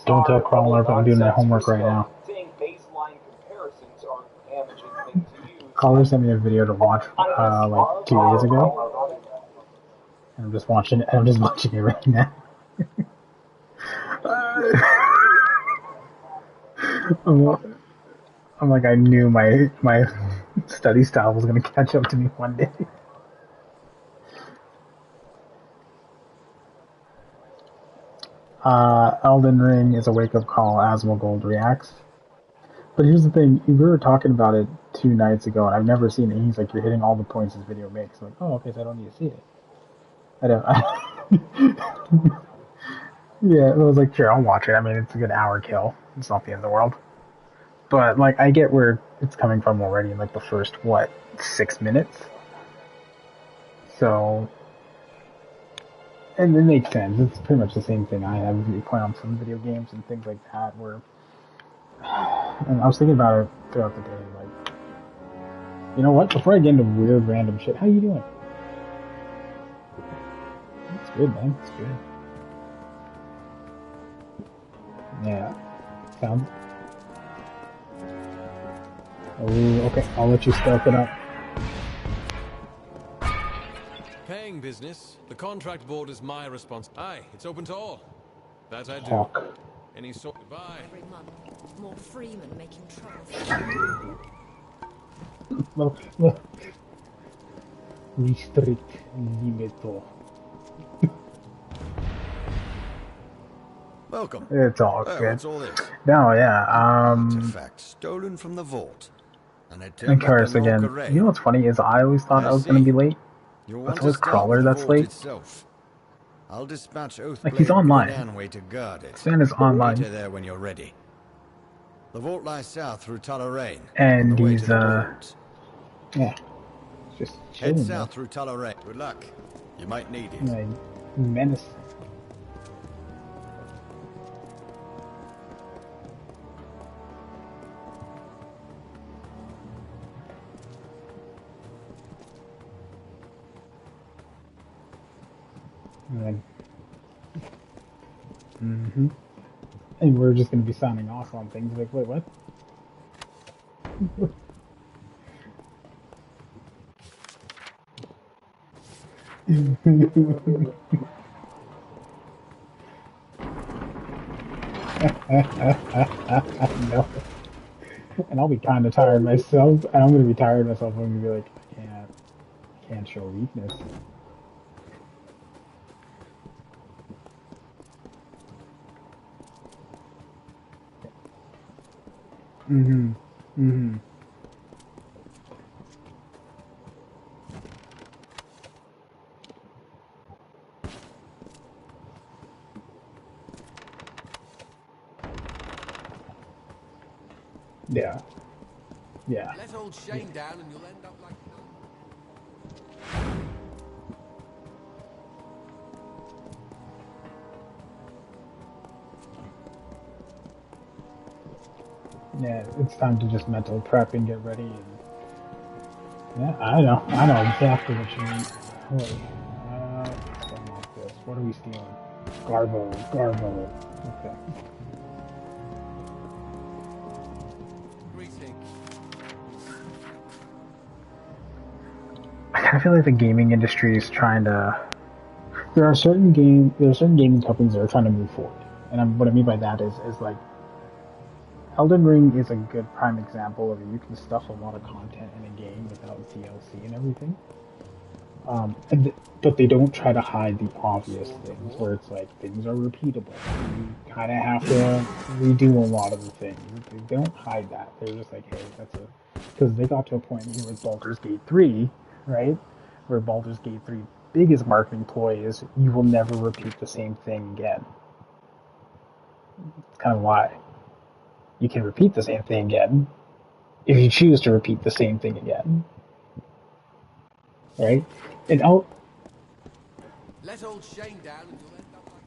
Don't tell Crawler if I'm doing my homework right now. Crawler sent me a video to watch like 2 days ago. And I'm just watching it. I'm just watching it right now. I'm like, I knew my study style was gonna catch up to me one day. Elden Ring is a wake-up call. Asmongold reacts. But here's the thing: we were talking about it 2 nights ago, and I've never seen it. He's like, "You're hitting all the points this video makes." I'm like, "Oh, okay, so I don't need to see it." I don't. Yeah, I was like, "Sure, I'll watch it." I mean, it's a good hour kill. It's not the end of the world. But like, I get where it's coming from already in like the first 6 minutes. So, and it makes sense. It's pretty much the same thing I have. You play on some video games and things like that. Where, and I was thinking about it throughout the day. Like, you know what? Before I get into weird random shit, how you doing? It's good, man. It's good. Yeah. Sounds. Oh, okay. I'll let you start it up. Paying business. The contract board is my response. Aye, it's open to all. That I do. Talk. Any sort. Goodbye. Every month, more freemen making trouble. Well. Restrict limito. Welcome. It's all good. What's all this? No, yeah. Artifact stolen from the vault. And Karis again. You know what's funny is I always thought I was going to be late. That's always Crawler that's late. I'll dispatch Like, he's online. To guard it. Stan is online. Meet her there when you're ready. The vault lies south through Tullarain. And he's yeah. Just head south through Tullarain. Good luck. You might need it. Like, menace. And and we're just going to be signing off on things like, wait, what? No. And I'll be kind of tired myself, and I'm going to be tired myself. I'm going to be like, I can't show weakness. Yeah. Yeah. Let old Shane down and you'll end up like... Yeah, it's time to just mental prep and get ready. And yeah, I know exactly what you mean. Wait, something like this. What are we stealing? Garbo. Okay. I kind of feel like the gaming industry is trying to. There are certain gaming companies that are trying to move forward, and what I mean by that is like. Elden Ring is a good prime example of you can stuff a lot of content in a game without DLC and everything. But they don't try to hide the obvious things, where it's like things are repeatable. You kind of have to redo a lot of the things. They don't hide that. They're just like, hey, because they got to a point here with Baldur's Gate 3, right? Where Baldur's Gate 3 biggest marketing ploy is you will never repeat the same thing again. It's kind of why. You can repeat the same thing again if you choose to repeat the same thing again. Right? And let old Shane down and you'll end up like...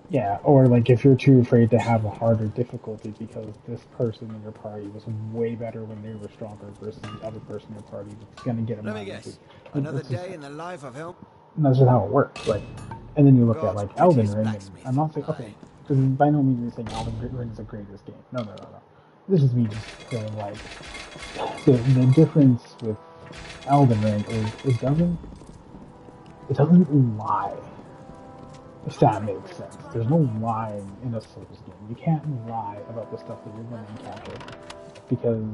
Yeah, or like if you're too afraid to have a harder difficulty because this person in your party was way better when they were stronger versus the other person in your party that's gonna get them. Let me guess. Another day in the life of him. And that's just how it works. Like And then you look at God's like Elden prettiest Ring, and blacksmith. I'm not saying Aye. okay, because by no means are you saying Elden Ring is the greatest game. No, no, no, no. This is me just saying like the difference with Elden Ring is it doesn't lie. If that makes sense. There's no lying in a Souls game. You can't lie about the stuff that you're going to encounter because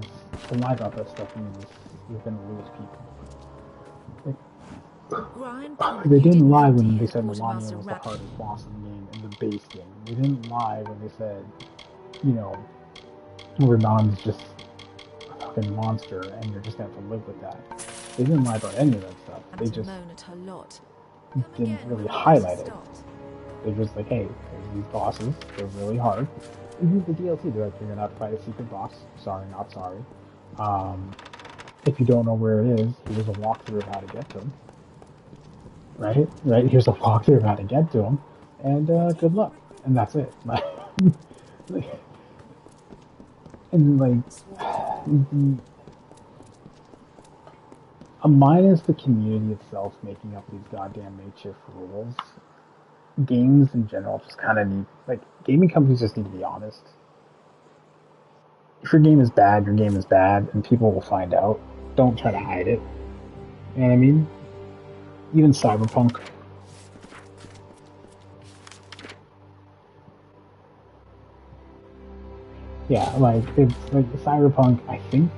to lie about that stuff means you're going to lose people. Brian, They you didn't didn't lie come to when hear they the said Melania quartermaster was the rap. hardest boss in the game in the base game. They didn't lie when they said, you know, Radon's just a fucking monster and you're just gonna have to live with that. They didn't lie about any of that stuff. I'm They to just moan at her lot. Come didn't again really when the better highlight it. stopped. They're just like, hey, there's these bosses, they're really hard. Even the DLC, they're like, you're gonna have to fight a secret boss. Sorry, not sorry. Um, if you don't know where it is, here's a walkthrough of how to get to him. Right? Right? Here's a walkthrough of how to get to him. And good luck. And that's it. And like, minus the community itself making up these goddamn makeshift rules, games in general just kind of need, like, gaming companies just need to be honest. If your game is bad, your game is bad, and people will find out. Don't try to hide it. You know what I mean? Even Cyberpunk. Yeah, like, it's like Cyberpunk, I think,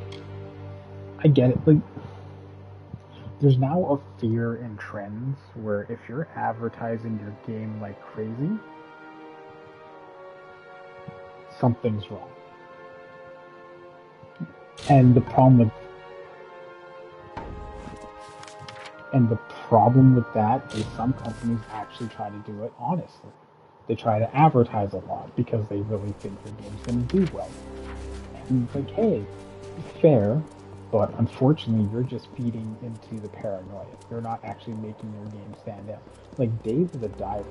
I get it. Like, there's now a fear in trends where if you're advertising your game like crazy, something's wrong. And the problem with that is some companies actually try to do it honestly. They try to advertise a lot because they really think their game's going to do well. And it's like, hey, fair, but unfortunately, you're just feeding into the paranoia. You're not actually making your game stand out. Like Dave the Diver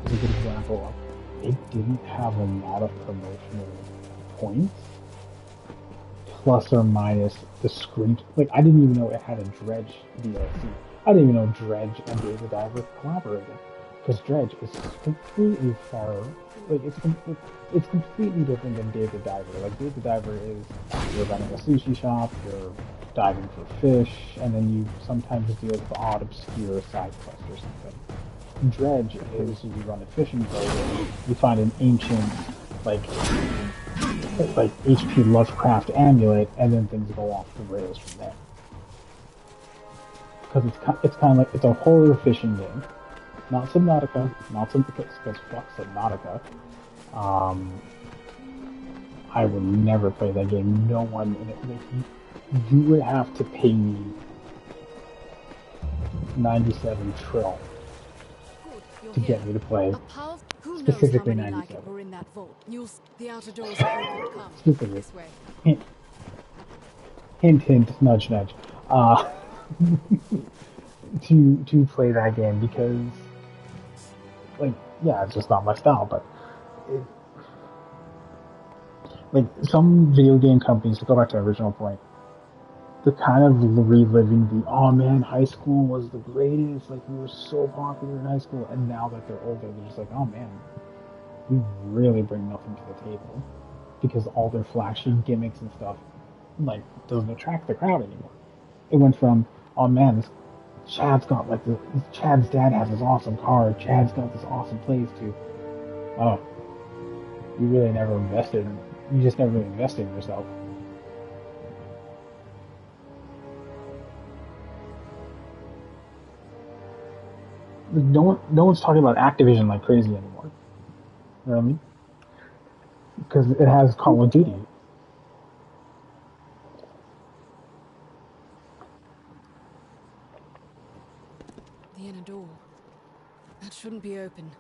is a good example of it didn't have a lot of promotional points, plus or minus the screen. Like I didn't even know it had a Dredge DLC. I didn't even know Dredge and Dave the Diver collaborated because Dredge is completely far. Like it's completely different than Dave the Diver. Like Dave the Diver is you're running a sushi shop, you're diving for fish, and then you sometimes deal with the odd obscure side quest or something. Dredge is you run a fishing boat, you find an ancient like HP Lovecraft amulet, and then things go off the rails from there. Because it's kind of like it's a horror fishing game, not Subnautica, not some because fuck Subnautica. Um, I would never play that game. No one in it. Like, you would have to pay me 97 trill Good, to you're here. get me to play. A power. Who knows how Specifically many like it 97. were in that vault? The outer doors are open. Come Specifically. this way. Hint, hint, hint, nudge, nudge. Uh, to play that game because, like, yeah, it's just not my style. But it, like some video game companies, to go back to the original point, they're kind of reliving the oh man, high school was the greatest. Like we were so popular in high school, and now that they're older, they're just like oh man, we really bring nothing to the table because all their flashy gimmicks and stuff like doesn't attract the crowd anymore. It went from oh man, this Chad's got like Chad's dad has this awesome car. Chad's got this awesome place to oh, you really never invested. You just never invested in yourself. No one's talking about Activision like crazy anymore. You know what I mean? Because it has Call of Duty. The inner door. That shouldn't be open.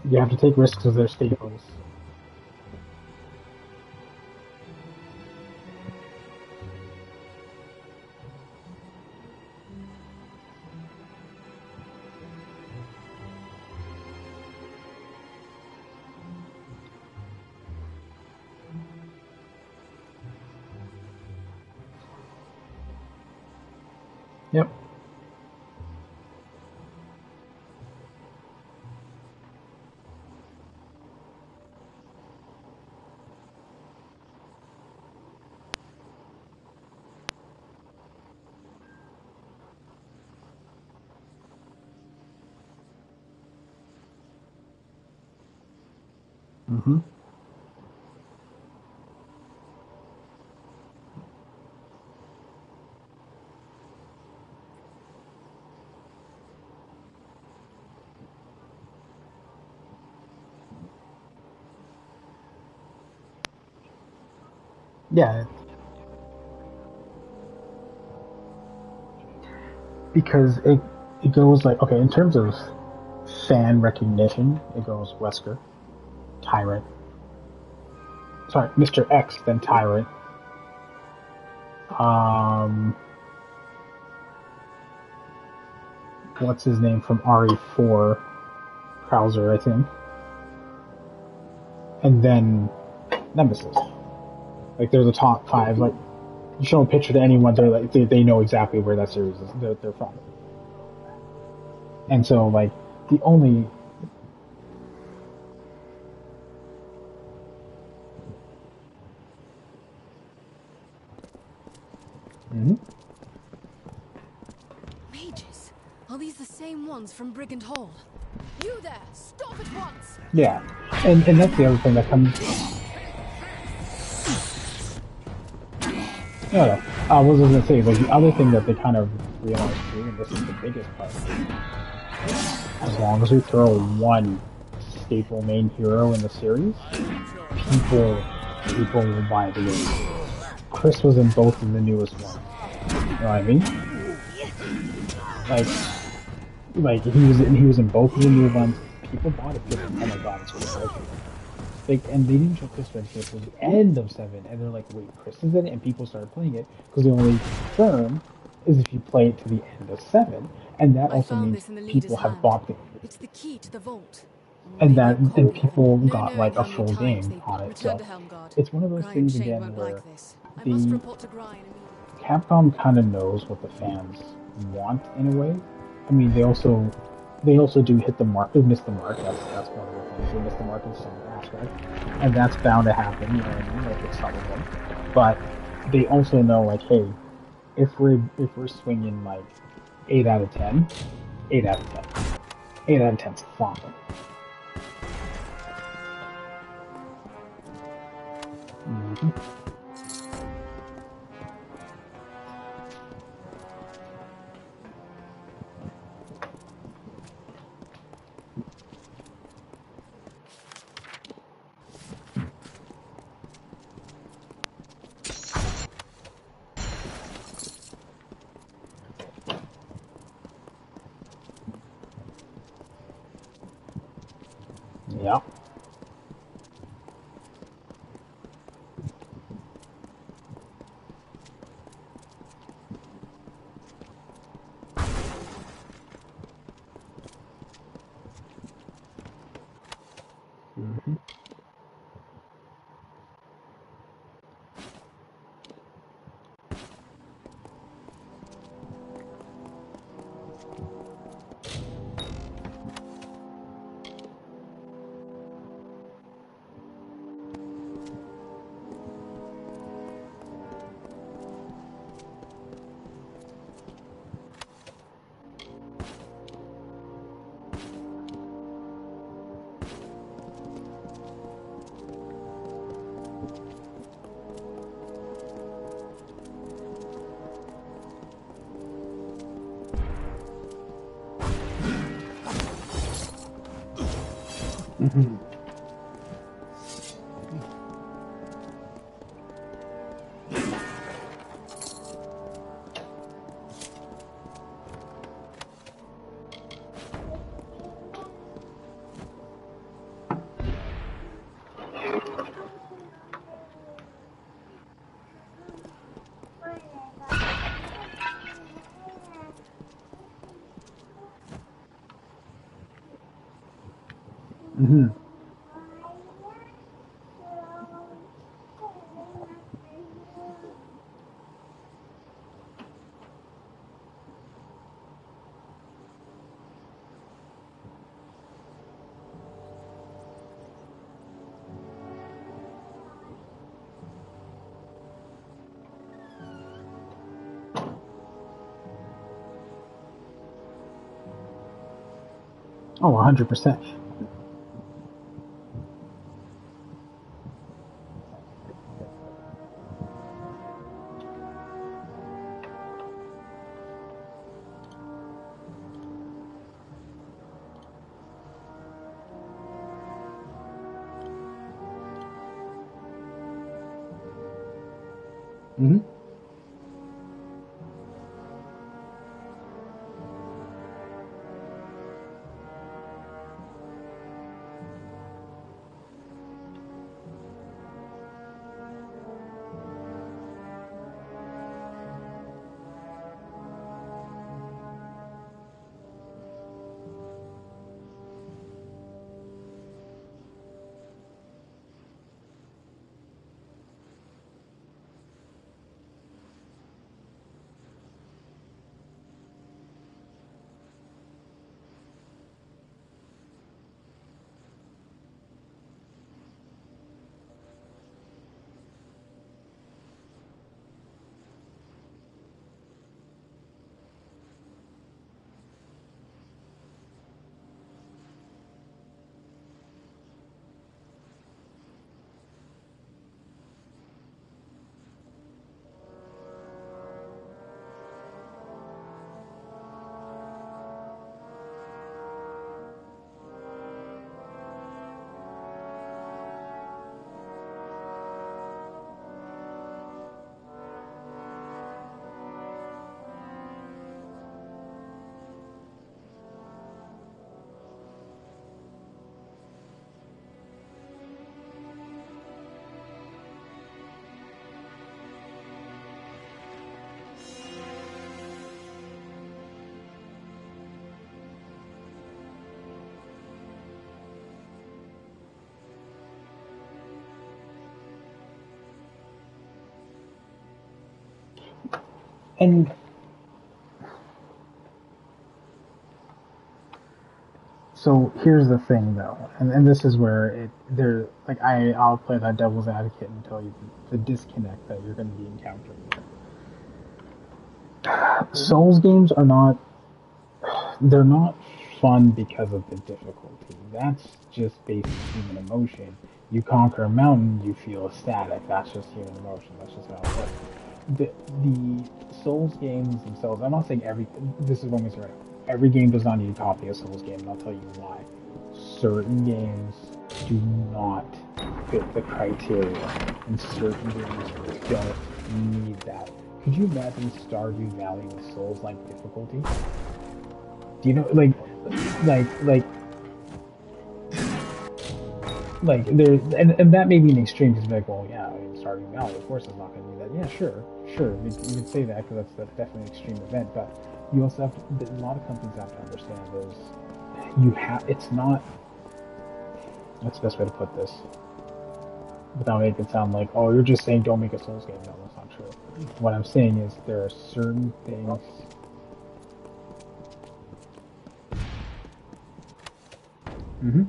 You have to take risks because they're staples. Yep. Mm-hmm. Yeah, because it goes like, okay, in terms of fan recognition, it goes Wesker, Tyrant, sorry, Mr. X, then Tyrant, um, what's his name from RE4, Krauser, I think, and then Nemesis. Like they're the top five. Like you show a picture to anyone, they're like they know exactly where that series is. They're from. And so like the only mm-hmm. Mages? Are these the same ones from Brigand Hall? You there! Stop at once! Yeah, and that's the other thing that comes. No, no. What was I gonna say? Like the other thing that they kind of realized too, and this is the biggest part. As long as we throw one staple main hero in the series, people will buy the game. Chris was in both of the newest ones. You know what I mean? Like he was in both of the new ones. People bought it because, oh my god, it's Chris Redfield. Like, and they didn't show Chris Redfield till the end of 7, and they're like, wait, Chris is in it, and people started playing it because the only term is if you play it to the end of 7, and that I also found means this in the leader's people have hand. bought it, It's the key to the vault. Or and maybe that a and copy of it. people No got knowing like a how many full times game they've on been. it. Return So to Helmguard. it's one of those Gry and things Shane again won't where like this. I must the report to Gry immediately. Capcom kind of knows what the fans want in a way. I mean, they also do hit the mark. They miss the mark. That's one of the things. They miss the mark in some aspect, and that's bound to happen. You know what I mean? Like with some of them, but they also know like, hey, if we're swinging like 8 out of 10, 8 out of 10, 8 out of 10's fine. Mm-hmm. Yeah. Mm-hmm. Mm-hmm. Hmm. Oh, 100%. Hmm. And so here's the thing, though, and this is where I'll play that devil's advocate and tell you the disconnect that you're going to be encountering. Souls games are not they're not fun because of the difficulty. That's just basic human emotion. You conquer a mountain, you feel ecstatic. That's just human emotion. That's just how it works. The Souls games themselves, I'm not saying this is what I'm going to say right now. Every game does not need to copy a Souls game, and I'll tell you why. Certain games do not fit the criteria, and certain games don't need that. Could you imagine Stardew Valley with Souls-like difficulty? Do you know, like there, and that may be an extreme because like, well, yeah, I mean, Stardew Valley, of course, is not going to be that. Yeah, sure, you could say that because that's definitely an extreme event. But you also have to, a lot of companies have to understand it's not. That's the best way to put this without making it sound like, oh, you're just saying don't make a Souls game. No, that's not true. What I'm saying is there are certain things. Mm-hmm.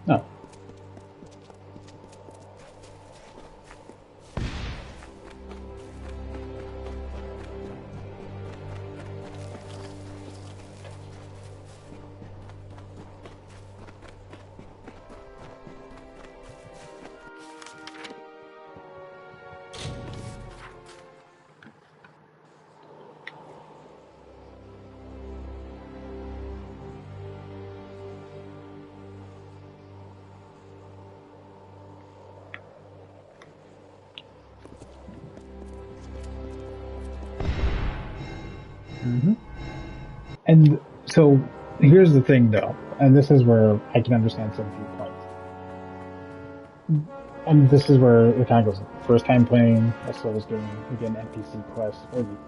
No. Hmm. And so here's the thing, though, and this is where I can understand some viewpoints. And this is where it kind of goes. First time playing a Souls game, you get an NPC quest, or you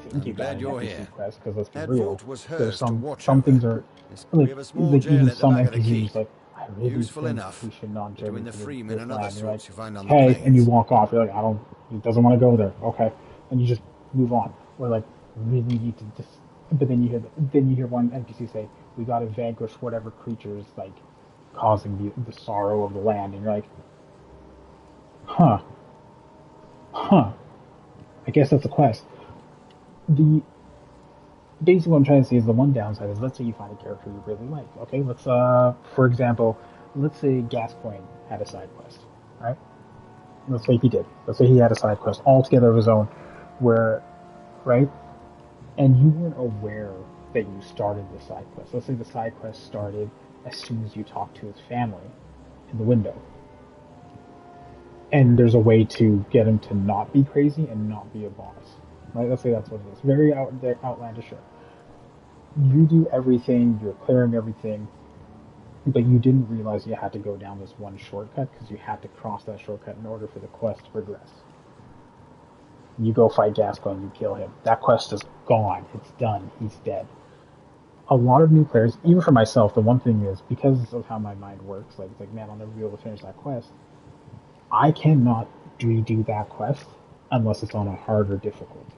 think I'm you got glad an you're NPC here. quest, because let's be That real, vault was there's hers to watch some over. things are We like have a small even jail at the some back of the NPCs are keep. just like, I really Useful think enough. we should not journey Between the to freemen this and other land. You're like, sorts you find on the okay, and you plains. walk off. You're like, I don't. He doesn't want to go there. Okay, and you just move on. Or like, really need to just. But then you hear one NPC say, "We got to vanquish whatever creature is like causing the sorrow of the land," and you're like, huh, huh. I guess that's a quest. The Basically what I'm trying to say is the one downside is, let's say you find a character you really like. Okay, let's for example, let's say Gascoigne had a side quest, right? Let's say he did. Let's say he had a side quest altogether of his own, where, right? And you weren't aware that you started the side quest. Let's say the side quest started as soon as you talked to his family in the window. And there's a way to get him to not be crazy and not be a boss. Right? Let's say that's what it is. Very out there, outlandish shit. You do everything, you're clearing everything, but you didn't realize you had to go down this one shortcut because you had to cross that shortcut in order for the quest to progress. You go fight Gascoigne, you kill him. That quest is gone. It's done. He's dead. A lot of new players, even for myself, the one thing is, because of how my mind works, like, it's like, man, I'll never be able to finish that quest. I cannot redo that quest unless it's on a harder difficulty.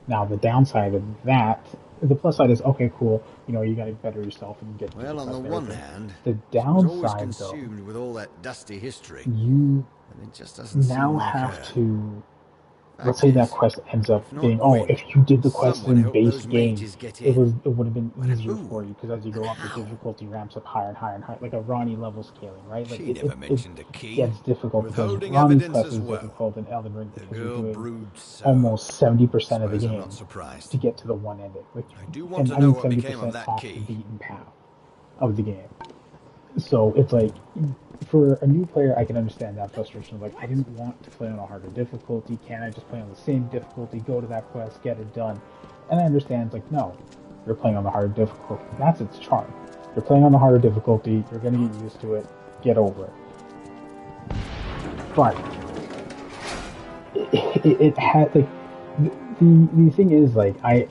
Now, the downside of that, the plus side is, okay, cool, you gotta better yourself and get to the Well, on the quest and one everything. hand, The she was always downside, though, consumed with all that dusty history, you and it just doesn't seem now like have her. to, let's Fact say that is, quest ends up if not being, oh, Gwyn, if you did the quest someone in helped base those game, mages get it in. would have been But easier who for you because as you and go up, the how? difficulty ramps up higher and higher and higher, like a Ronnie level scaling, right? Like She never it mentioned a key. gets difficult because Withholding Ronnie's evidence quest as is well. difficult in Elden Ring The because you're girl doing broods so. almost 70% of the Suppose I'm not game to surprised. get to the one ending. Like, I do want and to I know mean what became of 70% that off the key. beaten path of the game. So it's like, for a new player, I can understand that frustration of like, I didn't want to play on a harder difficulty. Can I just play on the same difficulty, go to that quest, get it done? And I understand, it's like, no, you're playing on the harder difficulty. That's its charm. You're playing on the harder difficulty, you're going to get used to it, get over it. But it had, like, the thing is, like, I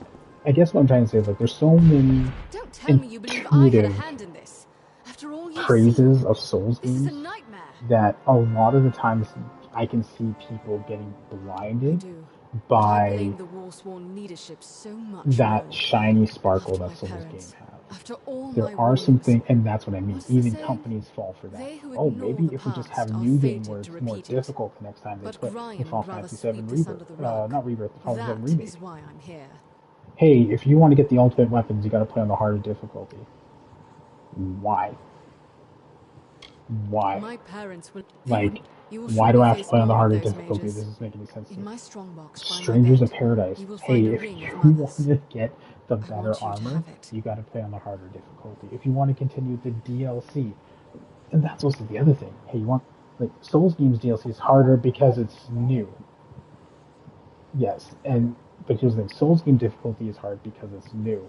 guess what I'm trying to say is, like, there's so many Don't tell me you believe I had a intuitive hand in this. After all you've praises seen, of Souls this is a games nightmare. that a lot of the times I can see people getting I blinded do. But I by blame the Warsworn leadership so much that more. shiny sparkle After my that Souls game parents, has. after all There my are some warnings. things, and that's what I mean. What's the Even saying? companies fall for that. They who Oh, ignore maybe the if we just have past a are new game where fated to it's more repeat it. difficult the next time they But play, like Brian Final would rather Fantasy VII sweep this Rebirth, under the rug. not Rebirth, the Final Fantasy VII That Remake. is why I'm here. Hey, if you want to get the ultimate weapons, you got to play on the harder difficulty. Why? Why? My parents will. Like, You will why do surely I have to face play on the more of harder those difficulty? mages. This doesn't make any sense to In me. my strongbox by my Strangers of bed, Paradise. you will find Hey, a if ring you of want mothers. to get the I better want you to armor, have it. you got to play on the harder difficulty. If you want to continue the DLC, and that's also the other thing. Hey, you want, like, Souls games DLC is harder because it's new. Yes, but here's the thing: Souls game difficulty is hard because it's new.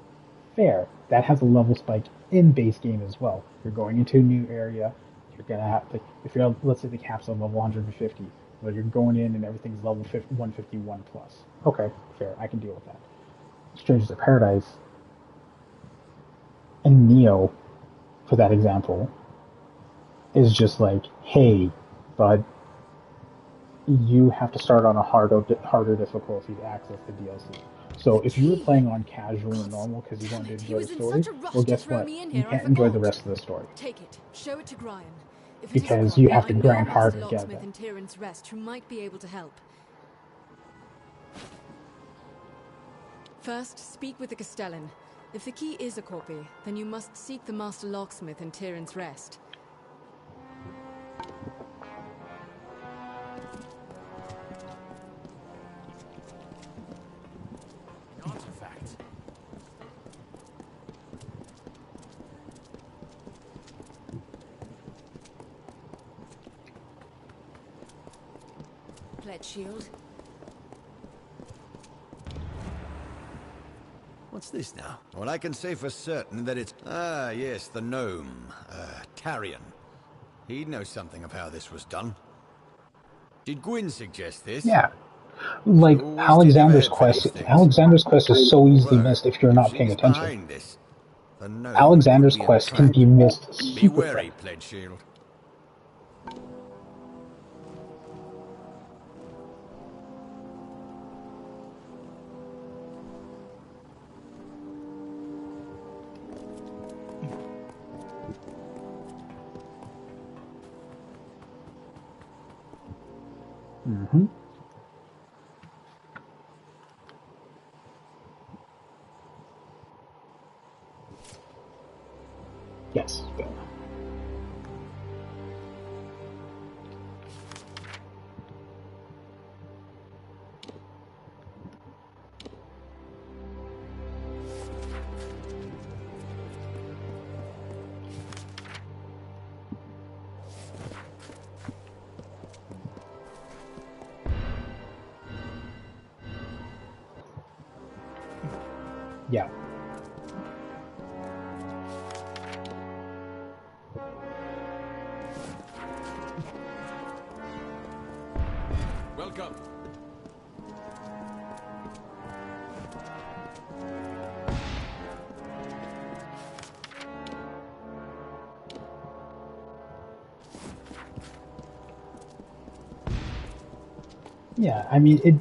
Fair. That has a level spike in base game as well. You're going into a new area. You're gonna have to, if you're, let's say the cap's on level 150, well, you're going in and everything's level 151 plus. Okay, fair. I can deal with that. Strangers of Paradise and Neo, for that example, is just like, hey, bud, you have to start on a harder difficulty to access the DLC. So The if you were key. playing on casual or Gods, normal because you damn wanted it! to He enjoy the was in story, such a rush well, to guess throw what? me in You here, I can't enjoy the forgot. rest of the story Take it. Show it to Brian. If it is a because you copy, have to I know grind Master harder to get Locksmith that. in Tyrant's Rest who might be able to help. First, speak with the Castellan. If the key is a copy, then you must seek the Master Locksmith in Tyrant's Rest. An artifact. Pledge shield. What's this now? Well, I can say for certain that it's... Ah, yes, the gnome. Tarion. He'd know something of how this was done. Did Gwyn suggest this? Yeah. Like, Always did have a Alexander's head for these quest... things. Alexander's quest is so easily Word. missed if you're If not paying she's attention. behind this, the gnome Alexander's could be a quest can trap. be missed Be super wary, quick. Pledge Shield. Mm-hmm. Yes. Yeah. Welcome. Yeah, I mean, it...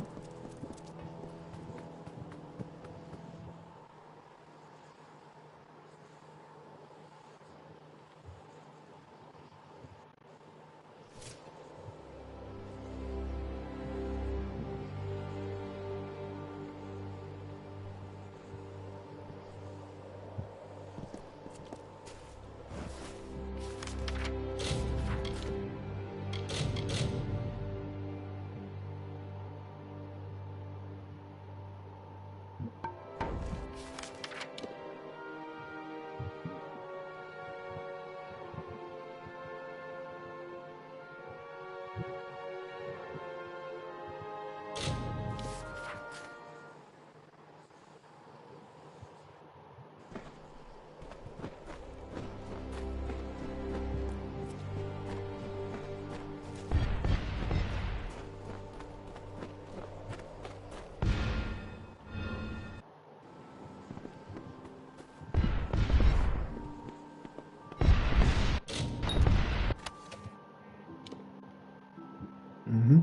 Mm-hmm.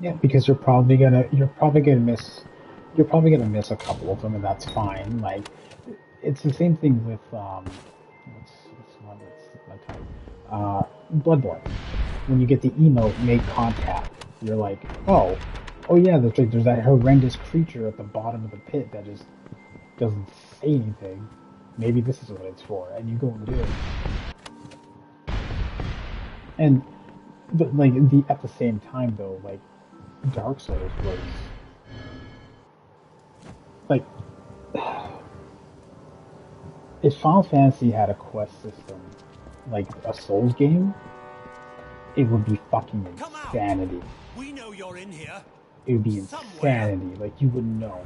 Yeah, because you're probably gonna miss a couple of them, and that's fine. Like, it's the same thing with what's one that's my time. Bloodborne. When you get the emote, make contact, you're like, oh yeah, there's that horrendous creature at the bottom of the pit that just doesn't say anything. Maybe this is what it's for, and you go and do it. And but like at the same time though, like Dark Souls was like if Final Fantasy had a quest system like a Souls game, it would be fucking insanity. We know you're in here. It would be insanity. Like you wouldn't know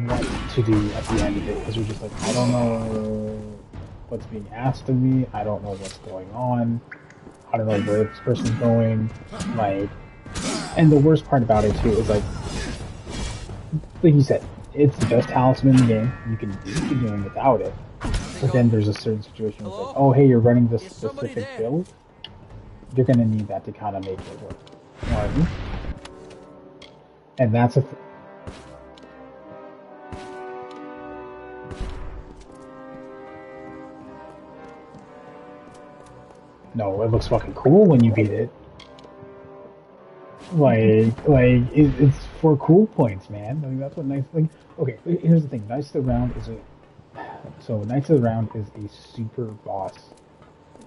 what to do at the end of it because you're just like, I don't know what's being asked of me. I don't know what's going on. I don't know where this person's going. Like, and the worst part about it too is like you said, it's the best talisman in the game. You can beat the game without it. But then there's a certain situation where it's like, oh hey, you're running this specific build. You're gonna need that to kind of make it work. You know what I mean? And that's a... No, it looks fucking cool when you beat it. It's for cool points, man. I mean, that's what nice. Like, okay, here's the thing. Knights of the Round is a so Knights of the Round is a super boss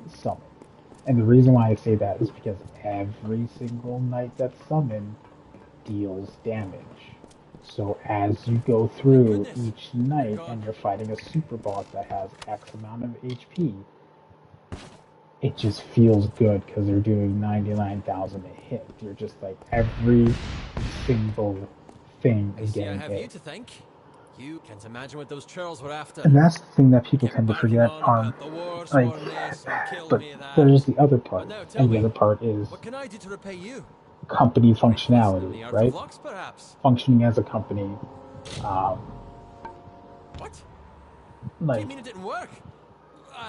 summon, and the reason why I say that is because every single knight that's summoned deals damage. So as you go through each night and you're fighting a super boss that has X amount of HP, it just feels good because they're doing 99,000 a hit. You're just like every single thing is I getting have you hit. to thank. You can't imagine what those churls were after. And that's the thing that people Kept tend to banging forget on on, about the war like, sworn this and kill but me that. there's the other part. But now tell And the me, other part is what can I do to repay you? company Great lesson in functionality, the art of right? locks, perhaps. Functioning as a company, What? Do you like, mean it didn't work?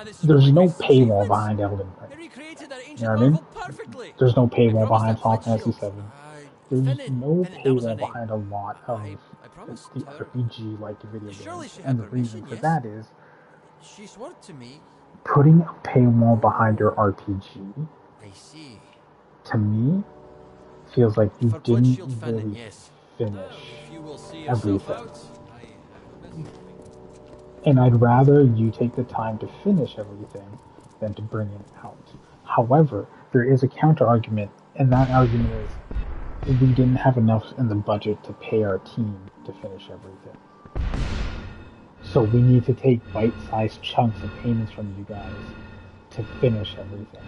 This is one of there's my no greatest paywall achievements. behind Elden Ring. They recreated that You know ancient what I mean? marvel perfectly. There's no I paywall promised behind that Final pledge Fantasy shield. VII. There's no That was her paywall name. behind a lot of I promised the her. RPG-like video Surely games. she And had the reason permission, for yes? that is She swore to me. putting a paywall behind your RPG, I see. to me, feels like you For pledge didn't shield Fenton, really yes. finish If you will see yourself everything. out, I have a message for you. And I'd rather you take the time to finish everything than to bring it out. However, there is a counter argument, and that argument is we didn't have enough in the budget to pay our team to finish everything. So we need to take bite-sized chunks of payments from you guys to finish everything.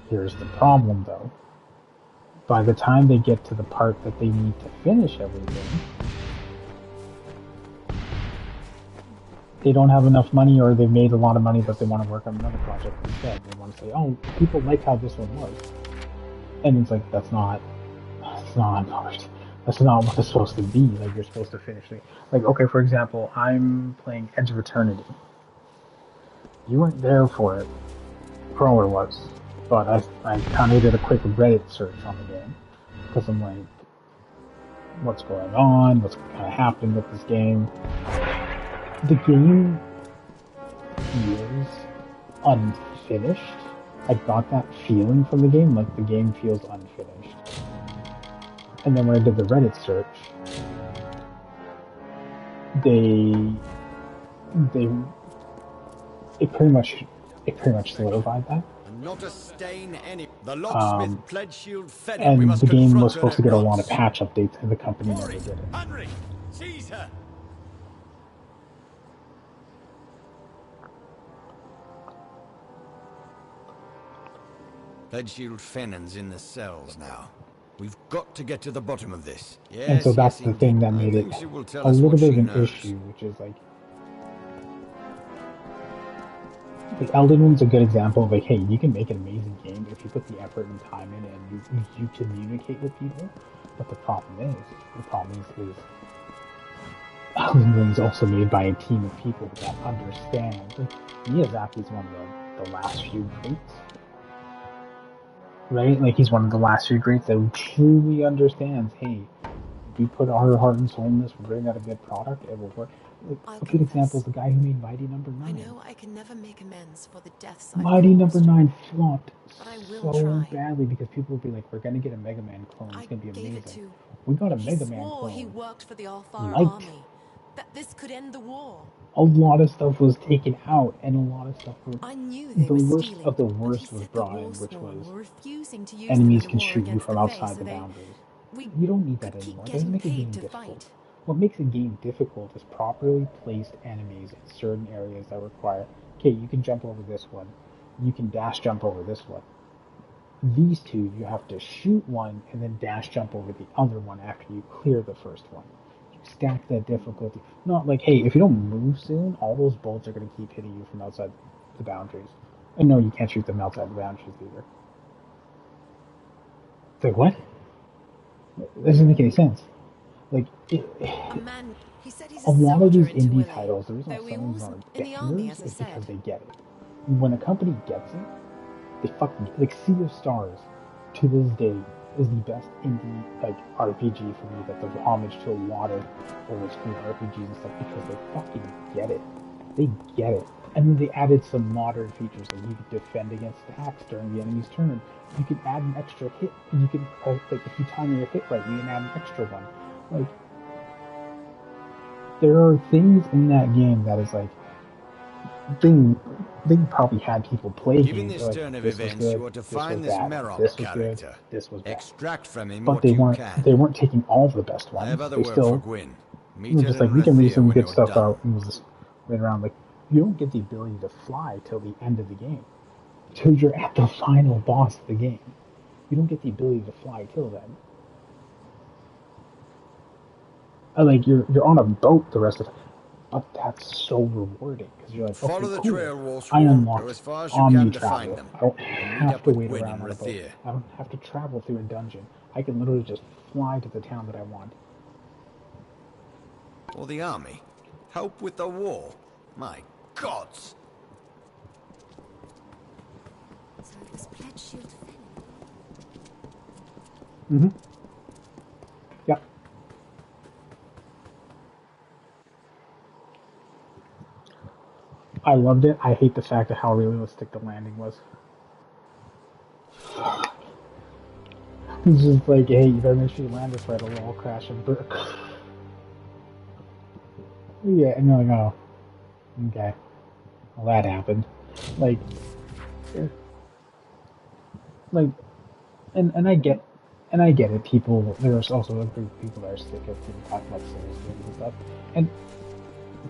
Here's the problem though. By the time they get to the part that they need to finish everything, they don't have enough money, or they've made a lot of money but they want to work on another project instead. They want to say, oh, people like how this one was. And it's like, that's not what it's supposed to be. Like, you're supposed to finish it. Like, okay, for example, I'm playing Edge of Eternity. You weren't there for it. Crawler was. But I kind of did a quick Reddit search on the game. Because I'm like, what's going on? What's kind of happening with this game? The game feels unfinished. I got that feeling from the game, like the game feels unfinished. And then when I did the Reddit search, it pretty much solidified that. Not a stain any. The locksmith pledge shield Fenton. We And must the game was confront her supposed to at get a lot of once. patch updates, and the company never Hurry, did it. Henry, seize her. Pledge shield Fennon's in the cells now. We've got to get to the bottom of this. Yes, And so that's yes, the thing indeed. that made I it think she will tell a us little what bit of she an knows. issue, which is like Elden Ring's a good example of like, hey, you can make an amazing game if you put the effort and time in and you communicate with people. But the problem is Elden Ring's also made by a team of people that understand. Like, Miyazaki's one of the last few greats, right? Like, he's one of the last few greats that truly understands, hey, we put our heart and soul in this, we're bringing out a good product, it will work. Like, a good example is the guy who made Mighty Number 9. I know I can never make amends for the deaths I've Mighty Number caused, 9 flopped but I will so try. badly because people would be like, we're gonna get a Mega Man clone, it's I gonna be gave it amazing. to. We got a He Mega Man swore he clone. worked for the Alfara Liked. army, that this could end the war. A lot of stuff was taken out, and a lot of stuff was... I knew they The were worst stealing, of the but he worst was said brought the in, war which sworn was were refusing to use enemies them can in a war shoot you against from the outside Fae, the so boundaries. we You don't need that could keep anymore. It doesn't getting make a game paid to difficult. fight. What makes a game difficult is properly placed enemies in certain areas that require, okay, you can jump over this one, you can dash jump over this one. These two, you have to shoot one and then dash jump over the other one after you clear the first one. You stack that difficulty. Not like, hey, if you don't move soon, all those bolts are going to keep hitting you from outside the boundaries. And no, you can't shoot them outside the boundaries either. It's like, what? That doesn't make any sense. Like, A man, he said he's a lot of soldier these in indie Twilly, titles, the reason though why he some of them wasn't are in the army, bangers as I is because said. they get it. When a company gets it, they fucking like Sea of Stars. To this day, is the best indie like RPG for me that does homage to a lot of old school RPGs and stuff because they fucking get it. They get it. And then they added some modern features like you could defend against attacks during the enemy's turn. You can add an extra hit. You can like if you time your hit right, you can add an extra one. Like, there are things in that game that is like, they probably had people play Given games. this Like, turn of this was events, good, you are to this was find this bad, Merok this was good, character. this was bad. Extract from him But what you can. they weren't taking all of the best I ones. have other They work for still Gwyn. Meet were her just in like, we can read Rathir some when good you're stuff done. out, and was just right around. Like, you don't get the ability to fly till the end of the game, till you're at the final boss of the game. You don't get the ability to fly till then. Like, you're on a boat the rest of the time, but that's so rewarding because you're like, Follow okay, the cool. trail, I Wolfsworn. Go unlocked as far as you omni can to find travel. them. I don't And meet have up to with wait Gwyn around in on a boat. Rathir. I don't have to travel through a dungeon. I can literally just fly to the town that I want. Or the army. Help with the war. My gods! So it was Pledge Shield Finn. Mm-hmm. Yep. I loved it. I hate the fact of how realistic the landing was. It's just like, hey, you better make sure you land this right or we'll all crash and burn. Yeah, and you're like, oh, okay. Well, that happened. Like, like, and I get it. People, there's also a group of people that are sick of people talking about Souls games and stuff. And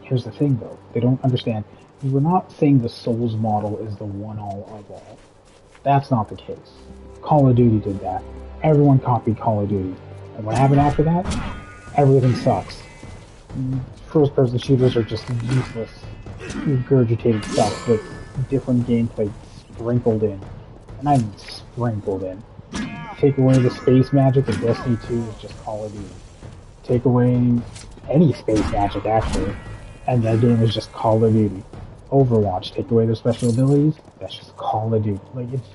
here's the thing, though, they don't understand. We're not saying the Souls model is the one all of all. That's not the case. Call of Duty did that. Everyone copied Call of Duty. And what happened after that? Everything sucks. First-person shooters are just useless, regurgitated stuff with different gameplay sprinkled in. And I mean sprinkled in. Take away the space magic and Destiny 2 is just Call of Duty. Take away any space magic, actually, and that game is just Call of Duty. Overwatch, take away their special abilities, that's just Call of Duty. Like, it's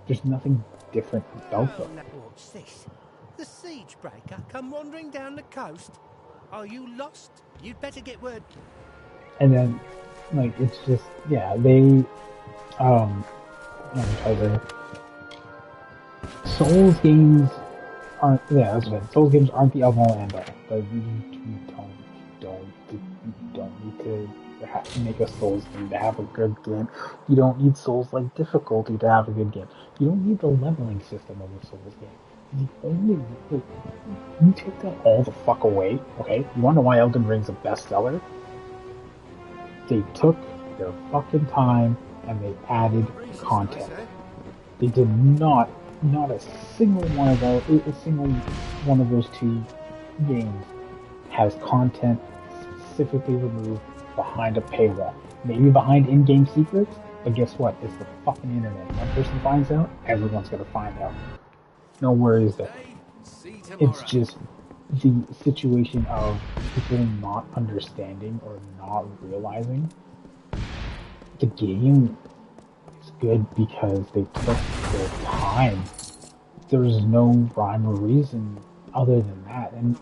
there's nothing different about them. What's this? The siege breaker come wandering down the coast? Are you lost? You'd better get word. And then, like, it's just, yeah, they, let me try to, Souls games aren't, yeah, that's what I said. Souls games aren't the all and all. But you don't need to make a Souls game to have a good game. You don't need Souls like difficulty to have a good game. You don't need the leveling system of a Souls game. The only, like, you take that all the fuck away, okay? You wanna know why Elden Ring's a bestseller? They took their fucking time and they added content. They did not a single one of those two games has content specifically removed behind a paywall. Maybe behind in-game secrets, but guess what? It's the fucking internet. One person finds out, everyone's gonna find out. No worries there. It's just the situation of people not understanding or not realizing the game is good because they took their time. There's no rhyme or reason other than that, and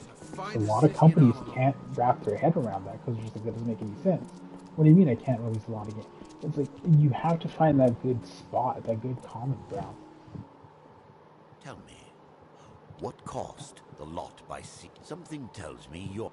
a lot of companies can't wrap their head around that because like, that doesn't make any sense. What do you mean I can't release a lot of games? It's like you have to find that good spot, that good common ground. Tell me, what caused the lot by sea? Something tells me you're...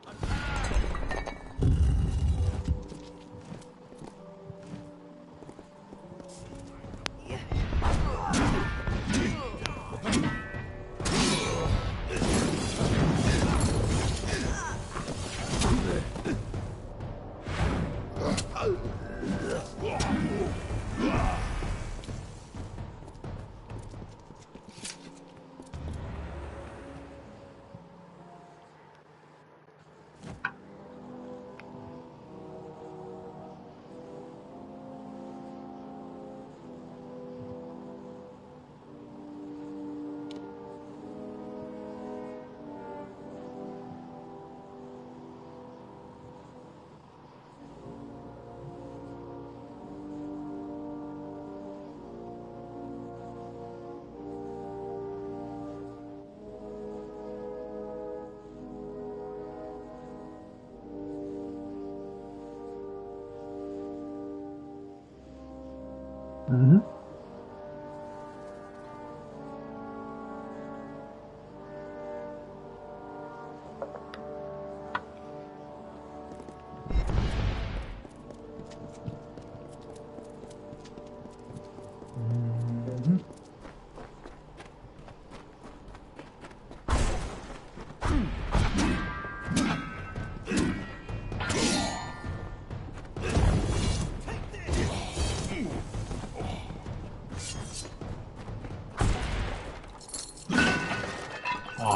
Mm-hmm.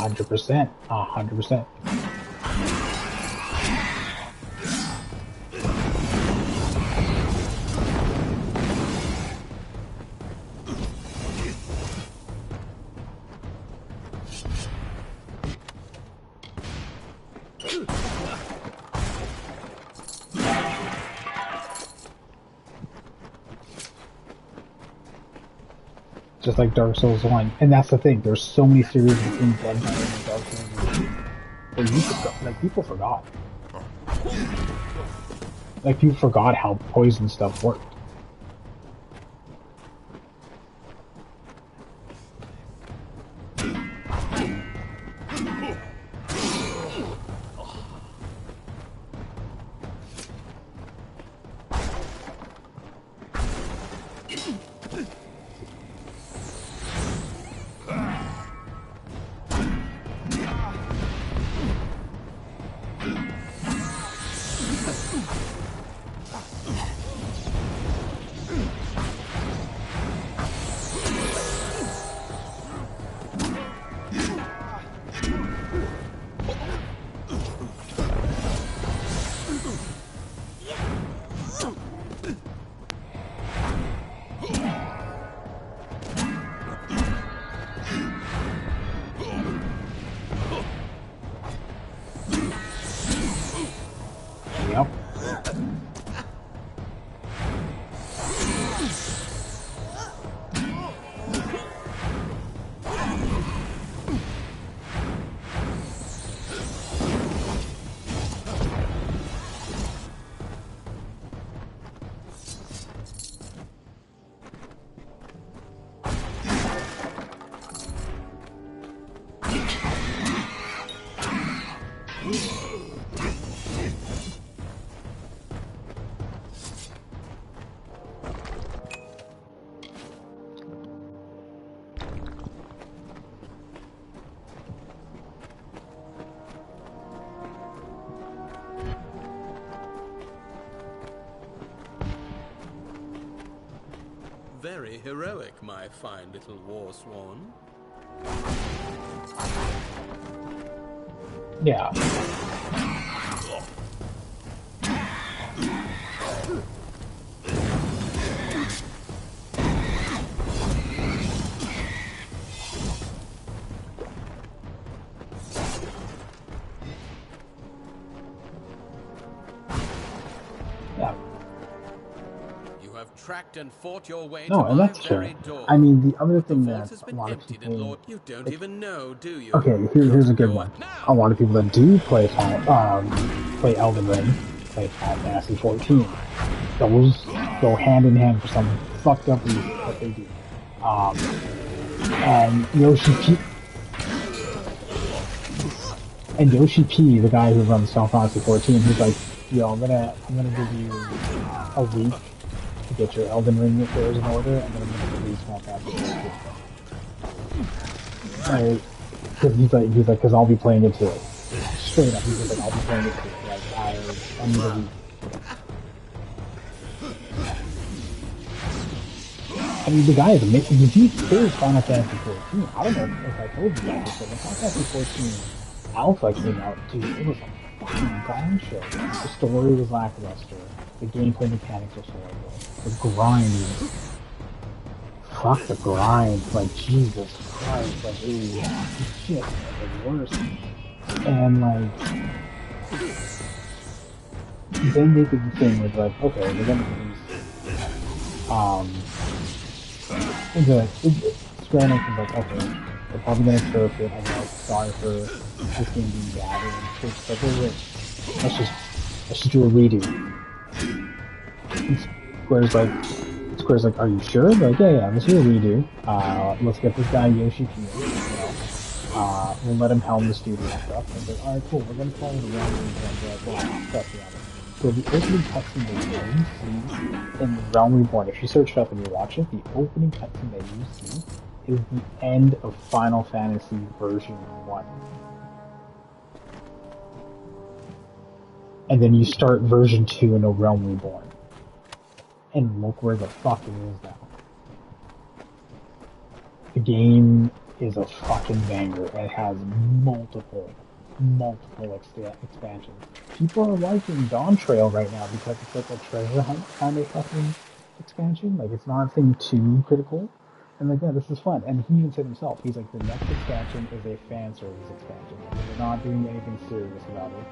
100%. 100%. Just like Dark Souls 1. And that's the thing, there's so many series between Bloodborne and Dark Souls 1. Like, people forgot. Like, people forgot how poison stuff worked. Yep. Very heroic, my fine little war swan. Yeah. Yeah. You have tracked and fought your way No, to and my that's very true. door. I mean, the other The thing vault that has a been lot of emptied, and people... Lord, you don't like, even know, do you? okay, here's a good one. Now! A lot of people that do play play Elden Ring, play Final Fantasy 14. Those go hand in hand for some fucked up reason that they do. And Yoshi P, the guy who runs Final Fantasy 14, he's like, yo, I'm gonna give you a week to get your Elden Ring affairs in order, and then I'm gonna release Final Fantasy 14. He's like, because I'll be playing it too. Straight up, he's like, I'll be playing it too. Like, I need a week. I mean, the guy is amazing. Did you play Final Fantasy 14? I don't know if I told you guys this, but when Final Fantasy 14 Alpha came out, dude, it was a fucking gong show. The story was lackluster. The gameplay mechanics was horrible. The grind was... Fuck the grind. Like, Jesus Christ. Like, it was shit. Like, the worst. And, like... Then they did the thing with, like, okay, we're gonna release... Square Enix is like, okay, we're probably gonna turf it. I'm like, sorry for this game being bad. And it's like, wait, let's just do a redo. And Square's like, are you sure? They're like, yeah, let's do a redo. Let's get this guy Yoshi P, we'll let him helm the studio and stuff. And they're like, alright, cool, we're gonna follow the realm and they're like, wow, trust me on it. So the opening cutscene that you see in Realm Reborn, if you search it up and you watch it, the opening cutscene that you see is the end of Final Fantasy version 1. And then you start version 2 in a Realm Reborn. And look where the fuck it is now. The game is a fucking banger. It has multiple expansions. People are liking Dawn Trail right now because it's like a treasure hunt kind of fucking expansion. Like it's nothing too critical. And like, yeah, this is fun. And he even said himself, he's like, the next expansion is a fan service expansion. We're not doing anything serious about it.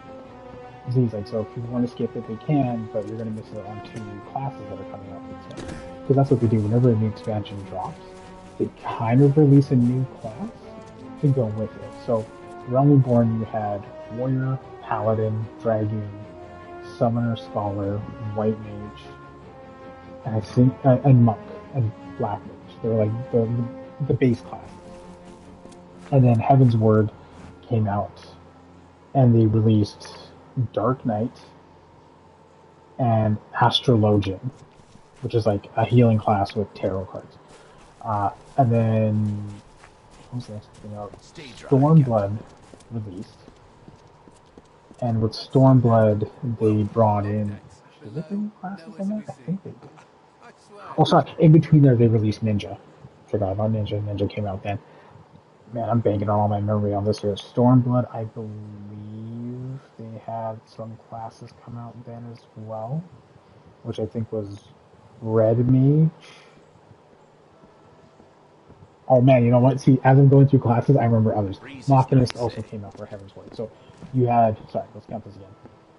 So he's like, so if people want to skip it, they can, but you're going to miss it on 2 new classes that are coming out with the expansion. Because that's what they do. Whenever a new expansion drops, they kind of release a new class to go with it. So, Realm Reborn, you had Warrior, Paladin, Dragoon, Summoner, Scholar, White Mage, and I think, and Monk, and Black Mage. They were like the base class. And then Heaven's Word came out, and they released Dark Knight and Astrologian, which is like a healing class with tarot cards. And then, what was the next thing out? Stormblood released. And with Stormblood, they brought in. Did they bring classes in there? I think they did. Oh, sorry. In between there, they released Ninja. Forgot about Ninja. Ninja came out then. Man, I'm banking on all my memory on this here. Stormblood, I believe they had some classes come out then as well, which I think was Red Mage. Oh man, you know what? See, as I'm going through classes, I remember others. Machinist also came out for Heaven's Word. So you had, sorry, let's count this again.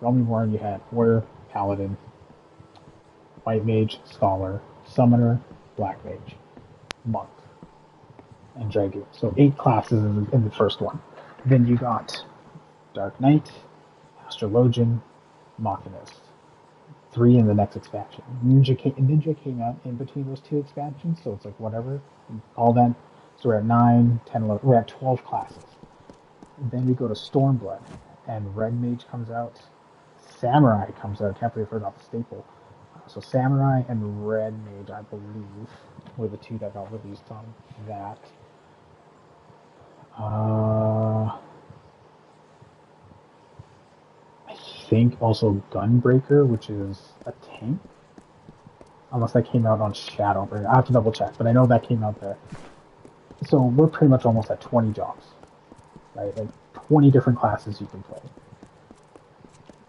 Realm Reborn, you had Warrior, Paladin, White Mage, Scholar, Summoner, Black Mage, Monk, and Dragoon. So 8 classes in the first one. Then you got Dark Knight, Astrologian, Machinist. 3 in the next expansion. Ninja came out in between those 2 expansions, so it's like whatever. All that. So we're at 9, 10, 11. We're at 12 classes. And then we go to Stormblood, and Red Mage comes out. Samurai comes out. I can't believe I forgot the staple. So Samurai and Red Mage, I believe, were the 2 that got released on that. I think also Gunbreaker, which is a tank. Unless that came out on Shadowbreaker. I have to double check, but I know that came out there. So we're pretty much almost at 20 jobs. Right? Like 20 different classes you can play.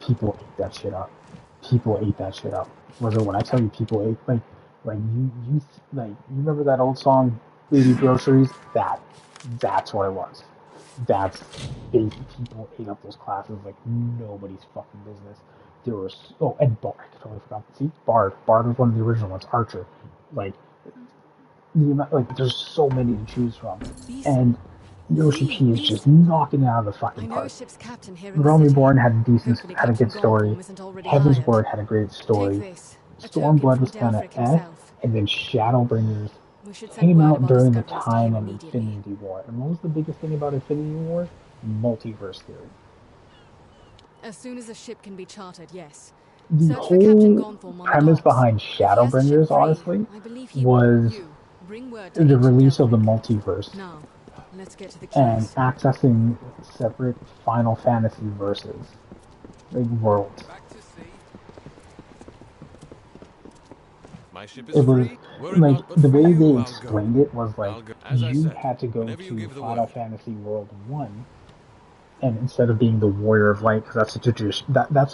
People ate that shit up. People ate that shit up. Was it when I tell you people ate like you remember that old song, Lady Groceries? That's what it was. That's basic. People ate up those classes like nobody's fucking business. There was and Bard. I totally forgot. See, Bard. Bard was one of the original ones. Archer. Like the amount, like there's so many to choose from, and Yoshi P is just knocking it out of the fucking park. Realm Reborn had a good story. Heaven's Word had a great story. Stormblood was kind of and then Shadowbringers came out during the time of Infinity War. And what was the biggest thing about Infinity War? Multiverse theory. As soon as a ship can be chartered, yes. The whole premise behind Shadowbringers, honestly, was the release of the multiverse and accessing separate Final Fantasy verses, like worlds. It was like the way they explained it was like you had to go to Final Fantasy World 1, and instead of being the Warrior of Light, because that's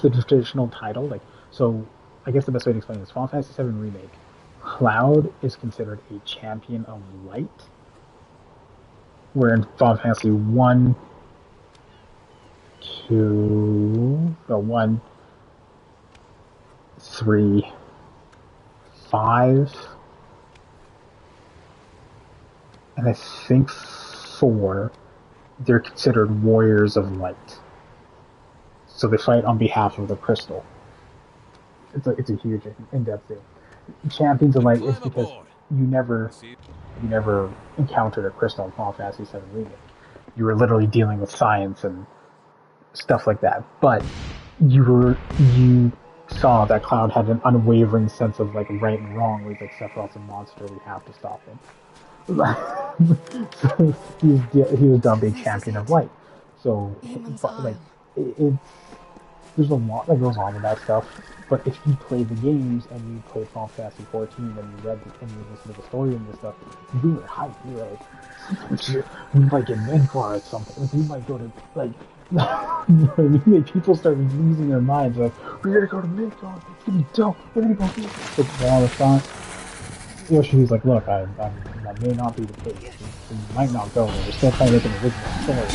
the traditional title. Like, so I guess the best way to explain it is Final Fantasy VII Remake. Cloud is considered a champion of light, where in Final Fantasy 1, 3, 5, and I think 4, they're considered warriors of light. So they fight on behalf of the crystal. It's a huge in-depth thing. Champions of light is because you never encountered a crystal in Final Fantasy VII Remake. You were literally dealing with science and stuff like that. But you saw that Cloud had an unwavering sense of like right and wrong, where he's like, Sephiroth's a monster, we have to stop him. So he was dubbed a champion of light. So like there's a lot that goes on with that stuff. But if you play the games and you play Final Fantasy 14 and and you listen to the story and this stuff, you were hyped. You were like, we might get Midgar at something. We might go to like, you know what I mean? Like people started losing their minds. Like, we're gonna go to Midgar. It's gonna be dope. We're gonna go here. But while it's not, Yoshi's like, look, that may not be the case. You might not go there. We're still trying to make an original story.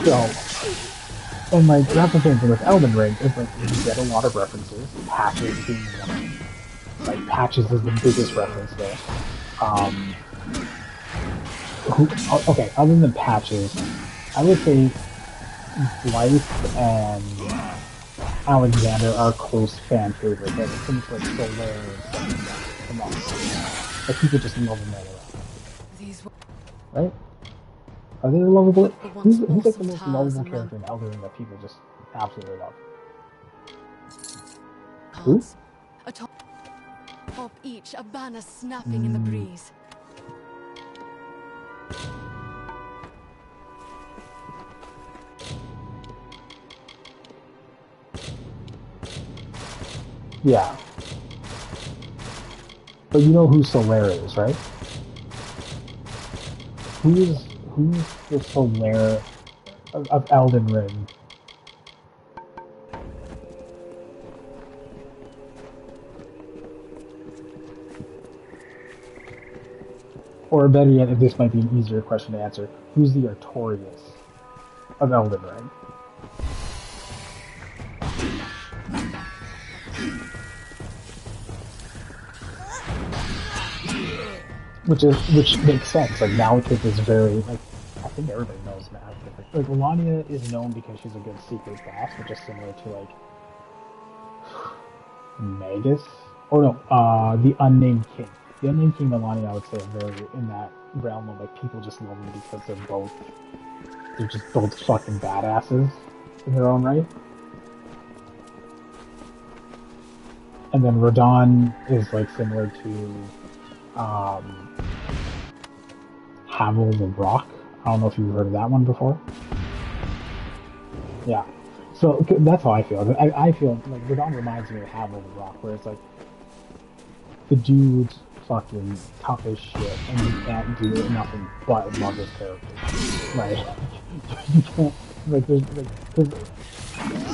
So, and like that's the thing with Elden Ring is like you get a lot of references. Patches being one of them. Like Patches is the biggest reference there. Um, okay, other than Patches, I would say Blythe and Alexander are close fan favorites. Like things like Solaire and stuff like that. Come on, like people just love them all These were around, right? Are they lovable? the once Who's like the awesome most towers lovable and character in Elden Ring that people just absolutely love? Who? ramparts. Atop each, a banner snapping in the breeze. Yeah. But you know who Solaire is, right? Who's the Solaire of Elden Ring? Or better yet, if this might be an easier question to answer, who's the Artorias of Elden Ring? Which makes sense. Like Malekith is very like I think everybody knows Malekith. Like Melania is known because she's a good secret boss, which is similar to like Magus. Or no, the Unnamed King. The Unnamed King Melania I would say are very in that realm of like people just love them because they're just both fucking badasses in their own right. And then Radon is like similar to Havel the Rock. I don't know if you've heard of that one before. Yeah. So that's how I feel. I feel like Radon reminds me of Havel the Rock, where it's like the dude's fucking tough as shit, and you can't do nothing but love his character. Like you can't because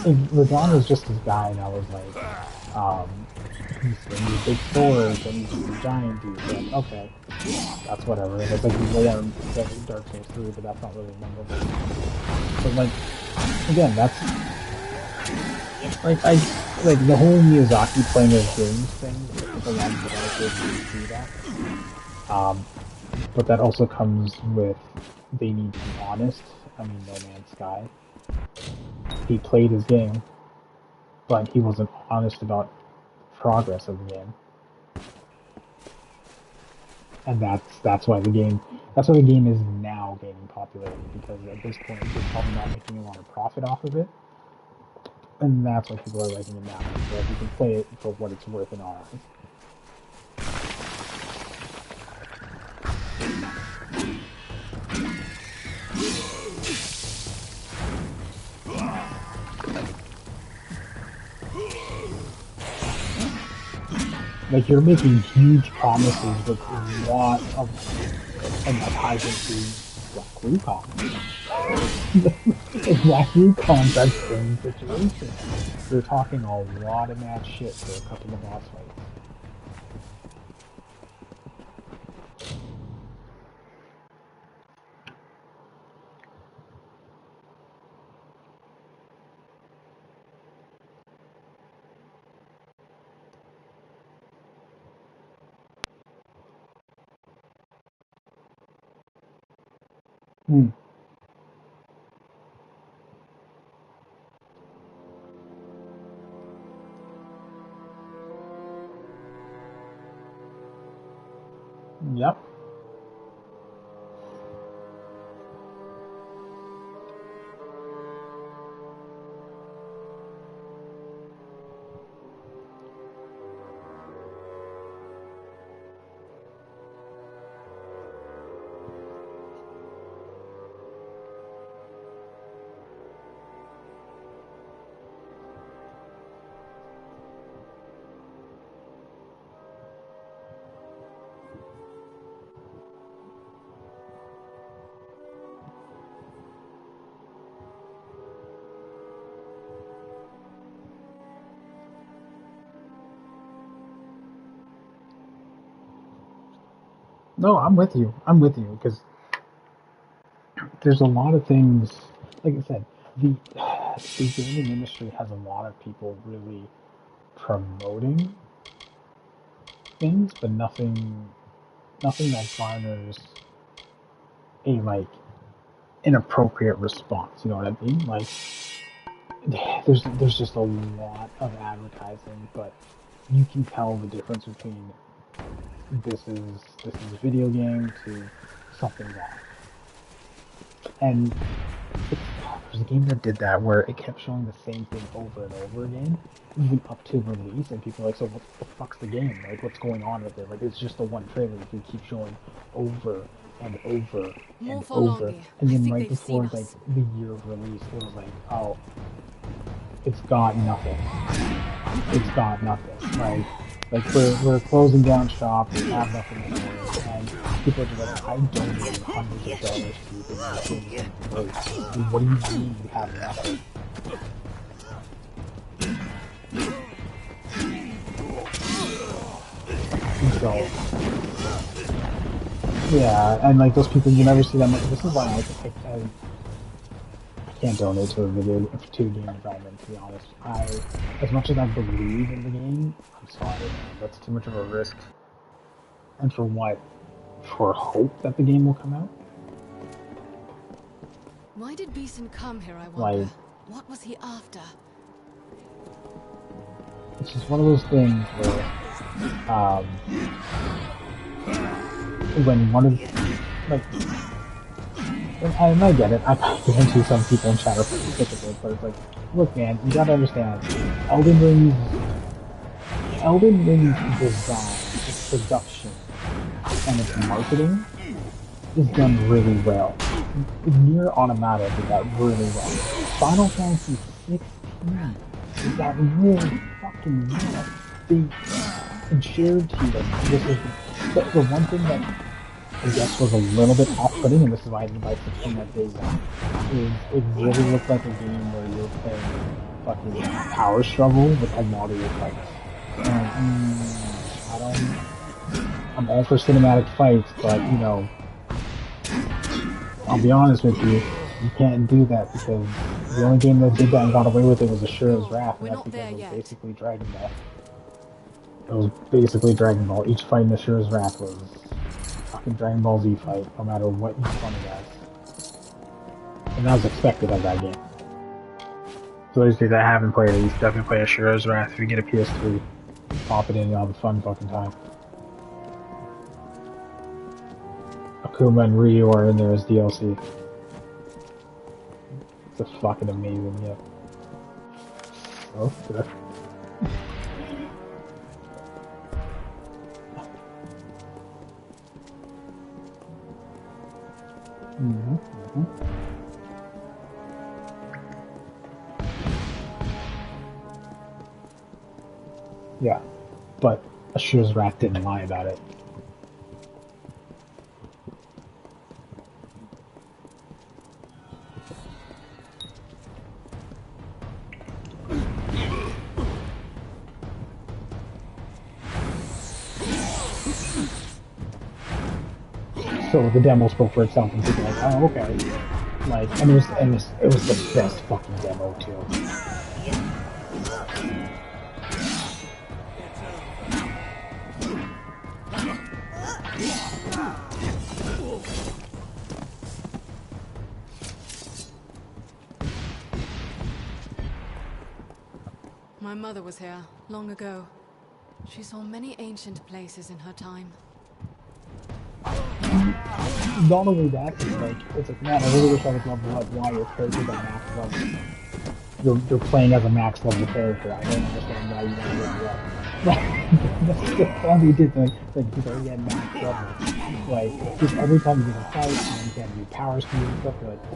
if Radon was just this guy that was like, he's swinging big swords and he's a giant dude. So like, okay, that's whatever. And it's like you lay on Dark Souls 3, but that's not really memorable. But like, again, that's like I like the whole Miyazaki playing his games thing. I think a lot of developers do that. But that also comes with they need to be honest. I mean, No Man's Sky. He played his game, but he wasn't honest about progress of the game, and that's why the game is now gaining popularity because at this point they're probably not making a lot of profit off of it, and that's why people are liking it now. So if you can play it for what it's worth in our eyes. Like you're making huge promises with a lot of, and that ties into Black Wukong. Black Wukong's that same situation. They're talking a lot of mad shit for a couple of boss fights. Hmm. Yep. No, I'm with you. I'm with you because there's a lot of things. Like I said, the gaming industry has a lot of people really promoting things, but nothing that garners a like inappropriate response. You know what I mean? Like there's just a lot of advertising, but you can tell the difference between this is a video game to something else. And there's a game that did that where it kept showing the same thing over and over again, even up to release, and people are like, so what the fuck's the game? Like, what's going on with it? Like, it's just the one trailer that they keep showing over and over and over. And then right before, like, the year of release, it was like, oh, it's got nothing. It's got nothing. Like we're closing down shop, we have nothing for it, and people are just like, I donated hundreds of dollars to you because you think it's great. What do you mean you have nothing? So, yeah, and like those people, you never see them. This is why I can't donate to to game development. To be honest, as much as I believe in the game, I'm sorry, man, that's too much of a risk. And for what? For hope that the game will come out? Why did Beeson come here, I wonder? Like, what was he after? it's just one of those things where, when one of, like, and I get it, I guarantee some people in chat are pretty sick of it, but it's like, look man, you gotta understand, Elden Ring's design, its production, and its marketing is done really well. Near Automata did that really well. Final Fantasy 16 did that really fucking well. They ensured to us this is the one thing that I guess was a little bit off-putting, and this is why I didn't buy 16 that day one, is it really looked like a game where you're playing fucking power struggle with a lot of your fights. I'm all for cinematic fights, but you know, I'll be honest with you, you can't do that because the only game that did that and got away with it was Ashura's Wrath, and that's because it was basically Dragon Ball. It was basically Dragon Ball. Each fight in Ashura's Wrath was fucking Dragon Ball Z fight, no matter what you want it as. And that was expected of that game. So those people that haven't played it, you should definitely play Ashura's Wrath. If you get a PS3, pop it in, you'll have a fun fucking time. Akuma and Ryu are in there as DLC. It's a fucking amazing, yeah. Oh, good. Yeah, but Ashura's Wrath didn't lie about it. So the demo spoke for itself, and people were like, oh, okay. Like, and it was the best fucking demo too. My mother was here, long ago. She saw many ancient places in her time. Not only that, it's like, man, I really wish I was level up. Why your character's at max level? You're playing as a max level character. I don't understand why you don't level up. That's all he did. Like he's already at max level. Like just every time you get a fight, and you can do power speed and stuff. You're like, oh,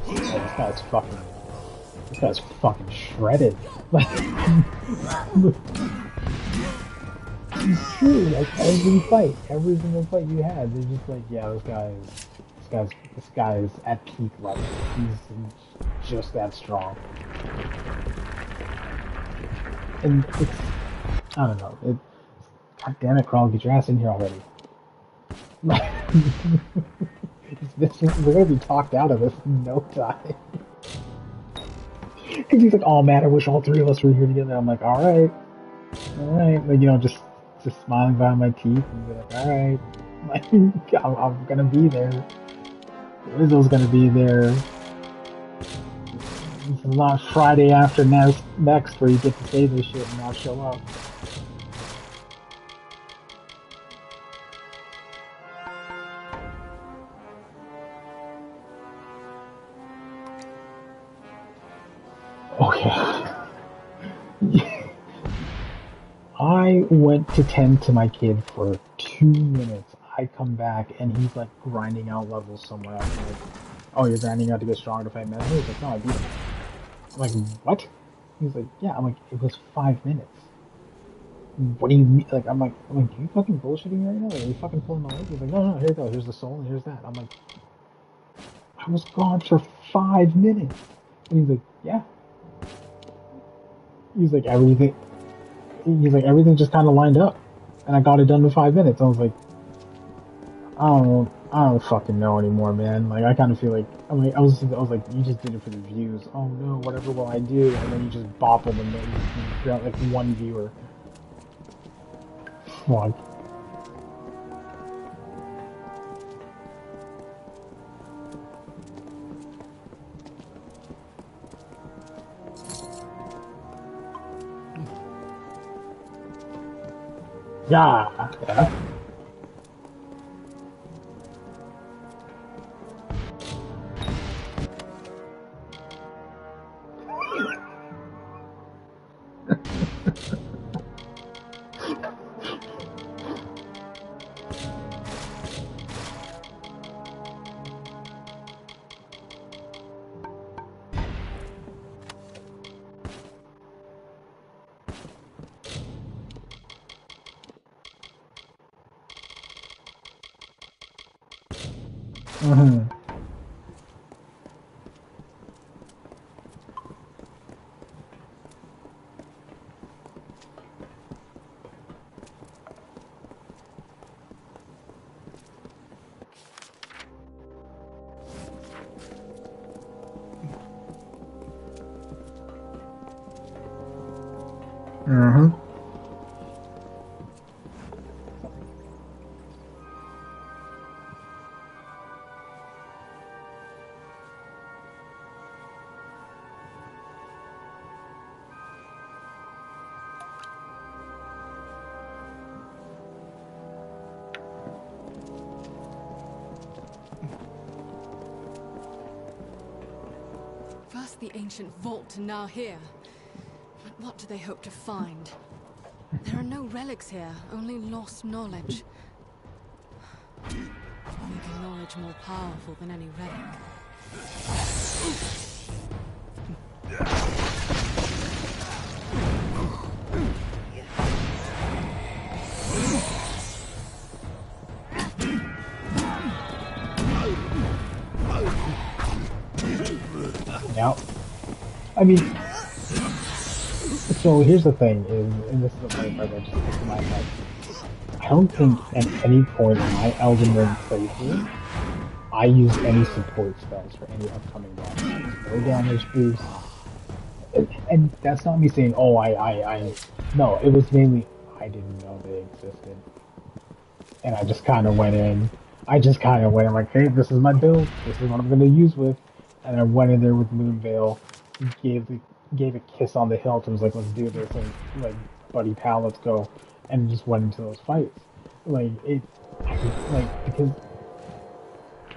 this guy's fucking shredded. Like, it's true. Like every single fight you had, they're just like, yeah, this guy's at peak level. He's just that strong. And it's, I don't know. God damn it, Crawl, get your ass in here already. We're gonna be talked out of this in no time. Because he's like, oh man, I wish all three of us were here together. I'm like, alright. Like, just smiling behind my teeth and be like, alright. Like, I'm gonna be there. Rizzo's gonna be there. This is not Friday after next where you get to say this shit and not show up. Okay. I went to tend to my kid for 2 minutes. I come back and he's like grinding out levels somewhere else. I'm like, oh, you're grinding out to get stronger to fight men? He's like, no, I beat him. I'm like, what? He's like, yeah. I'm like, it was 5 minutes. What do you mean? Like, are you fucking bullshitting me right now? Like, are you fucking pulling my leg? He's like, no, here you go. Here's the soul and here's that. I'm like, I was gone for 5 minutes. And he's like, yeah. He's like, everything just kind of lined up. And I got it done in 5 minutes. I was like, I don't fucking know anymore, man. Like, I kind of feel like, I was like, you just did it for the views. Oh no, whatever will I do? And then you just bop them and then you got like one viewer. Fuck. Yeah. Mm-hmm. Mm-hmm. First the ancient vault and now here. But what do they hope to find? There are no relics here, only lost knowledge. Maybe knowledge more powerful than any relic. Yep. I mean, so here's the thing, and this is the funny part that just hit my head. I don't think at any point in my Elden Ring playthrough, I used any support spells for any upcoming bosses. No damage boost. And that's not me saying, oh, no, it was mainly, I didn't know they existed. And I just kind of went in, I'm like, hey, this is my build, this is what I'm going to use with. And I went in there with Moonveil, gave a kiss on the hilt, and was like, let's do this, and like, buddy pal, let's go. And just went into those fights. Because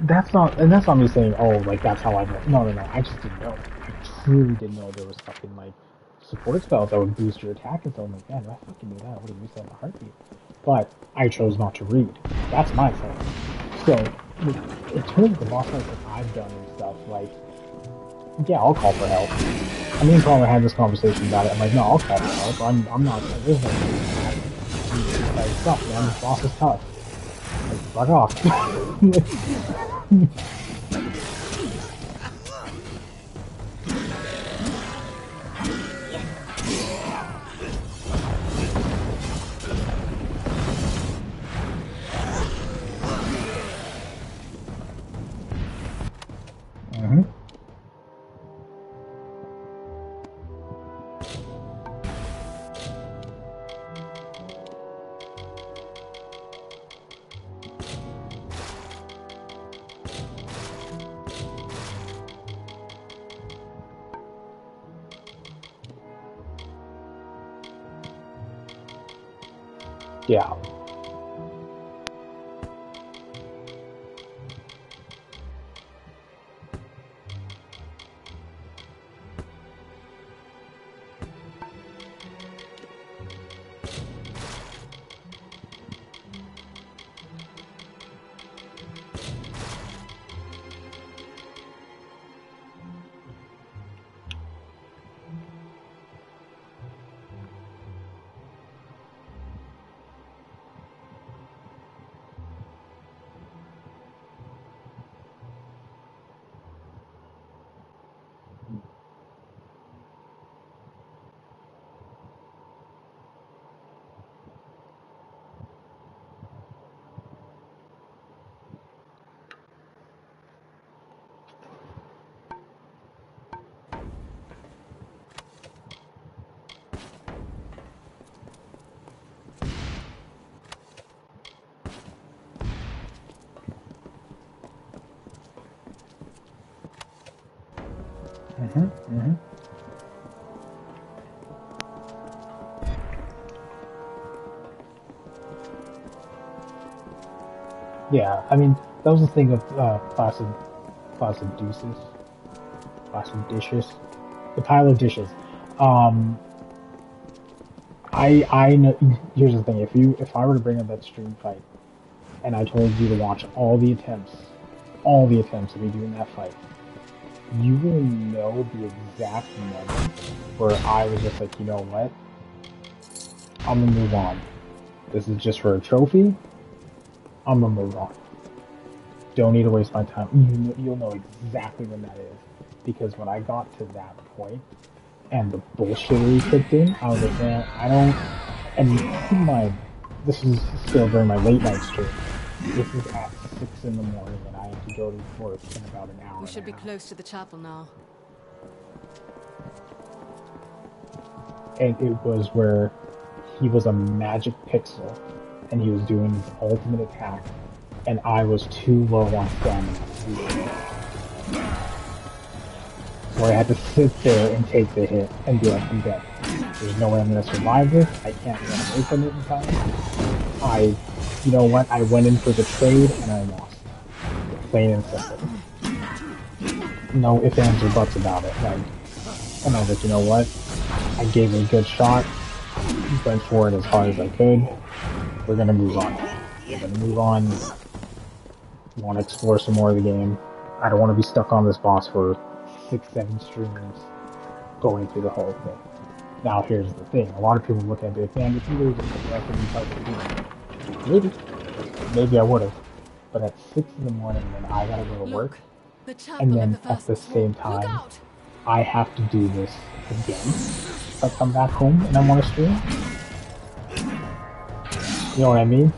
that's not me saying, oh, like, that's how I know. No, I just didn't know. I truly didn't know there was fucking, like, support spells that would boost your attack, and so I'm like, man, if I fucking knew that, I would have used that in a heartbeat. But I chose not to read. That's my fault. So, in terms of the boss fights that I've done and stuff, like, yeah, I'll call for help. I mean, Palmer had this conversation about it. I'm like, no, I'll call for help. I'm not, there's no reason for that. Like, suck, man, this boss is tough. Like, fuck off. Yeah. Mm-hmm. Yeah, I mean, that was the thing of placid deuces, placid dishes, the pile of dishes. Um, I know. Here's the thing: if I were to bring up that stream fight, and I told you to watch all the attempts of me doing that fight, you will know the exact moment where I was just like, you know what, I'm gonna move on. This is just for a trophy. I'm gonna move on. Don't need to waste my time. You'll know exactly when that is. Because when I got to that point and the bullshittery kicked in, I was like, man, I don't. And keep in mind, this is still during my late night stream. This is at 6 in the morning, and I have to go to work in about an hour. We should be close to the chapel now. And it was where he was a magic pixel, and he was doing his ultimate attack, and I was too low on stamina. So I had to sit there and take the hit and be like, I'm dead. There's no way I'm going to survive this. I can't run away from it in time. You know what? I went in for the trade and I lost. Plain and simple. No ifs, ands, or buts about it. Like, and I was like, you know what? I gave it a good shot. Went for it as hard as I could. We're going to move on. We're going to move on. Want to explore some more of the game. I don't want to be stuck on this boss for 6-7 streams going through the whole thing. Now here's the thing, a lot of people look at it, man, if you really just look at the game, maybe I would have, but at 6 in the morning when I gotta go to work, and then at the same time, I have to do this again if I come back home and I want to stream. You know what I mean?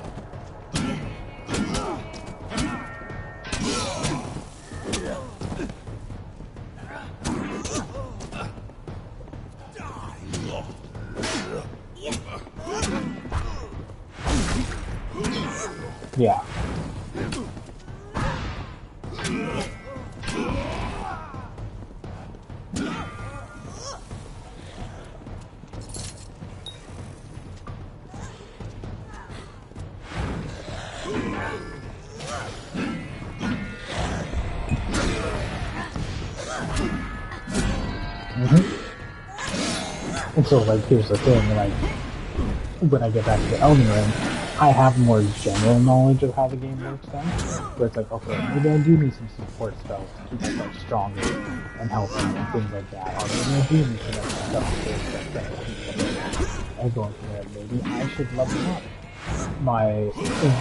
Yeah. And so, like, here's the thing, like, when I get back to Elden Ring, I have more general knowledge of how the game works then, where it's like, okay, maybe I do need some support spells to keep myself stronger and healthy and things like that, or maybe I do need some extra stuff to keep myself and going from there. Maybe I should level up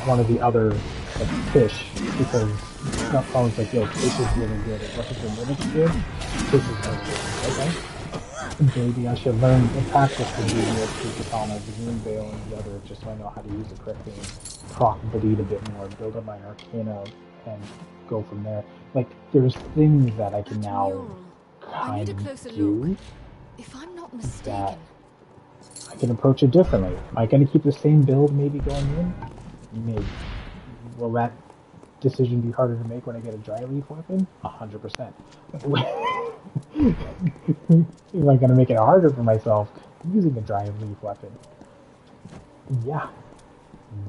one of the other, like, fish, because it's not always like, yo, fish is really good, what if your limit's good? Fish is really good, okay? Maybe I should learn and practice the DDS Katana, the Moon Veil, and the other, just so I know how to use it correctly and proc bleed a bit more, build up my Arcana, and go from there. Like, there's things that I can now kind of do if I'm not mistaken, that I can approach it differently. Am I going to keep the same build maybe going in? Maybe. Will that decision be harder to make when I get a dry leaf weapon? 100%. Am I gonna make it harder for myself using a dry leaf weapon? Yeah.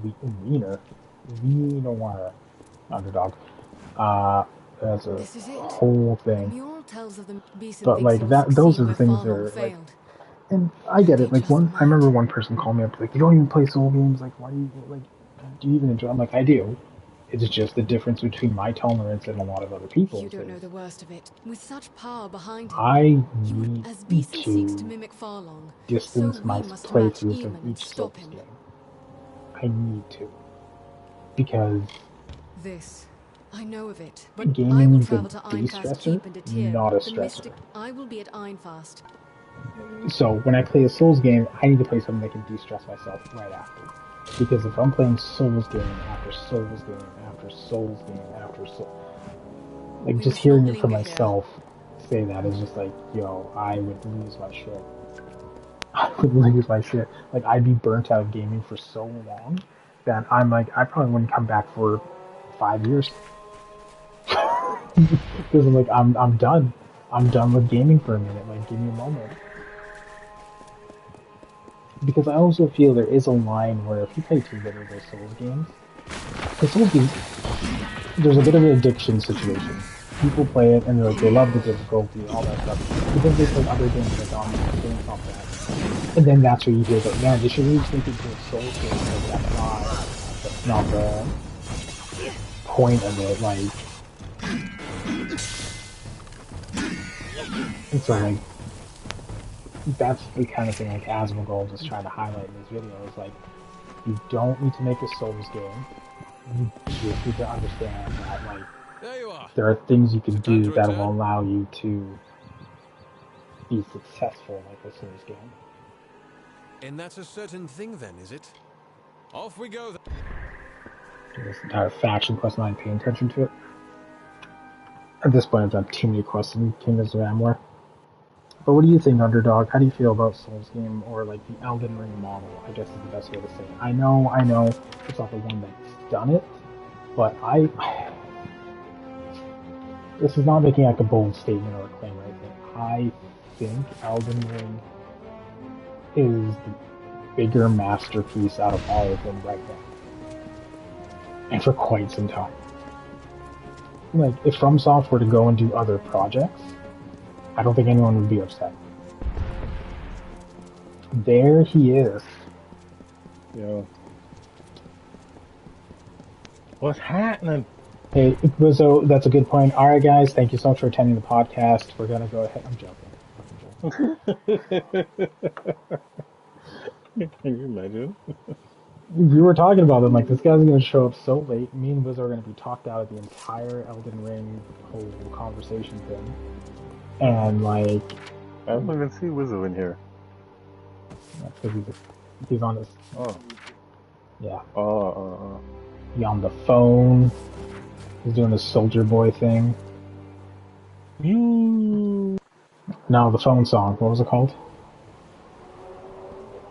Wiener underdog. That's a This is it. whole The thing. mural tells of the beast But things like will that, those succeed are the where things that Farlong are like, failed. and I get They it. Like just I remember might. one person called me up like, "You don't even play Soul games. Like, why do you like? Do you even enjoy?" I'm like, "I do. It's just the difference between my tolerance and a lot of other You people's don't know is the worst of it. With such power behind him, I he would, need as Beeson seeks to to mimic Farlong, so distance we my must match playthroughs of Eamon and each Souls stop him. game. I need to because This, I know of it, but I gaming will is a travel to Ironclast de-stressor, Keep and Detir. not a The stressor. mystic. I will be at Ironfast. So when I play a Souls game, I need to play something that can de-stress myself right after. Because if I'm playing Souls game after Souls game after Souls game after Souls, like We just must not hearing it for linger here. myself say that is just like, yo, I would lose my shit. I would lose my shit. Like I'd be burnt out of gaming for so long that I'm like, I probably wouldn't come back for 5 years. Because I'm like, I'm done. I'm done with gaming for a minute. Like, give me a moment. Because I also feel there is a line where if you play too many of those Souls games, the Souls games, there's a bit of an addiction situation. People play it and they're like, they love the difficulty, all that stuff. But then they play other games like games off that. And then that's where you hear that, man, they should really make it into a Souls game. Like, that's not the point of it. Like, and so like, that's the kind of thing like Asmongold is trying to highlight in this video. Is like, you don't need to make a Souls game. You just need to understand that like There you are. there are things you can Is it time do to that will return? allow you to be successful like a Souls game. And that's a certain thing then, is it? Off we go then. This entire faction quest, I'm not paying attention to it. At this point, I've done too many quests in Kingdoms of Amalur. But what do you think, Underdog? How do you feel about Souls game or like the Elden Ring model? I guess is the best way to say it. I know, it's not the one that's done it, but this is not making like a bold statement or a claim or anything. I think Elden Ring is the bigger masterpiece out of all of them right now, and for quite some time. Like, if FromSoft were to go and do other projects, I don't think anyone would be upset. There he is. Yo. What's happening? Hey, so that's a good point. All right, guys, thank you so much for attending the podcast. We're gonna go ahead. I'm joking. Can you imagine? You were talking about them like this guy's gonna show up so late. Me and Wiz are gonna be talked out of the entire Elden Ring whole conversation thing, and like I don't even see Wizzo in here. because he's on his Oh. yeah. He's on the phone. He's doing the soldier boy thing. You. No, the phone song. What was it called?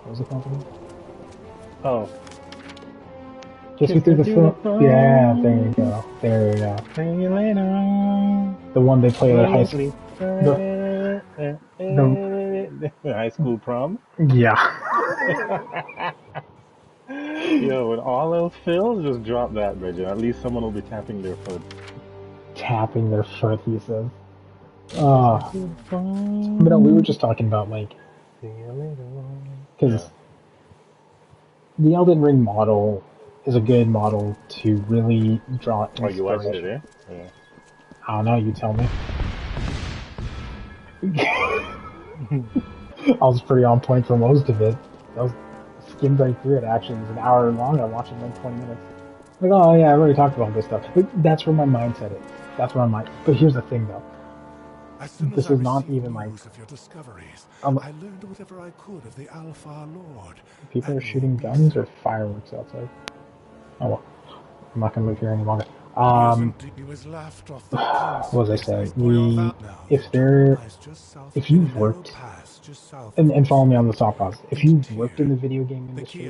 What was it called again? Oh. Kiss me through the phone. Yeah, there you go. There you go. See you later on. The one they play at high school. The high school prom. yeah. Yo, when all else fails, just drop that, Bridget. At least someone will be tapping their foot. Tapping their foot, he says. But no, we were just talking about like, because the Elden Ring model is a good model to really draw inspiration. Oh, you watched it, eh? Yeah. I don't know, you tell me. I was pretty on point for most of it. I was skimmed right through it, actually. It was an hour long. I watched it in like 20 minutes. Like, oh yeah, I already talked about this stuff. But that's where my mindset is. That's where I'm But here's the thing, though. This is not even like... of your discoveries, I learned whatever I could of the Alpha Lord. People are shooting guns or fireworks outside. Oh well. I'm not going to live here any longer. What was I saying? If you've worked, and follow me on the thought process, if you've worked in the video game industry,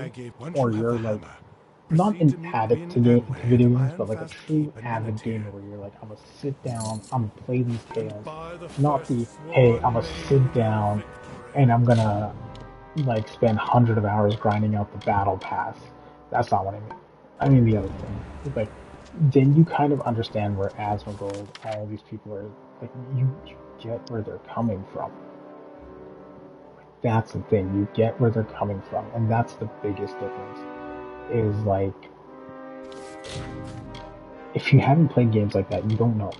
or you're like, not an addict to video games, but like a true avid gamer where you're like, I'm gonna sit down, I'm gonna play these tales, not the, hey, I'm gonna sit down and I'm gonna like spend hundreds of hours grinding out the battle pass. That's not what I mean. I mean the other thing. Like, then you kind of understand where Asmongold, all these people are, like, you get where they're coming from. That's the thing. You get where they're coming from, and that's the biggest difference. Is like, if you haven't played games like that, you don't know.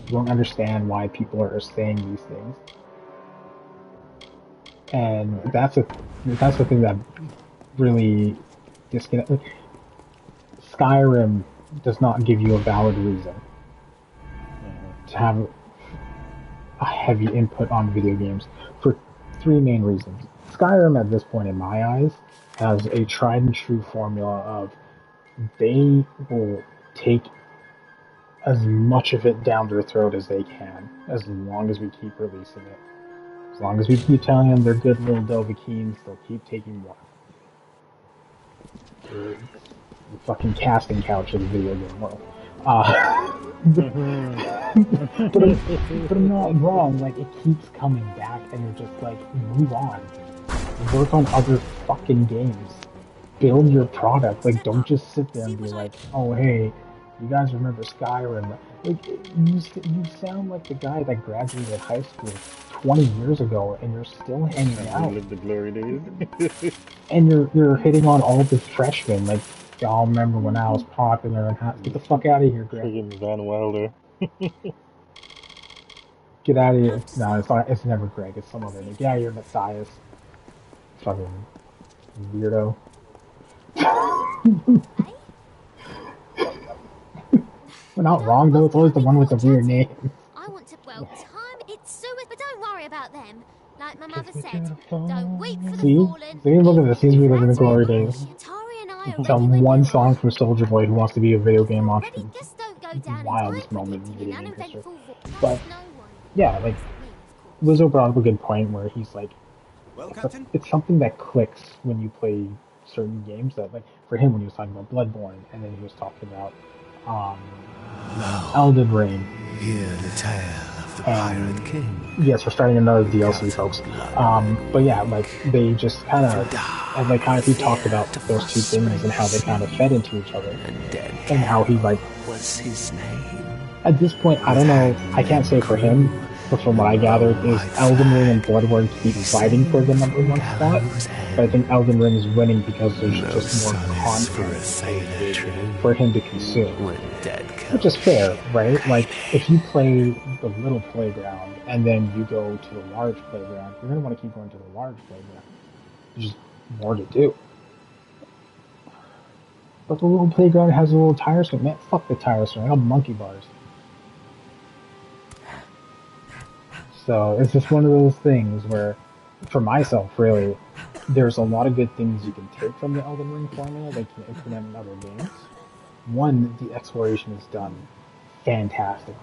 You don't understand why people are saying these things, and that's the thing that really disconnect. Like, Skyrim does not give you a valid reason to have a heavy input on video games for three main reasons. Skyrim, at this point, in my eyes, has a tried and true formula of they will take as much of it down their throat as they can, as long as we keep releasing it. As long as we keep telling them they're good little Dovahkiins, they'll keep taking more. The fucking casting couch of the video game world. But I'm not wrong. Like, it keeps coming back, and you're just like, move on. Work on other fucking games. Build your product. Like, don't just sit there and be like, oh, hey, you guys remember Skyrim? Like, you sound like the guy that graduated high school 20 years ago, and you're still hanging out. Live the glory days. And you're hitting on all the freshmen. Like, y'all remember when I was popular and get the fuck out of here, Greg. Friggin' Van Wilder. Get out of here. No, it's not. It's never Greg. It's some other name. Get out of here, Matthias. Fucking weirdo. We're not wrong though. It's always the one with the weird name. I want to. Well, time. It's suicide, but don't worry about them. Like my mother said, don't weep for the fallen. See, look at this. He's reliving the glory days. Tari and I Some one song from Soldier Boy who wants to be a video game entrepreneur. just don't go down Wildest moment in video game history. But yeah, like Lizzo brought up a good point where he's like, it's something that clicks when you play certain games. That, like, for him, when he was talking about Bloodborne, and then he was talking about Elden Ring. Hear the tale of the Pirate King. Yes, we're starting another DLC, folks. But yeah, like, they just kind of, and like, kind of, he talked about those two things and how they kind of fed into each other, and how he, like, What's his name? at this point, I don't know, I can't say for him, but from what I gathered, is Elden Ring and Bloodborne keep fighting for the number one spot. But I think Elden Ring is winning because there's just more content for him to consume. Which is fair, right? Like, if you play the little playground and then you go to the large playground, you're going to want to keep going to the large playground. There's just more to do. But the little playground has a little tire swing. Man, fuck the tire swing. I got monkey bars. So it's just one of those things where, for myself, really, there's a lot of good things you can take from the Elden Ring formula that you can implement in other games. One, the exploration is done fantastically.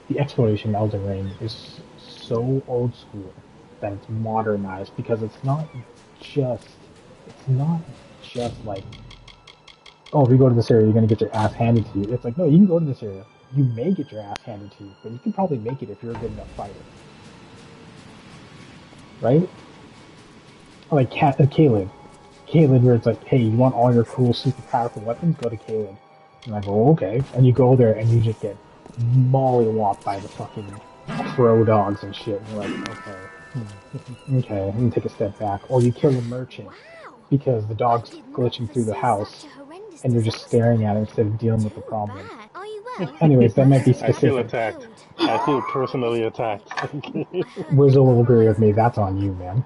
The exploration in Elden Ring is so old school that it's modernized because it's not just like, oh, if you go to this area, you're going to get your ass handed to you. It's like, no, you can go to this area. You may get your ass handed to you, but you can probably make it if you're a good enough fighter. Right? Like Caelid. Caelid, where it's like, hey, you want all your cool, super powerful weapons? Go to Caelid. And I go, okay. And you go there and you just get mollywopped by the fucking crow dogs and shit. And you're like, okay. Okay, let me take a step back. Or you kill a merchant because the dog's glitching through the house and you're just staring at it instead of dealing with the problem. Anyways, that might be specific. I feel attacked. I feel personally attacked. Wizzo will agree with me. That's on you, man.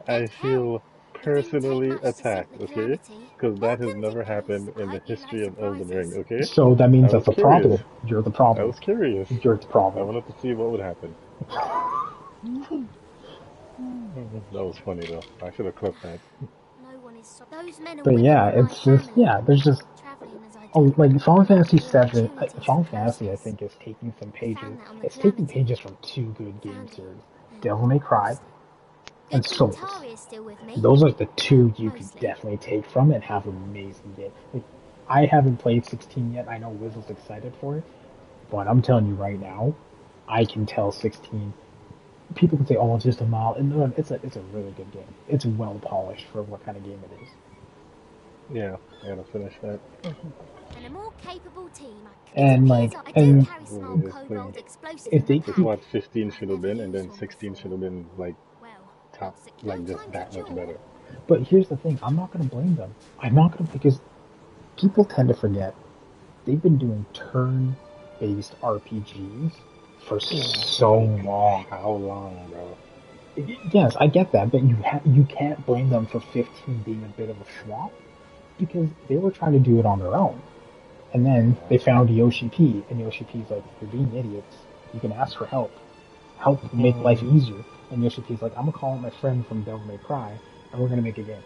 I feel personally attacked, okay? Because that has never happened in the history of Elden Ring, okay? So that means that's the problem. You're the problem. I was curious. You're the problem. I wanted to see what would happen. That was funny, though. I should have clipped that. But yeah, it's just, yeah, there's just, oh, like, Final Fantasy 7, Final Fantasy, I think, is taking some pages. It's taking pages from two good game series. Devil May Cry and Souls. Those are the two you could definitely take from it and have an amazing game. Like, I haven't played 16 yet. I know Wizzle's excited for it. But I'm telling you right now, I can tell 16. People can say, oh, it's just a mile. And no, it's a really good game. It's well polished for what kind of game it is. Yeah, I gotta finish that. And a more capable team. And like, I do and carry What small was this cobalt thing? explosives if in my they Just pack. keep, what 15 I've should have never been, and used then one 16 should before. have been like Well, top, no like just time to that much jaw. better. but here's the thing, I'm not gonna blame them. I'm not gonna, because people tend to forget they've been doing turn-based RPGs for so long. How long, bro? Yes, I get that, but you can't blame them for 15 being a bit of a swamp because they were trying to do it on their own. And then Yeah. they found Yoshi P, and Yoshi P's like, "You're being idiots. You can ask for help. Help will make life easier." And Yoshi P's like, "I'm gonna call out my friend from Devil May Cry, and we're gonna make a game."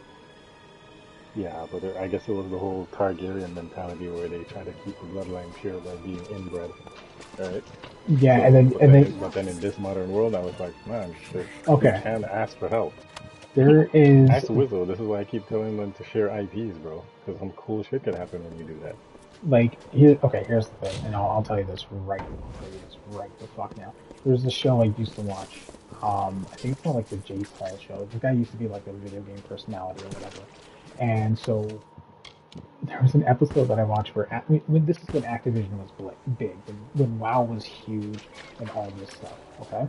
Yeah, but I guess it was the whole Targaryen mentality where they try to keep the bloodline pure by being inbred, right? Yeah, So, and then but then in this modern world, I was like, man, we okay, can ask for help. there is Ask Wizzo. This is why I keep telling them to share IPs, bro. Because some cool shit could happen when you do that. like here. Okay, here's the thing, and I'll tell you this right. I'll tell you this right the fuck now. There's this show I used to watch. I think it's called like the Jace Hall show. The guy used to be like a video game personality or whatever. And so there was an episode that I watched where when this is when Activision was big, when WoW was huge, and all this stuff. Okay,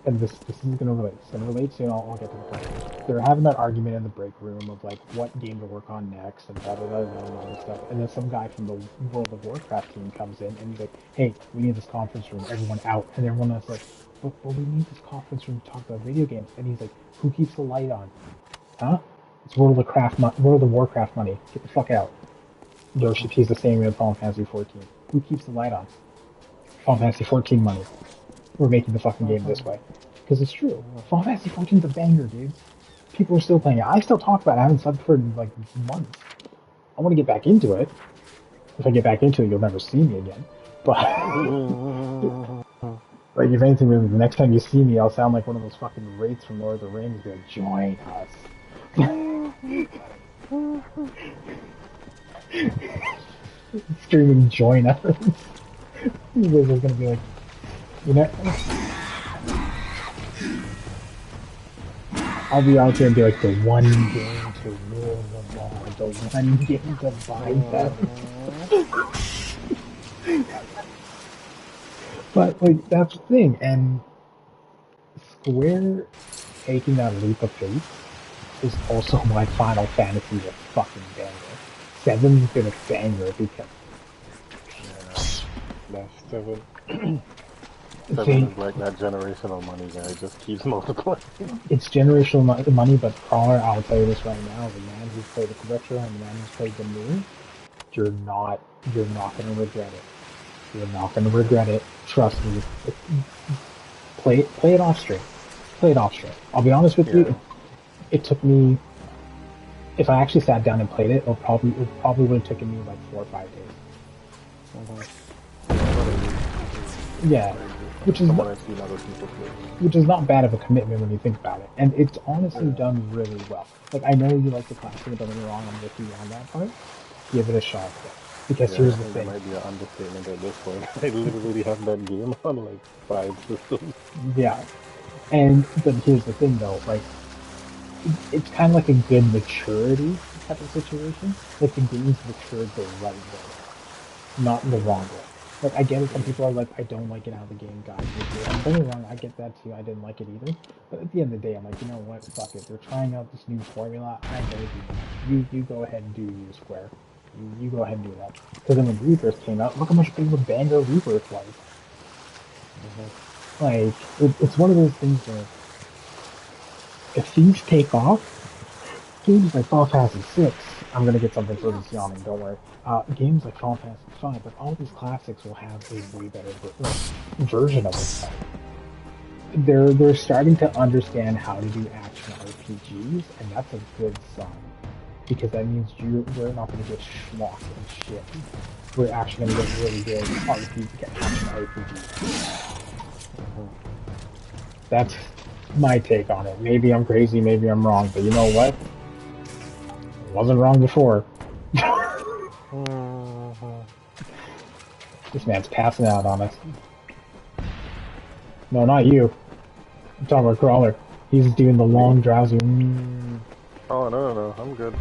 and this is gonna relate. It's gonna relate soon. I'll get to the point. They're having that argument in the break room of like what game to work on next and blah blah blah blah and all this stuff. And then some guy from the World of Warcraft team comes in and he's like, "Hey, we need this conference room. Everyone out." And everyone else like, "But we need this conference room to talk about video games." And he's like, "Who keeps the light on? Huh? It's World of Warcraft money. Get the fuck out." Yoshi P's the same way with Final Fantasy 14. Who keeps the light on? Final Fantasy 14 money. We're making the fucking game this way. Because it's true. Final Fantasy 14's a banger, dude. People are still playing it. I still talk about it. I haven't subbed for like months. I want to get back into it. If I get back into it, you'll never see me again. But like, if anything, the next time you see me, I'll sound like one of those fucking wraiths from Lord of the Rings. Be like, join us. Screaming, join us. You guys are gonna be like, you know. I'll be out there and be like, the one game to rule them all, the one game to bind them. But like, that's the thing, and Square taking that leap of faith is also why Final Fantasy is a fucking banger. 7's been a banger because That's 7. 7 is like that generational money guy. It just keeps multiplying. it's generational money, but Crawler, I'll tell you this right now, the man who's played the retro and the man who's played the new, you're not gonna regret it. You're not gonna regret it. Trust me. Play it off straight. Play it off straight. I'll be honest with you. It took me. If I actually sat down and played it, it probably would have taken me like 4 or 5 days. Yeah, which is not bad of a commitment when you think about it, and it's honestly done really well. Like, I know you like the classic, don't get me wrong, I'm with you on that part. Give it a shot, because here's the thing. That might be an understatement at this point. I literally have that game on like 5 systems. Yeah, but here's the thing though, like, it's kind of like a good maturity type of situation. Like, the game's matured the right way, not in the wrong way. Like, I get it, some people are like, I don't like it how the game guides me through it. And don't get me wrong, I get that too, I didn't like it either. But at the end of the day, I'm like, you know what, fuck it. They're trying out this new formula, I'm gonna do that. You go ahead and do you, Square. You go ahead and do that. Because then when Rebirth came out, look how much bigger of a banger Rebirth was. Like, it's one of those things where if things take off, games like Final Fantasy 6, I'm gonna get something for this yawning, don't worry. Games like Final Fantasy 5, but all these classics will have a way better version of it. They're starting to understand how to do action RPGs, and that's a good sign. Because that means we're not gonna get schlocked and shit. We're actually gonna get really good action RPGs. That's my take on it. Maybe I'm crazy, maybe I'm wrong, but you know what? I wasn't wrong before. This man's passing out on us. No, not you. I'm talking about Crawler. He's doing the long, drowsy. Oh, no, I'm good.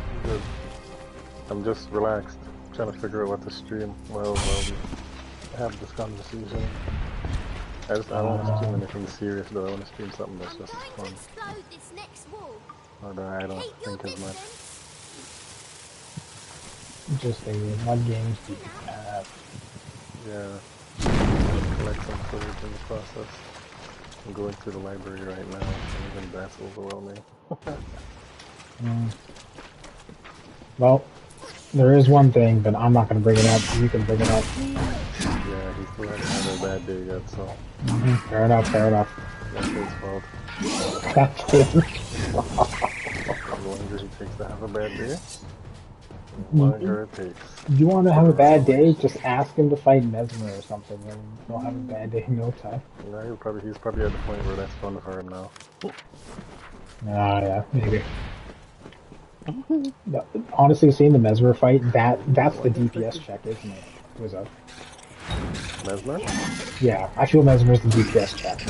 I'm just relaxed, trying to figure out what to stream while we have this conversation. I don't want to stream anything serious, though. I want to stream something that's just fun. Explode this next wall. Or that I don't Keep your think as much. Just thinking, what games do you have? Yeah. Collect some footage in the process. I'm going through the library right now, and even that's overwhelming. Well, there is one thing, but I'm not going to bring it up. You can bring it up. Yeah, he still hasn't had a bad day yet, so... Fair enough, fair enough. That's his fault. That's his fault. The longer he takes to have a bad day, the longer it takes. You want to have a bad day? Just ask him to fight Mesmer or something, and he'll have a bad day in no time. No, he's probably at the point where that's fun for him now. Yeah, maybe. No, honestly, seeing the Mesmer fight, that's the DPS check, isn't it? Wizzo. Mesmer? Yeah, I feel Mesmer's the DPS check.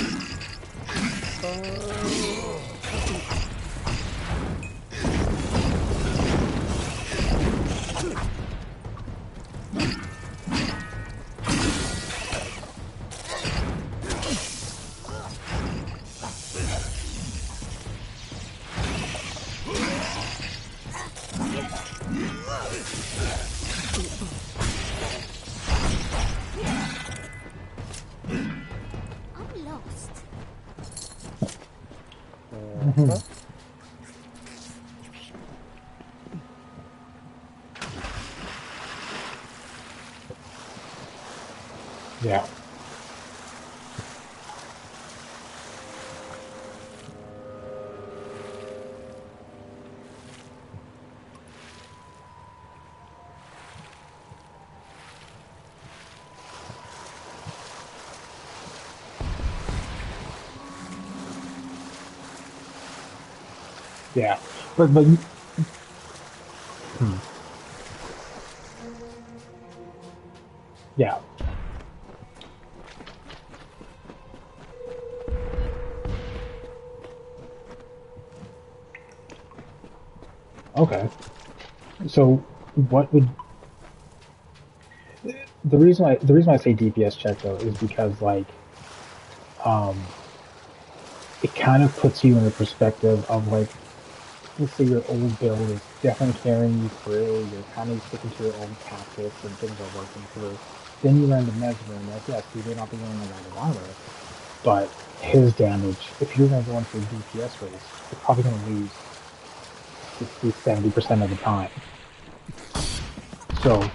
Yeah. Yeah, but yeah. Okay. So, what would the reason I say DPS check though is because like, it kind of puts you in a perspective of like, let's say your old build is definitely carrying you through. You're kind of sticking to your old tactics and things are working through. Then you learn to Mesmer, and like, yes, you may not be wearing a lot of armor, but his damage, if you're going to go into a DPS race, you're probably going to lose 60-70% of the time. So,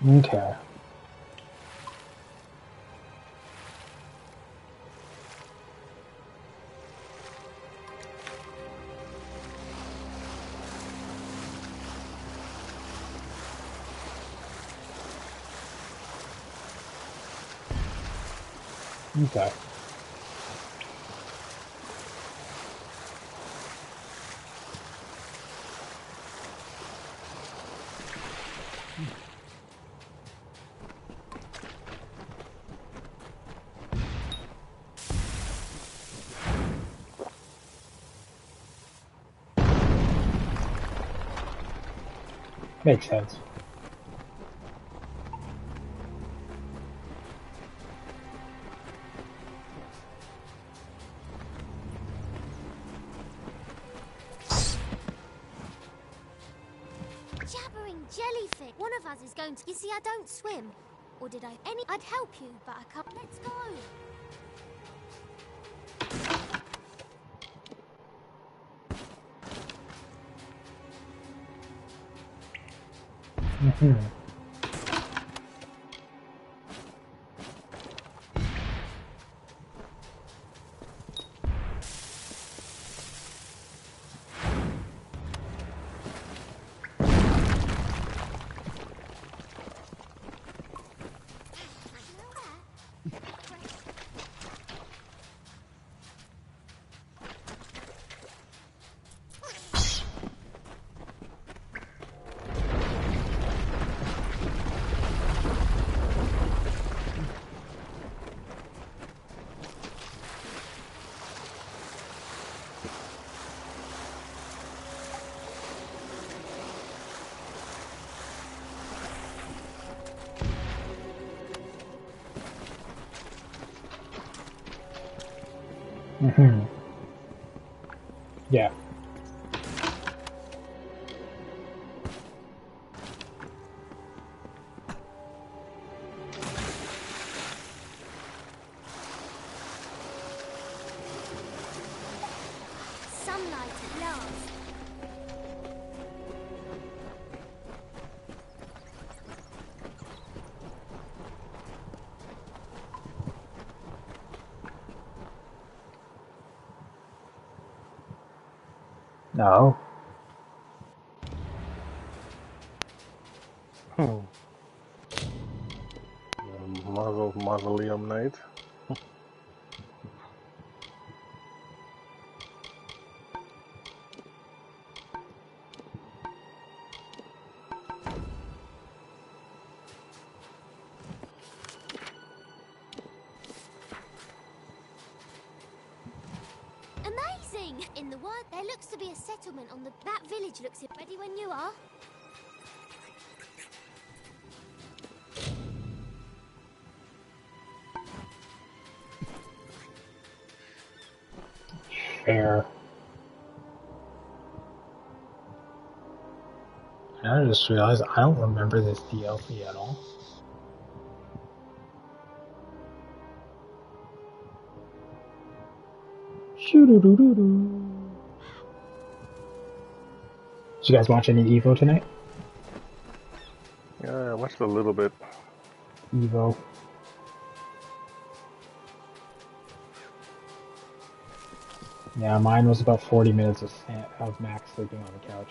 okay. Okay. Makes sense. Jabbering jellyfish. One of us is going to. You see, I don't swim. Or did I? I'd help you, but I can't. Let's go. Mm-hmm. Yeah. Sunlight at last. No. Mausoleum Knight. Amazing! In the word, there looks to be a settlement on the... That village looks it. Ready when you are. Fair. I just realized I don't remember this DLC at all. Shoo-doo-doo-doo-doo. Did you guys watch any Evo tonight? Yeah, I watched a little bit. Evo. Yeah, mine was about 40 minutes of Max sleeping on the couch.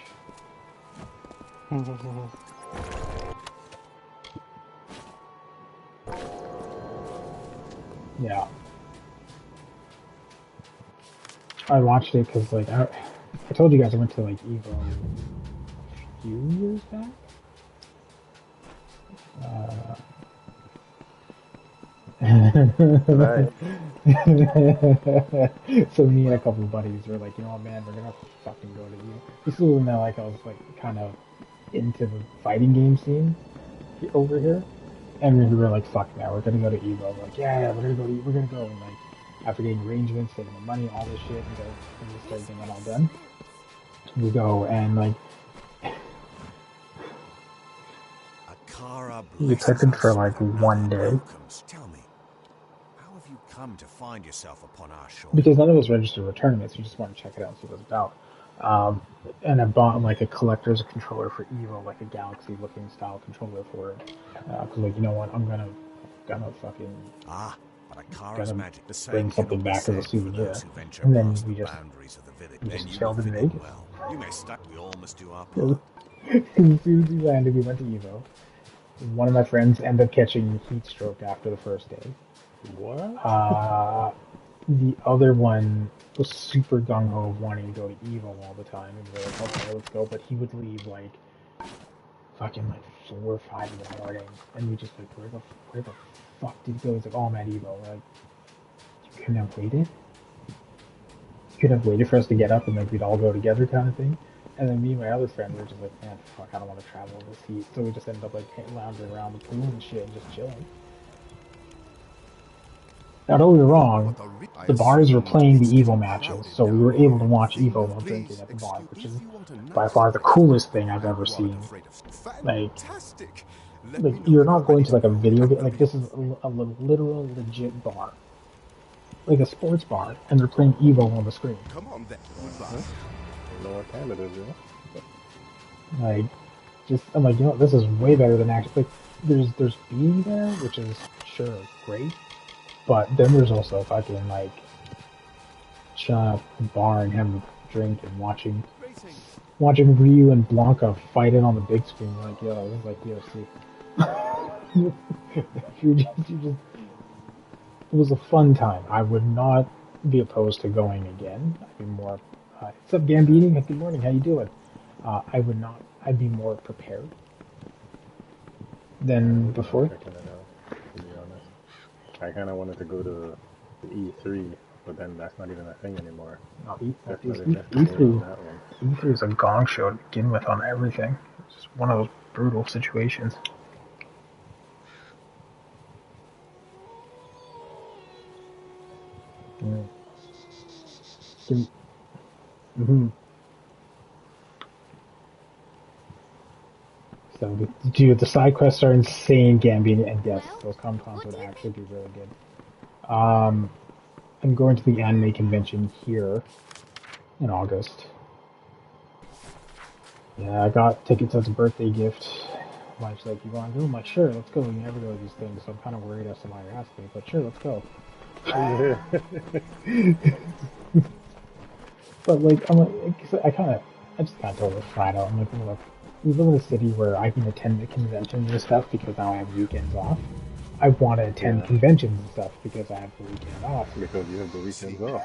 Yeah. I watched it because, like, I told you guys I went to, like, Evo a few years back. So me and a couple of buddies were like, you know what, man, we're gonna fucking go to Evo. This is when like I was like kind of into the fighting game scene over here, and we were like, fuck man, we're gonna go to Evo. We're like, yeah, we're gonna go, and like after getting arrangements, getting the money, all this shit, and just start getting it all done. We go and like. We took it for like one day. Tell me, how have you come to find yourself upon our shore? Because none of us registered for tournaments, we just want to check it out and see what it's about. And I bought like a collector's controller for Evo, like a Galaxy-looking style controller for it. Because like, you know what, I'm gonna fucking bring something back as a souvenir. And then we just chilled in Vegas. Well, you may start. We all must do our As part. soon as we landed, we went to Evo. One of my friends ended up catching heat stroke after the first day. What? The other one was super gung-ho wanting to go to Evo all the time, and we were like, okay, let's go, but he would leave like fucking like 4 or 5 in the morning, and we just like, where the fuck did he go? He's like, oh, I'm at Evo. We're like, you couldn't have waited? You could have waited for us to get up and like we'd all go together kind of thing? And then me and my other friend were just like, man, fuck, I don't want to travel in this heat. So we just ended up like lounging around the pool and shit and just chilling. Now, don't get me wrong, the bars were playing the Evo matches, so we were able to watch Evo while drinking at the bar, which is by far the coolest thing I've ever seen. Like you're not going to like a video game, like this is a literal legit bar. Like a sports bar, and they're playing Evo on the screen. Come on then. You know what time it is, yeah? Like, I'm like, you know, this is way better than actually. Like, there's being there, which is sure great, but then there's also fucking like, chilling at the bar and having a drink and watching Ryu and Blanca fight it on the big screen. You're like, yo, this is like UFC. you just. It was a fun time. I would not be opposed to going again. I'd be more. What's up, Gambini? Good morning. How you doing? I would not. I'd be more prepared than before. To be honest, I kind of wanted to go to the E3, but then that's not even a thing anymore. No, E3 is a gong show to begin with on everything. It's just one of those brutal situations. Mm-hmm. So the side quests are insane, Gambit, and yes, those Comic-Cons would actually be really good. I'm going to the anime convention here in August. Yeah, I got tickets as a birthday gift. Wife's like, "You want to go?" I'm like, "Sure, let's go." You never go to these things, so I'm kind of worried as to why you're asking, but sure, let's go. But like, I just kind of told her flat out. I'm like, look, we live in a city where I can attend the conventions and stuff because now I have weekends off. I want to attend conventions and stuff because I have the weekend off. Because you have the weekends off.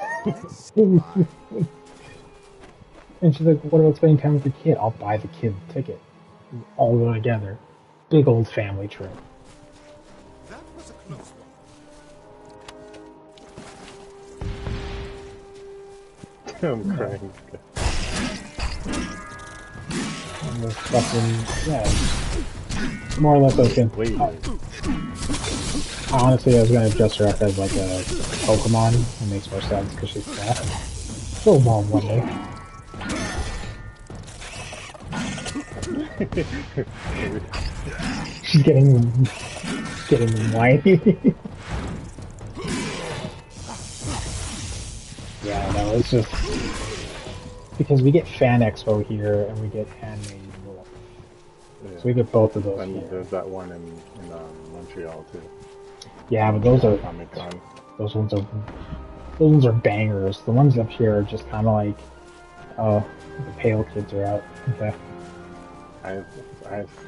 And she's like, what about spending time with your kid? I'll buy the kid the ticket. We all go together. Big old family trip. That was a close one. I'm crying. And this fucking, yeah. More or less I was gonna... honestly, I was gonna dress her up as like a Pokemon. It makes more sense because she's fat. So long one day. She's getting whiny. Yeah, no, it's just because we get Fan Expo here and we get Anime North. Yeah. So we get both of those. And here. there's that one in Montreal too. Yeah, but those are Comic-Con. Those ones are bangers. The ones up here are just kind of like, oh, the pale kids are out. Okay. I've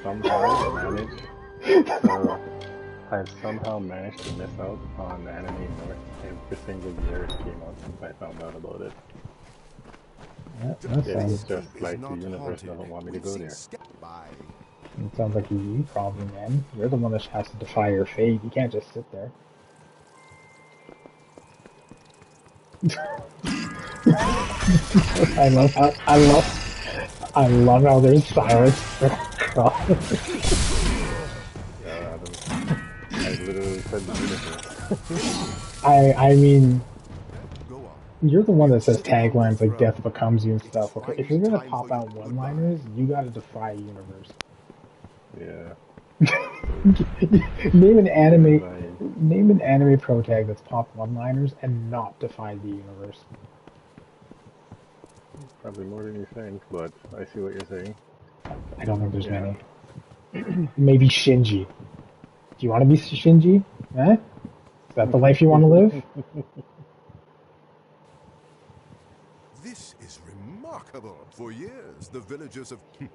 somehow managed to miss out on Anime North every single year it came out since I found out about it. That sounds just like the universe doesn't want me to go there. It sounds like you problem, man. You're the one that has to defy your fate. You can't just sit there. I love how there's silence. Yeah, I literally said the universe. I mean, you're the one that says taglines like "death becomes you" and stuff. Okay, if you're gonna pop out one-liners, you gotta defy the universe. Yeah. Name an anime pro tag that's popped one-liners and not defied the universe. Probably more than you think, but I see what you're saying. I don't think there's many. Maybe Shinji. Do you want to be Shinji? Eh? Is that the life you want to live? This is remarkable. For years, the villagers of Shinji.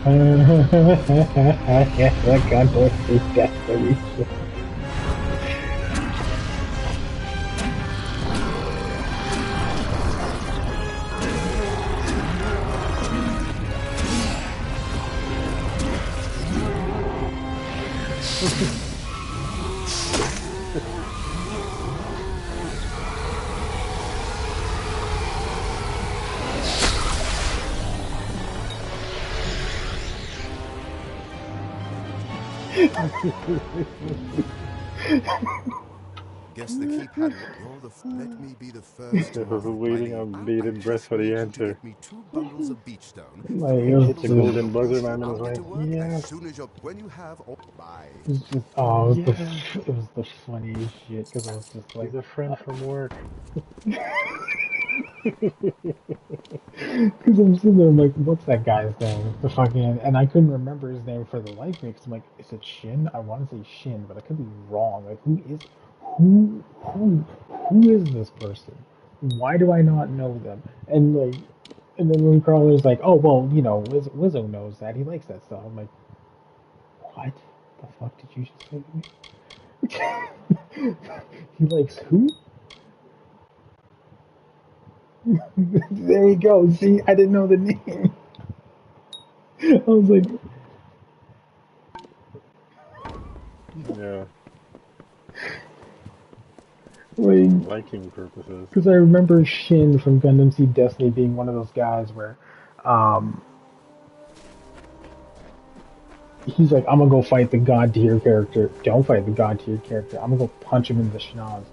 I can't believe that's the reason. Guess the keep had let me be the first. I was waiting on bated breath for the answer. Get me 2 bundles of beach stone. Hit the golden buzzer, man, and was like, yeah. As soon as when you have bye. It was the funniest shit because I was just like, he's a friend from work. Because I'm sitting there, I'm like, what's that guy's name? The fucking, and I couldn't remember his name for the life of me. Because I'm like, is it Shin? I want to say Shin, but I could be wrong. Like, who is this person? Why do I not know them? And like, and then when Carl was like, oh well, you know, Wizzo knows that he likes that stuff. I'm like, what the fuck did you just say to me? He likes who? There you go. See, I didn't know the name. I was like, yeah. like liking purposes. Because I remember Shin from Gundam Seed Destiny being one of those guys where, he's like, I'm gonna go fight the god tier character. Don't fight the god tier character. I'm gonna go punch him in the schnoz.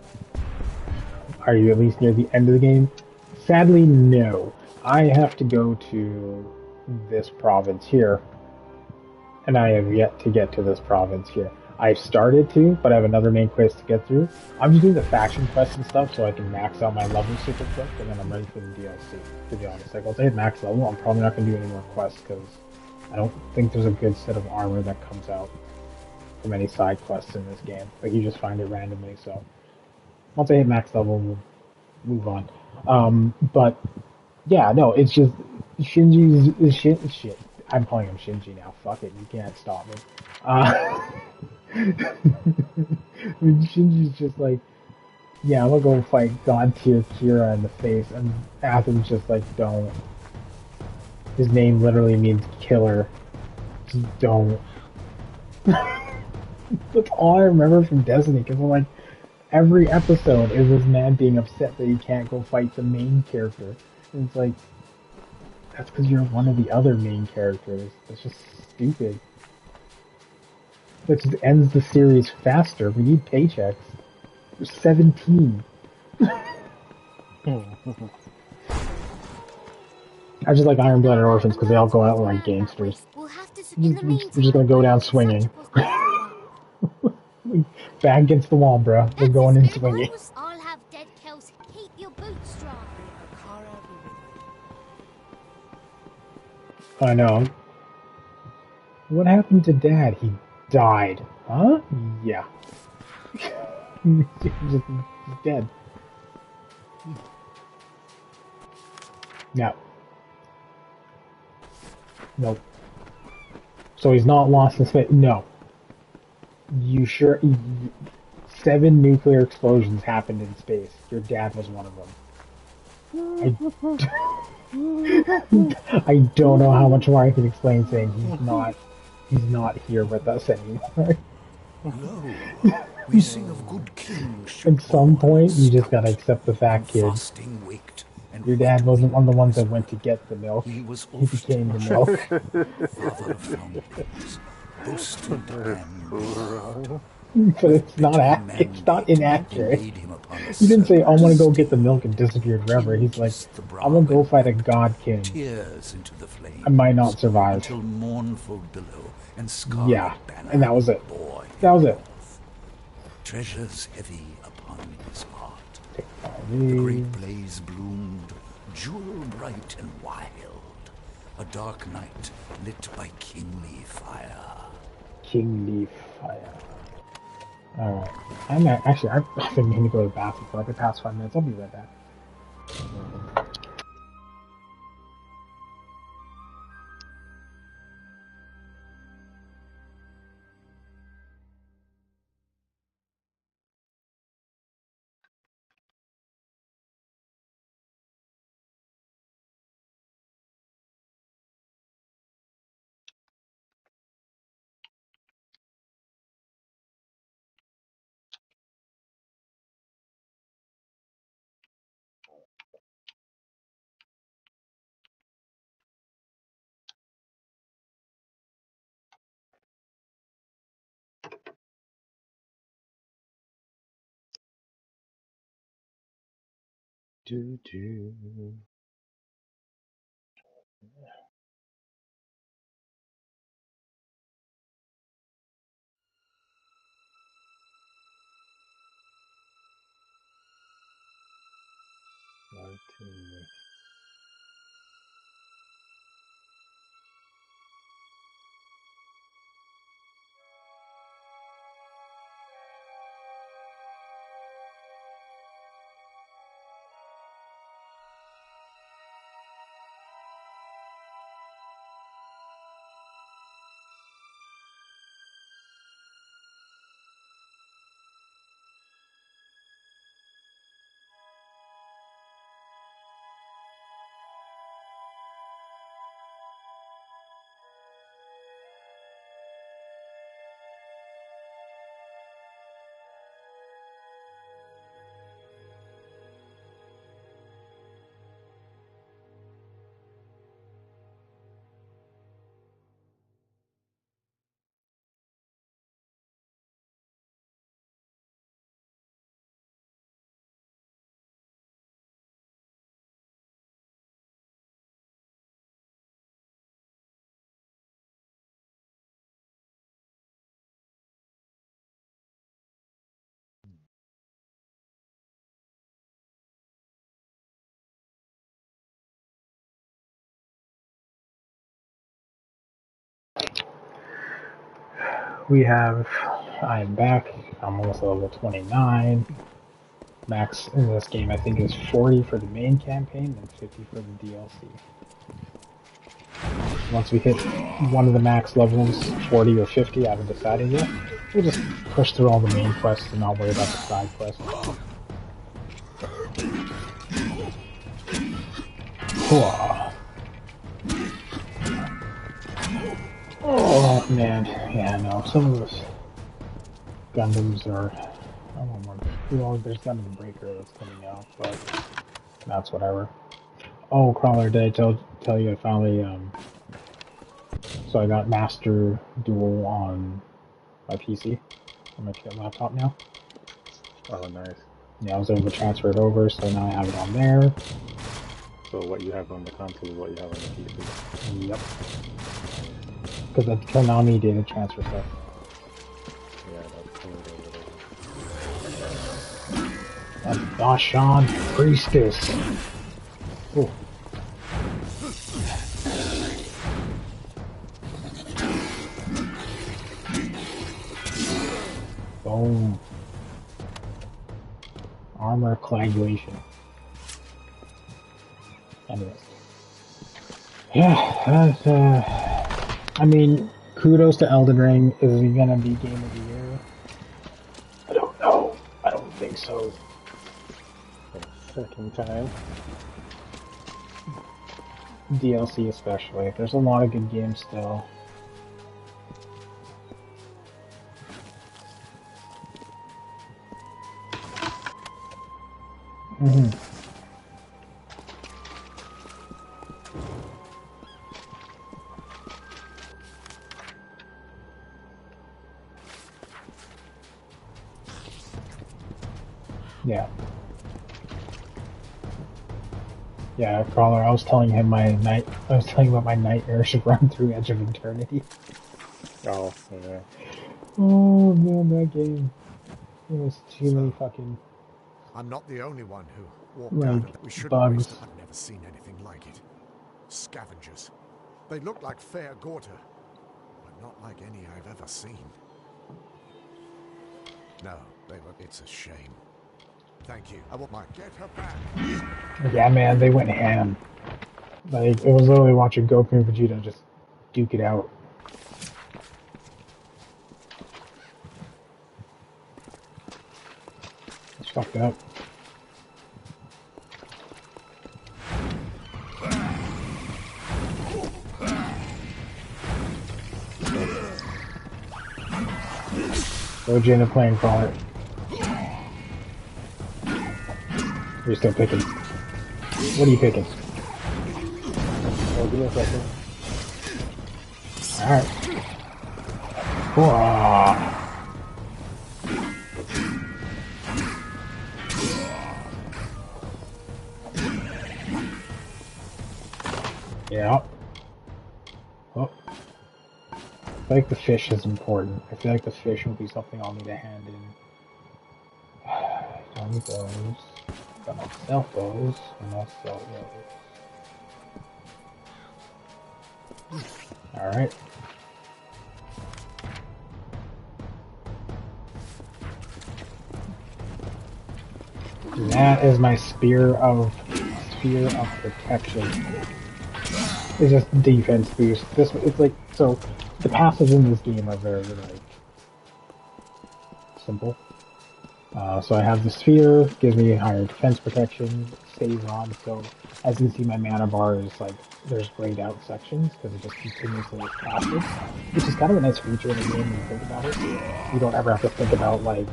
Are you at least near the end of the game? Sadly, no. I have to go to this province here, and I have yet to get to this province here. I've started to, but I have another main quest to get through. I'm just doing the faction quests and stuff so I can max out my level super quick, and then I'm ready for the DLC, to be honest. Like, once I hit max level, I'm probably not going to do any more quests, because I don't think there's a good set of armor that comes out from any side quests in this game. Like, you just find it randomly, so once I hit max level, we'll move on. But, yeah, no, it's just, Shinji's shit. I'm calling him Shinji now. Fuck it, you can't stop me. Shinji's just like, yeah, I'm gonna go fight God tier Kira in the face, and Athens just like, don't. His name literally means killer. Just don't. That's all I remember from Destiny, because I'm like, every episode is this man being upset that he can't go fight the main character. And it's like, that's because you're one of the other main characters. That's just stupid. That just ends the series faster. We need paychecks. We're 17. I just like Iron Blooded Orphans because they all go out like gangsters. We're just gonna go down swinging. Back against the wall, bro. We're going in swinging. I'll have dead cows. Keep your boots dry. I know. What happened to Dad? He died. Huh? Yeah. He's dead. No. Nope. So he's not lost in space? No. You sure? 7 nuclear explosions happened in space. Your dad was one of them. I don't know how much more I can explain saying he's not here with us anymore. Lo, we sing of good kings. At some point, you just gotta accept the fact, kid. Your dad wasn't one of the ones that went to get the milk. He became the milk. Father of foundlings, boasted and But it's not inaccurate. He didn't say, I'm gonna go get the milk and disappeared forever. He's like, I'm gonna go fight a god king. I might not survive. Until mournful billow and yeah, and that was it. That was it. Treasures heavy upon his heart. The great blaze bloomed, jewel bright and wild. A dark night lit by kingly fire. Kingly fire. Alright. I've been meaning to go to the bathroom for like the past 5 minutes. I'll be right back. Do. I am back. I'm almost level 29. Max in this game, I think, is 40 for the main campaign and 50 for the DLC. Once we hit one of the max levels, 40 or 50, I haven't decided yet. We'll just push through all the main quests and not worry about the side quests. Oh man, yeah, no, some of those Gundams are. I don't want more. Well, there's Gundam Breaker that's coming out, but that's whatever. Oh, Crawler, did I tell you I finally so I got Master Duel on my PC, on my laptop now. Oh, nice. Yeah, I was able to transfer it over, so now I have it on there. So what you have on the console is what you have on the PC? Yep. Because the Konami data transfer stuff. Yeah, that's cool. That's Dashan Priestess. Ooh. Boom. Armor coagulation. Anyways. Yeah, that's, I mean, kudos to Elden Ring. Is it gonna be Game of the Year? I don't know. I don't think so. Second time. DLC especially. There's a lot of good games still. Mm-hmm. Yeah. Yeah, Crawler, I was telling him I was telling him about my nightmare should run through Edge of Eternity. Oh, yeah. Oh man, that game. It was too many fucking I'm not the only one who walked like out of that. We shouldn't bugs. waste. I've never seen anything like it. Scavengers. They look like fair Gorta, but not like any I've ever seen. No, it's a shame. Thank you. I will get her back. Yeah, man, they went ham. Like, it was literally watching Goku and Vegeta just duke it out. It's fucked up. Go Jin and playing Crawler. You're still picking. What are you picking? Oh, give me a second. Alright. Yeah. Oh. I feel like the fish is important. I feel like the fish will be something I'll need to hand in. Don't need those. Gonna sell those. And I'll sell those. Alright. That is my spear of protection. It's just defense boost. This it's like so the passives in this game are very like simple. So I have the sphere, gives me higher defense protection, stays on, so as you can see my mana bar is like, there's grayed out sections, because it just continuously passes, which is kind of a nice feature in the game when you think about it. You don't ever have to think about like,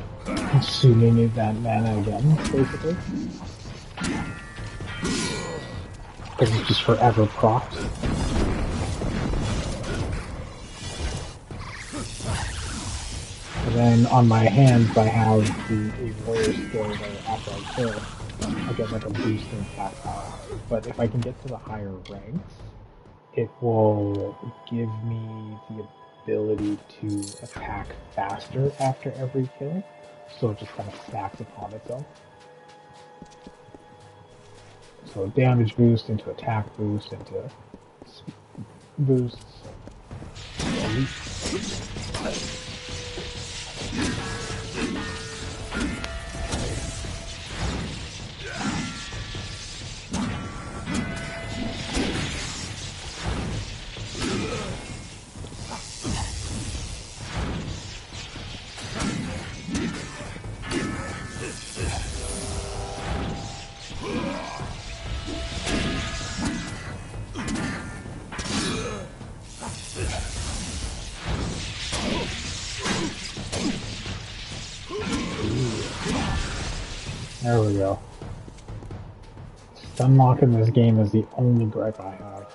consuming that mana again, basically. Because it's just forever propped. And then on my hands, I have a warrior skill where after I kill, I get like a boost in attack power. But if I can get to the higher ranks, it will give me the ability to attack faster after every kill. So it just kind of stacks upon itself. So damage boost into attack boost into boosts. There we go. Stun lock in this game is the only gripe I have.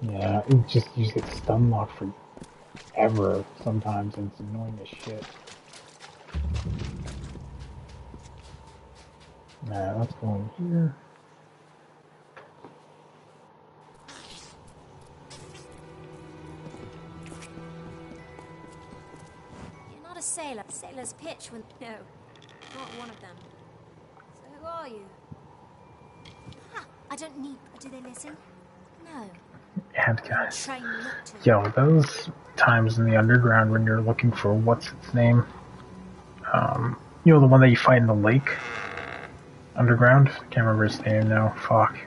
Yeah, you just get stun locked forever sometimes, and it's annoying as shit. Nah, let's go in here. You're not a sailor. Sailors pitch when... No, not one of them. So who are you? Ha! I don't need... Do they listen? No. And guys, Train not to. yo, those times in the underground when you're looking for what's its name? You know, the one that you fight in the lake? Underground? I can't remember his name now. Fuck.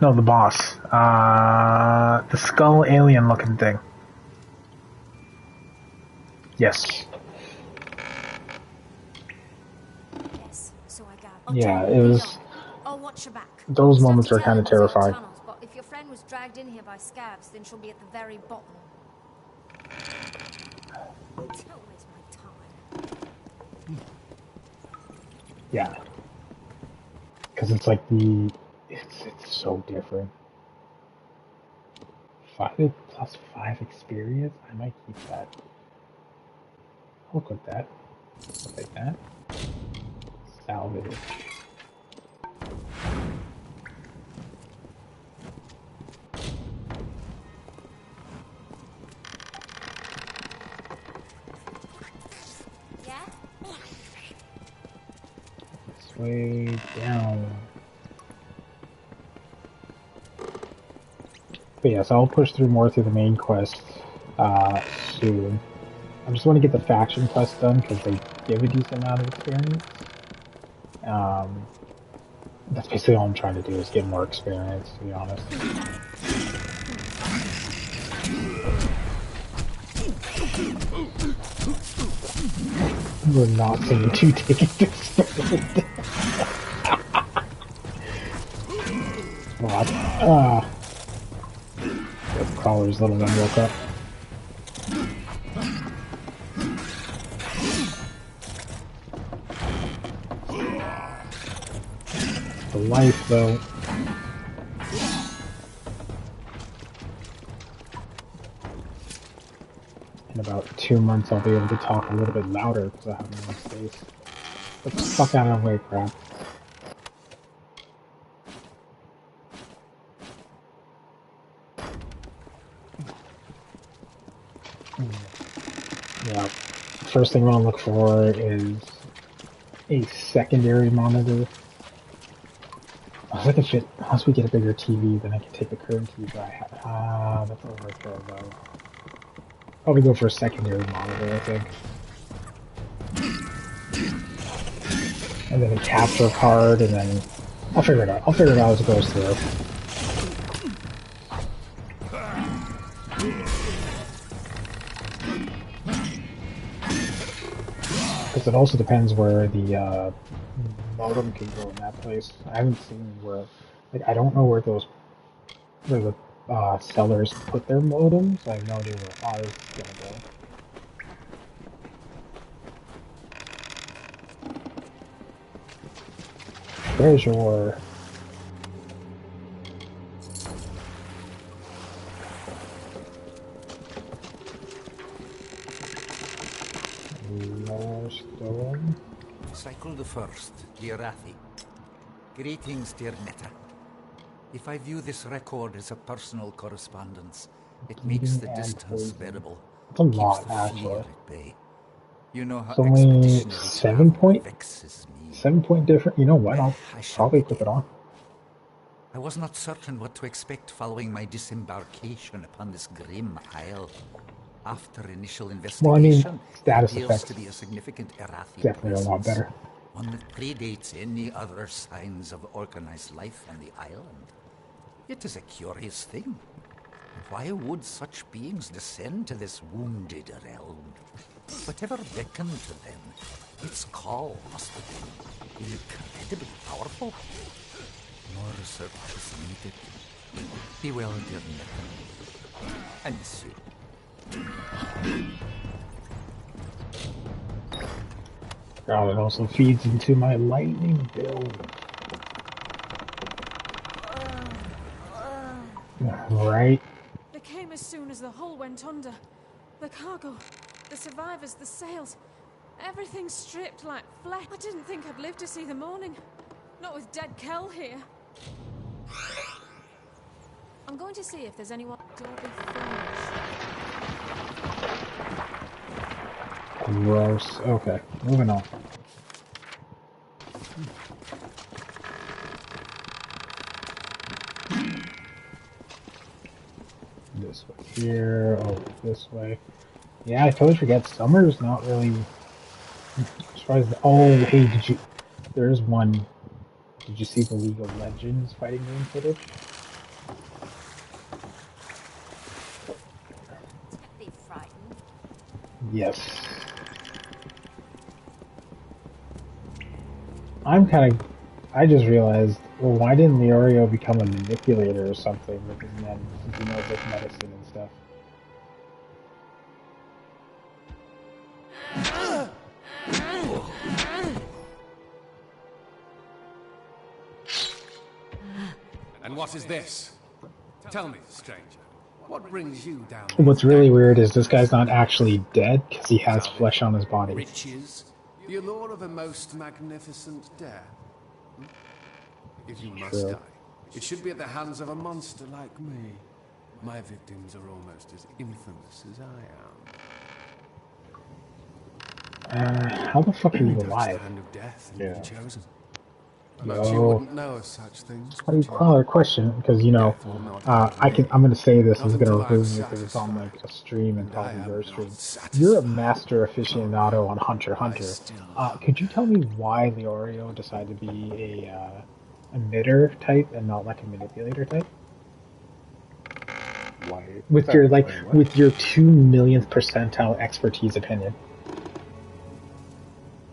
No, the boss. The skull alien looking thing. Yes. Yes, so I gather. Yeah, it was... I'll watch your back. Those moments are kind of terrifying. Tunnels, but if your friend was dragged in here by scabs, then she'll be at the very bottom. Don't waste my time. Yeah. Because it's like it's so different. 5 plus 5 experience? I might keep that. I'll equip that. I'll take that. Salvage. Way down. But yes, I'll push through more through the main quest soon. I just want to get the faction quest done because they give a decent amount of experience. That's basically all I'm trying to do is get more experience, to be honest. We're not seeing 2 tickets experience. What? The crawler's little one woke up. The life, though. In about 2 months, I'll be able to talk a little bit louder because I have more space. Get the fuck out of the way, crap. Yeah. First thing I'm gonna look for is a secondary monitor. Once we get a bigger TV, then I can take the current TV I have. That's overkill though. Probably go for a secondary monitor, I think. And then a capture card, and then I'll figure it out. I'll figure it out as it goes through. Because it also depends where the modem can go in that place. I haven't seen where, like, I don't know where the sellers put their modems. I have no idea where ours is gonna go. Treasure. More stone. Cycle the first, dear Rathi. Greetings, dear Netta. If I view this record as a personal correspondence, it makes the distance bearable. It's a lot, keeps the actually. fear at bay. You know how It's only expeditionary vexes me. 7 point different. You know what? I'll probably put it on. I was not certain what to expect following my disembarkation upon this grim isle. After initial investigation, Well, I mean, status it appears effects to be a significant Arathi definitely a lot better. one that predates any other signs of organized life on the island. It is a curious thing. Why would such beings descend to this wounded realm? Whatever beckoned to them, its call must have been incredibly powerful. More research is needed. Be well, dear Nick. I miss you. Oh, it also feeds into my lightning build. Right? They came as soon as the hull went under. The cargo, the survivors, the sails, everything stripped like flesh. I didn't think I'd live to see the morning. Not with dead Kel here. I'm going to see if there's anyone. Dorby Gross. Okay, moving on. This way here, oh, this way. Yeah, I totally forget. Summer's not really. As far as oh, hey, did you? There's one. Did you see the League of Legends fighting game footage? Be frightened. Yes. I'm kind of. I just realized. Well, why didn't Leorio become a manipulator or something with his men, since he knows like medicine and stuff? And what is this? Tell me, stranger. What brings you down? What's really weird is this guy's not actually dead because he has flesh on his body. Riches, the allure of a most magnificent death. If you must die, it should be at the hands of a monster like me. My victims are almost as infamous as I am. How the fuck are you alive? Hand of death yeah. chosen. No. But you wouldn't know of such things. Another question, because you know, I'm gonna say this is gonna ruin it because it's on like a stream and probably your stream. You're a master aficionado on Hunter x Hunter. Could you tell me why Leorio decided to be a emitter type and not like a manipulator type? Why? With your with your 2 millionth percentile expertise opinion.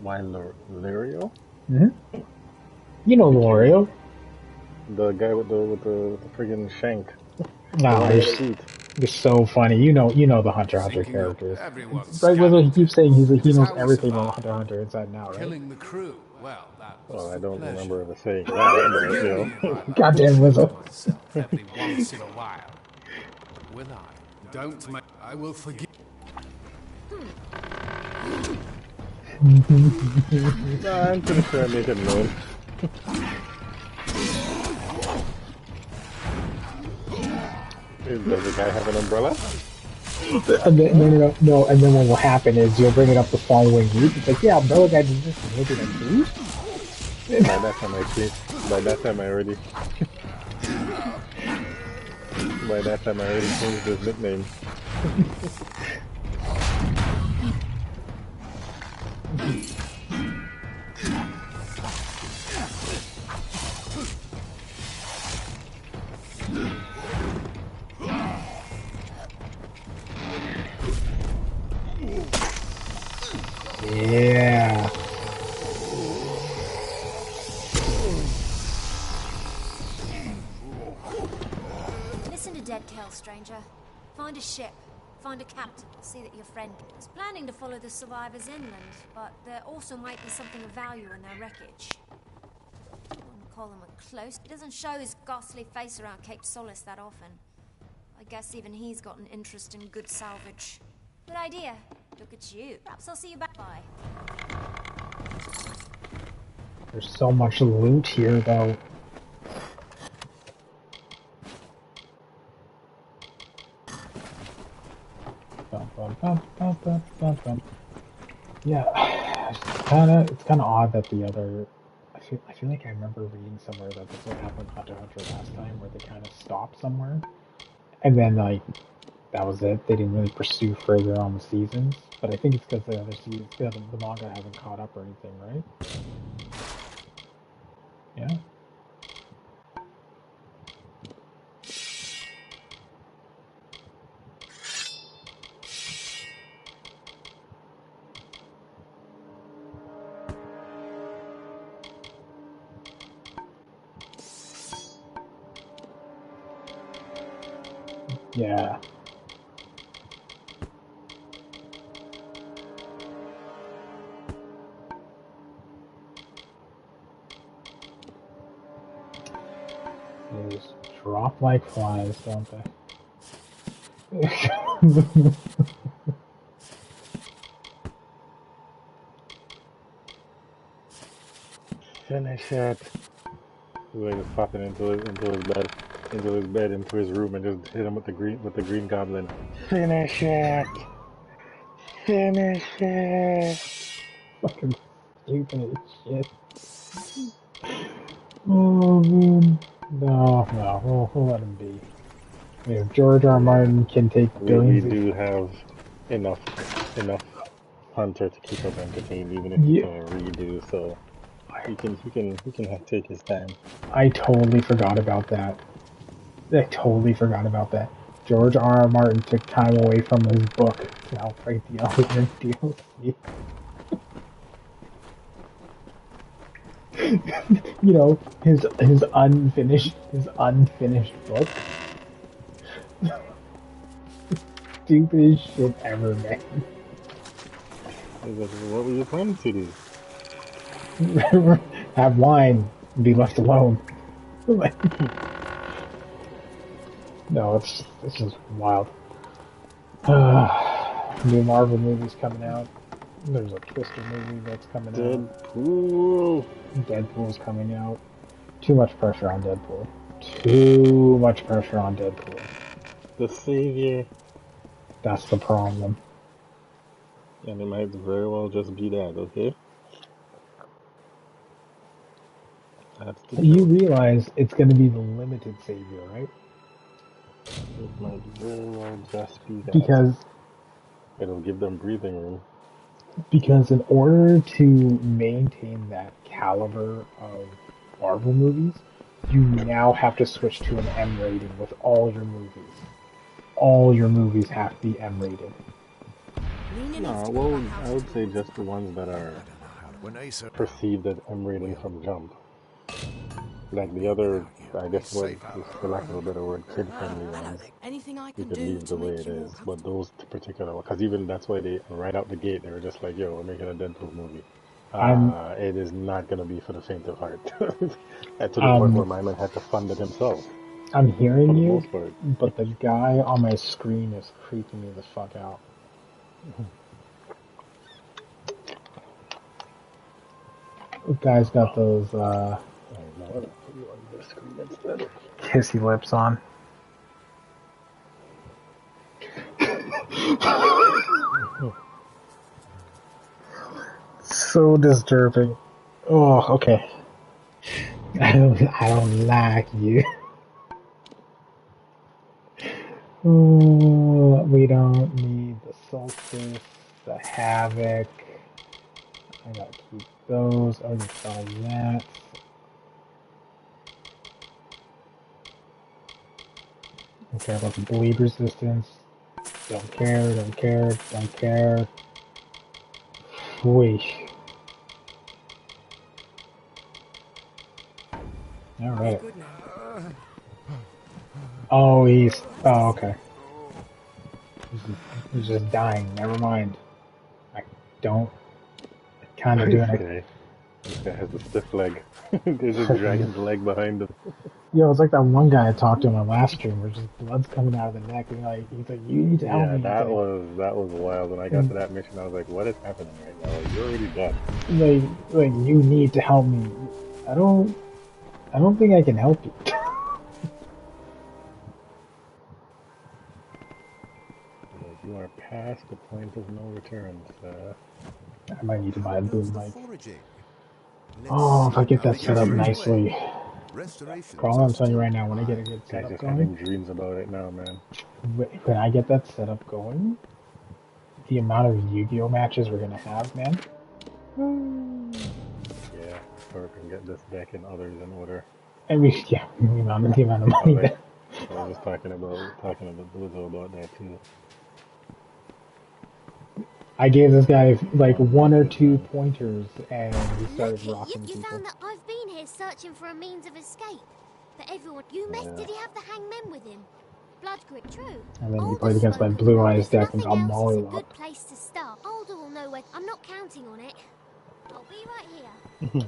Why Leorio? Mm-hmm. You know Leorio. The guy with the friggin' shank. Nah, you're so funny. You know the Hunter x Hunter characters. Right, Wizard, he keeps saying he knows everything about Hunter x Hunter inside now, right? Killing the crew. Well, that I don't remember ever saying that, but you know. Goddamn Wizard. Every once in a while. Will I? Don't make. I will forgive. I'm pretty sure I made him known. Does the guy have an umbrella? And then, no, and then what will happen is you'll bring it up the following week. It's like, yeah, umbrella guy did this and maybe like three. By that time I changed. By that time I already changed his nickname. Yeah. Listen to Dead Kel, stranger. Find a ship. Find a captain. See that your friend is planning to follow the survivors inland, but there also might be something of value in their wreckage. I wouldn't call him a close. He doesn't show his ghastly face around Cape Solace that often. I guess even he's got an interest in good salvage. Good idea. Look at you. Perhaps I'll see you back by. There's so much loot here, though. Yeah, it's kind of odd that the other. I feel like I remember reading somewhere that this would happen in Hunter x Hunter last time, where they kind of stopped somewhere, and then like that was it. They didn't really pursue further on the seasons. But I think it's because the other seasons, the manga hasn't caught up or anything, right? Yeah. Yeah. They just drop like flies, don't they? Finish it. He's like just popping into his bed, into his room, and just hit him with the green goblin. Finish it. Finish it. Fucking stupid as shit. Oh man. No, we'll let him be. If George R. Martin can take We billions do have enough Hunter to keep us entertained, even if yeah. he can't redo. So he can take his time. I totally forgot about that. George R. R. Martin took time away from his book to help write the Elden DLC. You know, his unfinished book. Stupidest shit ever, man. What were you planning to do? Have wine and be left alone. No, it's just wild. New Marvel movies coming out. There's a Twister movie that's coming out. Deadpool's coming out. Too much pressure on Deadpool. The Savior. That's the problem. And it might very well just be that, okay? That's the You joke. realize it's going to be the limited Savior, right? It might very well just be that. Because it'll give them breathing room. Because in order to maintain that caliber of Marvel movies, you now have to switch to an M rating with all your movies. All your movies have to be M rated. No, well, I would say just the ones that are perceived as M rating from jump. Like the other, I guess, for lack of a better word, kid-friendly ones, you could leave the way it is. But those particular, because even that's why they, right out the gate, they were just like, yo, we're making a Deadpool movie. It is not going to be for the faint of heart. And to the point where my man had to fund it himself. I'm hearing you, but the guy on my screen is creeping me the fuck out. The guy's got those, kissy lips on. So disturbing. Oh, okay. I don't like you. Oh, we don't need the Solstice, the Havoc. I gotta keep those. I already saw that. Don't care about the bleed resistance. Don't care. Whoosh. Alright. Oh, okay. He's just dying. Never mind. I kind of doing it. This guy has a stiff leg. There's a dragon's leg behind him. Yo, it's like that one guy I talked to in my last stream where just blood's coming out of the neck, and he's like, you need to help me. Yeah, that was wild. When I got to that mission, I was like, what is happening right now? Like, you're already dead. Like you need to help me. I don't think I can help you. You are past the point of no return, sir. I might need to buy a boom mic. Oh, if I get that set up nicely. Carl, I'm telling you right now, when I get a good setup going... having dreams about it now, man. When I get that setup going, the amount of Yu-Gi-Oh matches we're gonna have, man. Yeah, or we can get this deck and others in order. I mean, yeah, the amount of money that... I was just talking about Blizzo about that too. I gave this guy like 1 or 2 pointers and he started rocking people. You found that I've been here searching for a means of escape. But everyone you met, did he have the hangmen with him? Blood grip, true. And then he played against my Blue Eyes deck and got Amalur up. Good place to start. Alder will know where. I'm not counting on it. I'll be right here.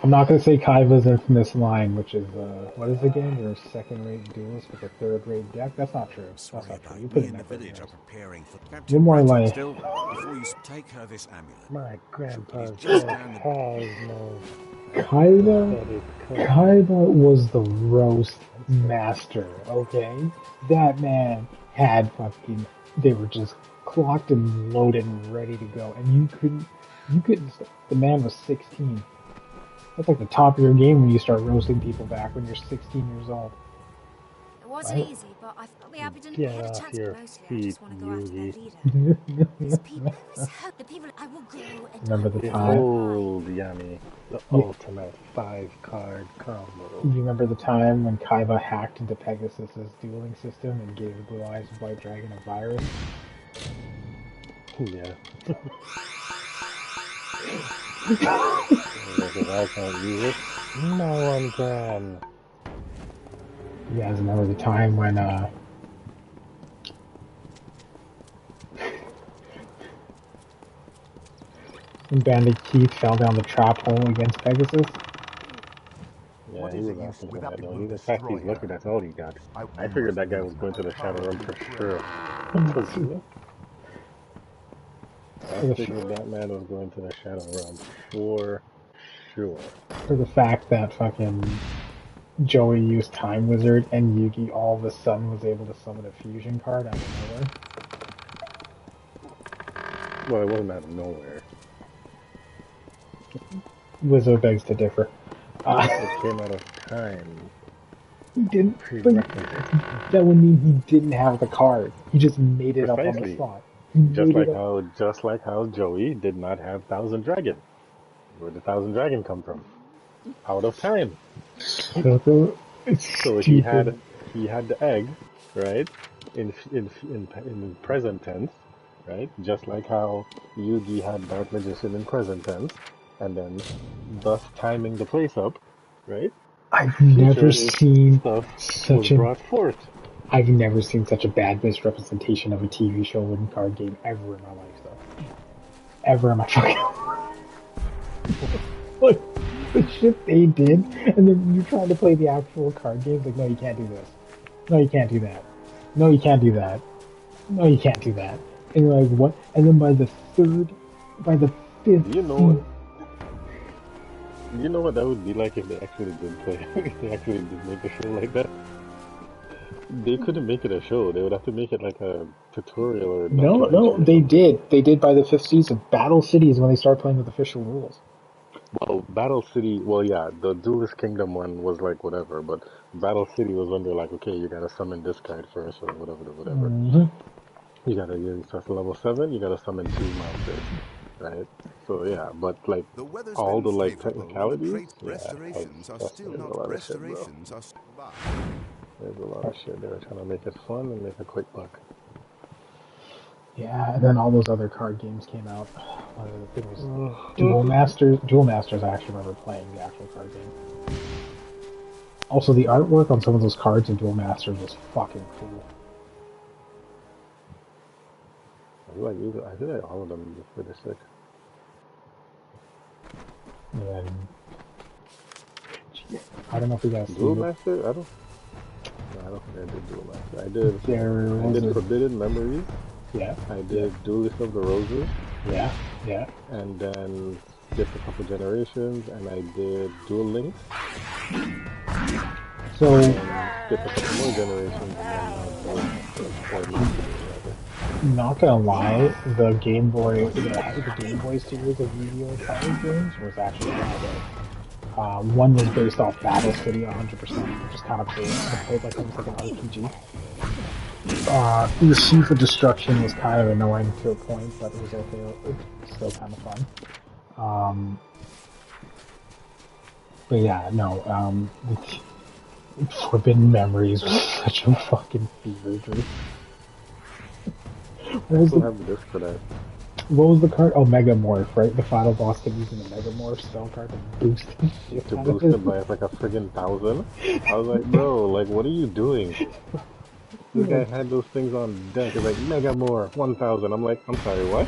I'm not going to say Kaiba's infamous line, which is, what is the game? You're a second-rate duelist with a third-rate deck? That's not true. That's not true. You put it in the village are preparing for You're more like... Still, before you take her this amulet. My grandpa's deck has no... Kaiba was the roast master, okay? That man had fucking... They were just clocked and loaded and ready to go, and you couldn't... The man was 16. That's like the top of your game when you start roasting people back when you're 16 years old. It wasn't easy, but I thought we had a chance to mostly. I just want to go after their leader. These people, the people, I will go and remember the time? Oh, Yami, the ultimate 5-card combo. You remember the time when Kaiba hacked into Pegasus's dueling system and gave the Blue Eyes White Dragon a virus? Yeah. If I can't use it, no one can. You guys remember the time when, when Bandit Keith fell down the trap hole against Pegasus? Yeah, he was asking for that, though. Even fact he's lucky that's all he got. I figured that guy was going to the Shadow Realm for sure. I figured that man was going to the Shadow Realm for sure. For the fact that fucking Joey used Time Wizard and Yugi all of a sudden was able to summon a fusion card out of nowhere. Well, it wasn't out of nowhere. Wizard begs to differ. It came out of time. He didn't. That would mean he didn't have the card. He just made it up on the spot. Just like how Joey did not have Thousand Dragon. Where did Thousand Dragon come from? Out of time. So he had the egg, right? In present tense, right? Just like how Yugi had Dark Magician in present tense, and then thus timing the place up, right? I've never seen such brought forth. I've never seen such a bad misrepresentation of a TV show and card game ever in my life, though. Ever in my fucking life. Like, the shit they did, and then you're trying to play the actual card games, like, no, you can't do this. No, you can't do that. No, you can't do that. No, you can't do that. And you're like, what? And then by the fifth... You know what that would be like if they actually did play, if they actually did make a show like that? They couldn't make it a show. They would have to make it like a tutorial or... No, they did. They did by the 5th season. Battle City is when they started playing with official rules. Well, Battle City, well, yeah, the Duelist Kingdom one was like whatever, but Battle City was when they're like, okay, you gotta summon this card first or whatever. Mm-hmm. You gotta use level 7, you gotta summon 2 monsters, right? So yeah, but like all the like technicalities, restorations are still not restorations are still by. There's a lot of shit. They were trying to make it fun and make a quick buck. Yeah, and then all those other card games came out. It was Duel Masters. Duel Masters, I actually remember playing the actual card game. Also, the artwork on some of those cards in Duel Masters was fucking cool. I feel like all of them were pretty sick. And I don't know if you guys Duel Master? I don't think I did Duel Master. I did Forbidden Memories. Yeah. I did Duelist of the Roses. Yeah. And then skipped a couple generations, and I did Duel Links. So skipped a couple more generations, and then not gonna lie, the Game Boy series of Yu-Gi-Oh card games was actually kind of good. One was based off Battle City 100%, which is kind of cool. It played like almost like an RPG. The Sheaf of Destruction was kind of annoying to a point, but it was okay. It's still kind of fun. But yeah, no. Forbidden Memories was such a fucking fever dream. What was the card? Oh, Megamorph, right? The final boss kept using the Megamorph spell card to boost him. To boost him by like a friggin' 1,000? I was like, bro, like, what are you doing? This guy had those things on deck. It's like, Megamorph, 1,000. I'm like, I'm sorry, what?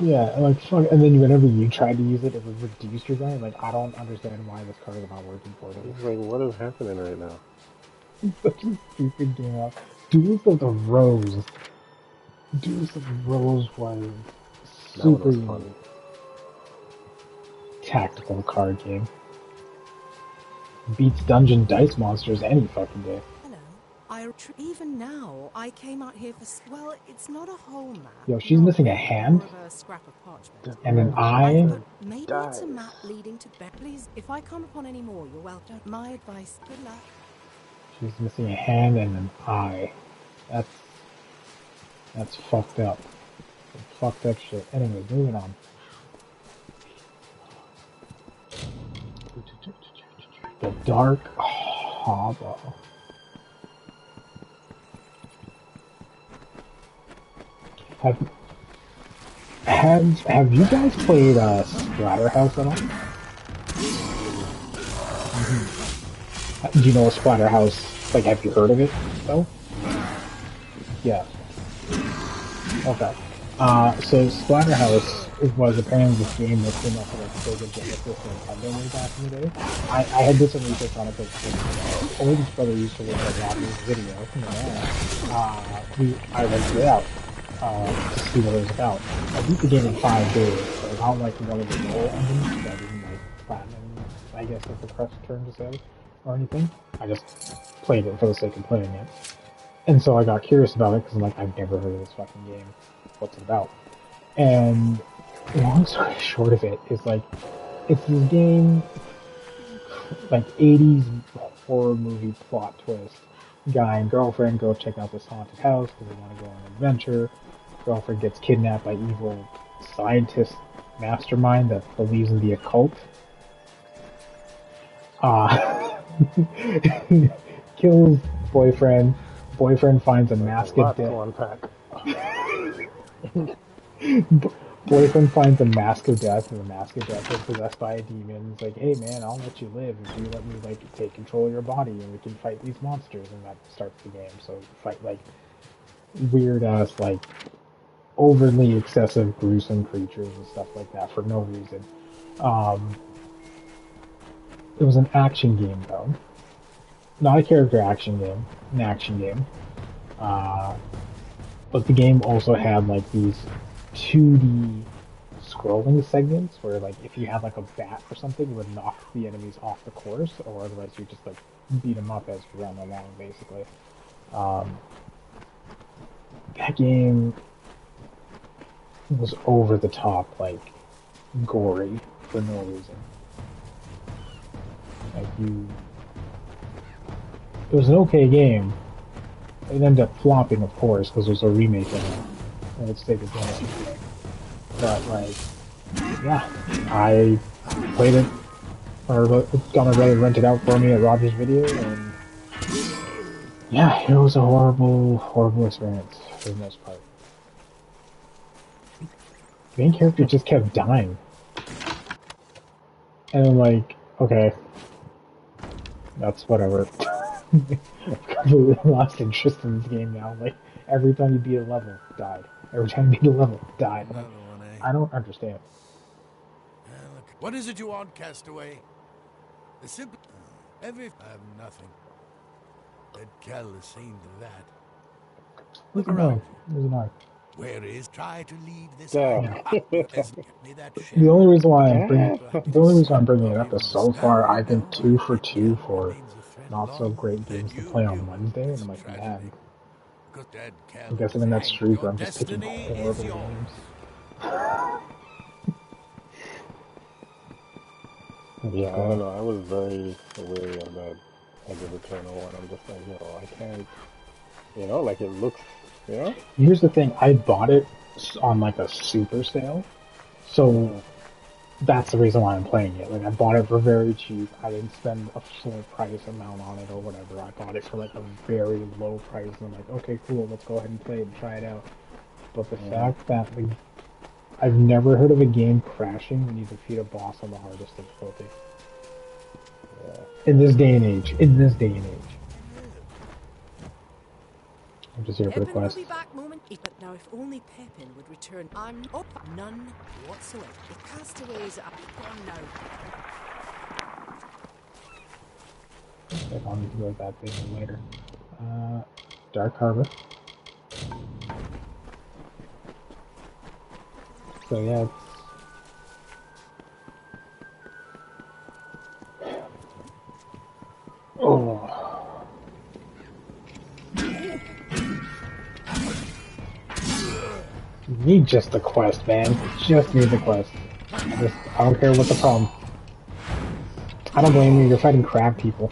Yeah, like fuck, and then whenever you try to use it, it would reduce your guy. Like, I don't understand why this card is not working for it. It's like, what is happening right now? It's such a stupid game. Duels of the Rose. Duels of the Rose was That one super was unique. fun. Tactical card game. Beats Dungeon Dice Monsters any fucking day. Even now, I came out here for. Well, it's not a whole map. Yo, she's missing a hand A scrap of parchment. and an eye. Maybe it's a map leading to Please, if I come upon any more, you're welcome. My advice. Good luck. She's missing a hand and an eye. That's fucked up. Some fucked up shit. Anyways, moving on. The Dark Hobble. Have you guys played Splatterhouse at all? Do you know a Splatterhouse? Like, have you heard of it though? Yeah. Okay. So Splatterhouse was apparently this game that came up with like Sega Genesis and Nintendo way back in the day. I had did some research on it because oldest brother used to work at Robbie's video. I rented it out to see what it was about. I beat the game in 5 days. So it's not like one of the lower engines that didn't like platinum, I guess is the correct term to say, or anything. I just played it for the sake of playing it. And so I got curious about it because I'm like, I've never heard of this fucking game. What's it about? And long story short of it is like, it's this game, like 80s horror movie plot twist. Guy and girlfriend go check out this haunted house because they want to go on an adventure. Girlfriend gets kidnapped by evil scientist mastermind that believes in the occult. Kills boyfriend. Boyfriend finds a mask of death. Boyfriend finds a mask of death, and the mask of death is possessed by a demon. It's like, hey man, I'll let you live if you let me like take control of your body, and we can fight these monsters. And that starts the game. So fight like weird ass, like overly excessive, gruesome creatures and stuff like that for no reason. It was an action game though, not a character action game, an action game. But the game also had like these 2D scrolling segments where like if you had like a bat or something, it would knock the enemies off the course, or otherwise you just like beat them up as you run along basically. That game was over the top, like gory for no reason. Like it was an okay game. It ended up flopping, of course, because there was a remake of it. And it's Sega Genesis. But like, yeah, I played it, or got my brother rented out for me at Roger's Video, and yeah, it was a horrible, horrible experience for the most part. The main character just kept dying. And I'm like, okay, that's whatever. I've completely lost interest in this game now. Like, every time you beat a level, died. Every time you beat a level, died. Like, I don't understand. What is it you want, Castaway? The simple... I have nothing. That Kel has seen to that. Look around. There's an eye. Where is... Try to lead this... The only reason why I'm bringing it up is so far I've been 2 for 2 for not so great games to play on Wednesday, and I'm like, man, I guess I'm in that streak where I'm just picking horrible games. Yeah, I don't know. I was very wary of that Edge of Eternal one. I'm just like, I can't, like it looks, Here's the thing, I bought it on like a super sale, so that's the reason why I'm playing it. Like, I bought it for very cheap. I didn't spend a full price amount on it or whatever. I bought it for like a very low price, and I'm like, okay, cool, let's go ahead and play it and try it out. But the fact that I've never heard of a game crashing when you defeat a boss on the hardest difficulty. In this day and age. I'm just here for the Pippin will quest. be back moment. But now, if only Pippin would return. I'm none whatsoever. The castaways are gone now. If I'll need to go with that thing later. Dark Harbor. So yeah, oh. You need just the quest, man. Just need the quest. I don't care what the problem. I don't blame you. You're fighting crab people.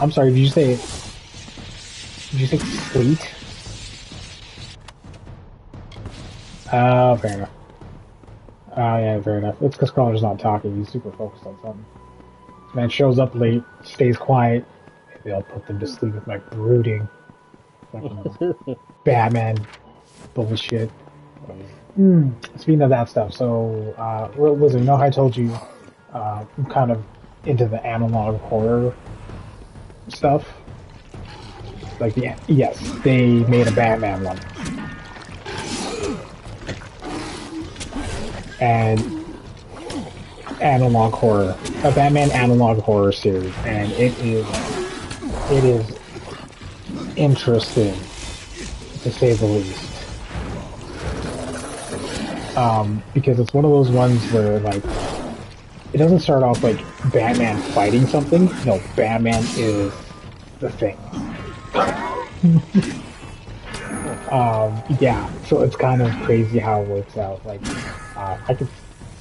I'm sorry. Did you say? Did you say sleet? Oh, fair enough. Oh yeah, fair enough. It's because Crawler's not talking. He's super focused on something. This man shows up late, stays quiet. Maybe I'll put them to sleep with my brooding. Batman bullshit. Speaking of that stuff, so Wizard, you know how I told you I'm kind of into the analog horror stuff? Like yes, they made a Batman one. And analog horror, a Batman analog horror series, and it is interesting to say the least. Because it's one of those ones where like it doesn't start off like Batman fighting something. No, Batman is the thing. Yeah, so it's kind of crazy how it works out. Like, I could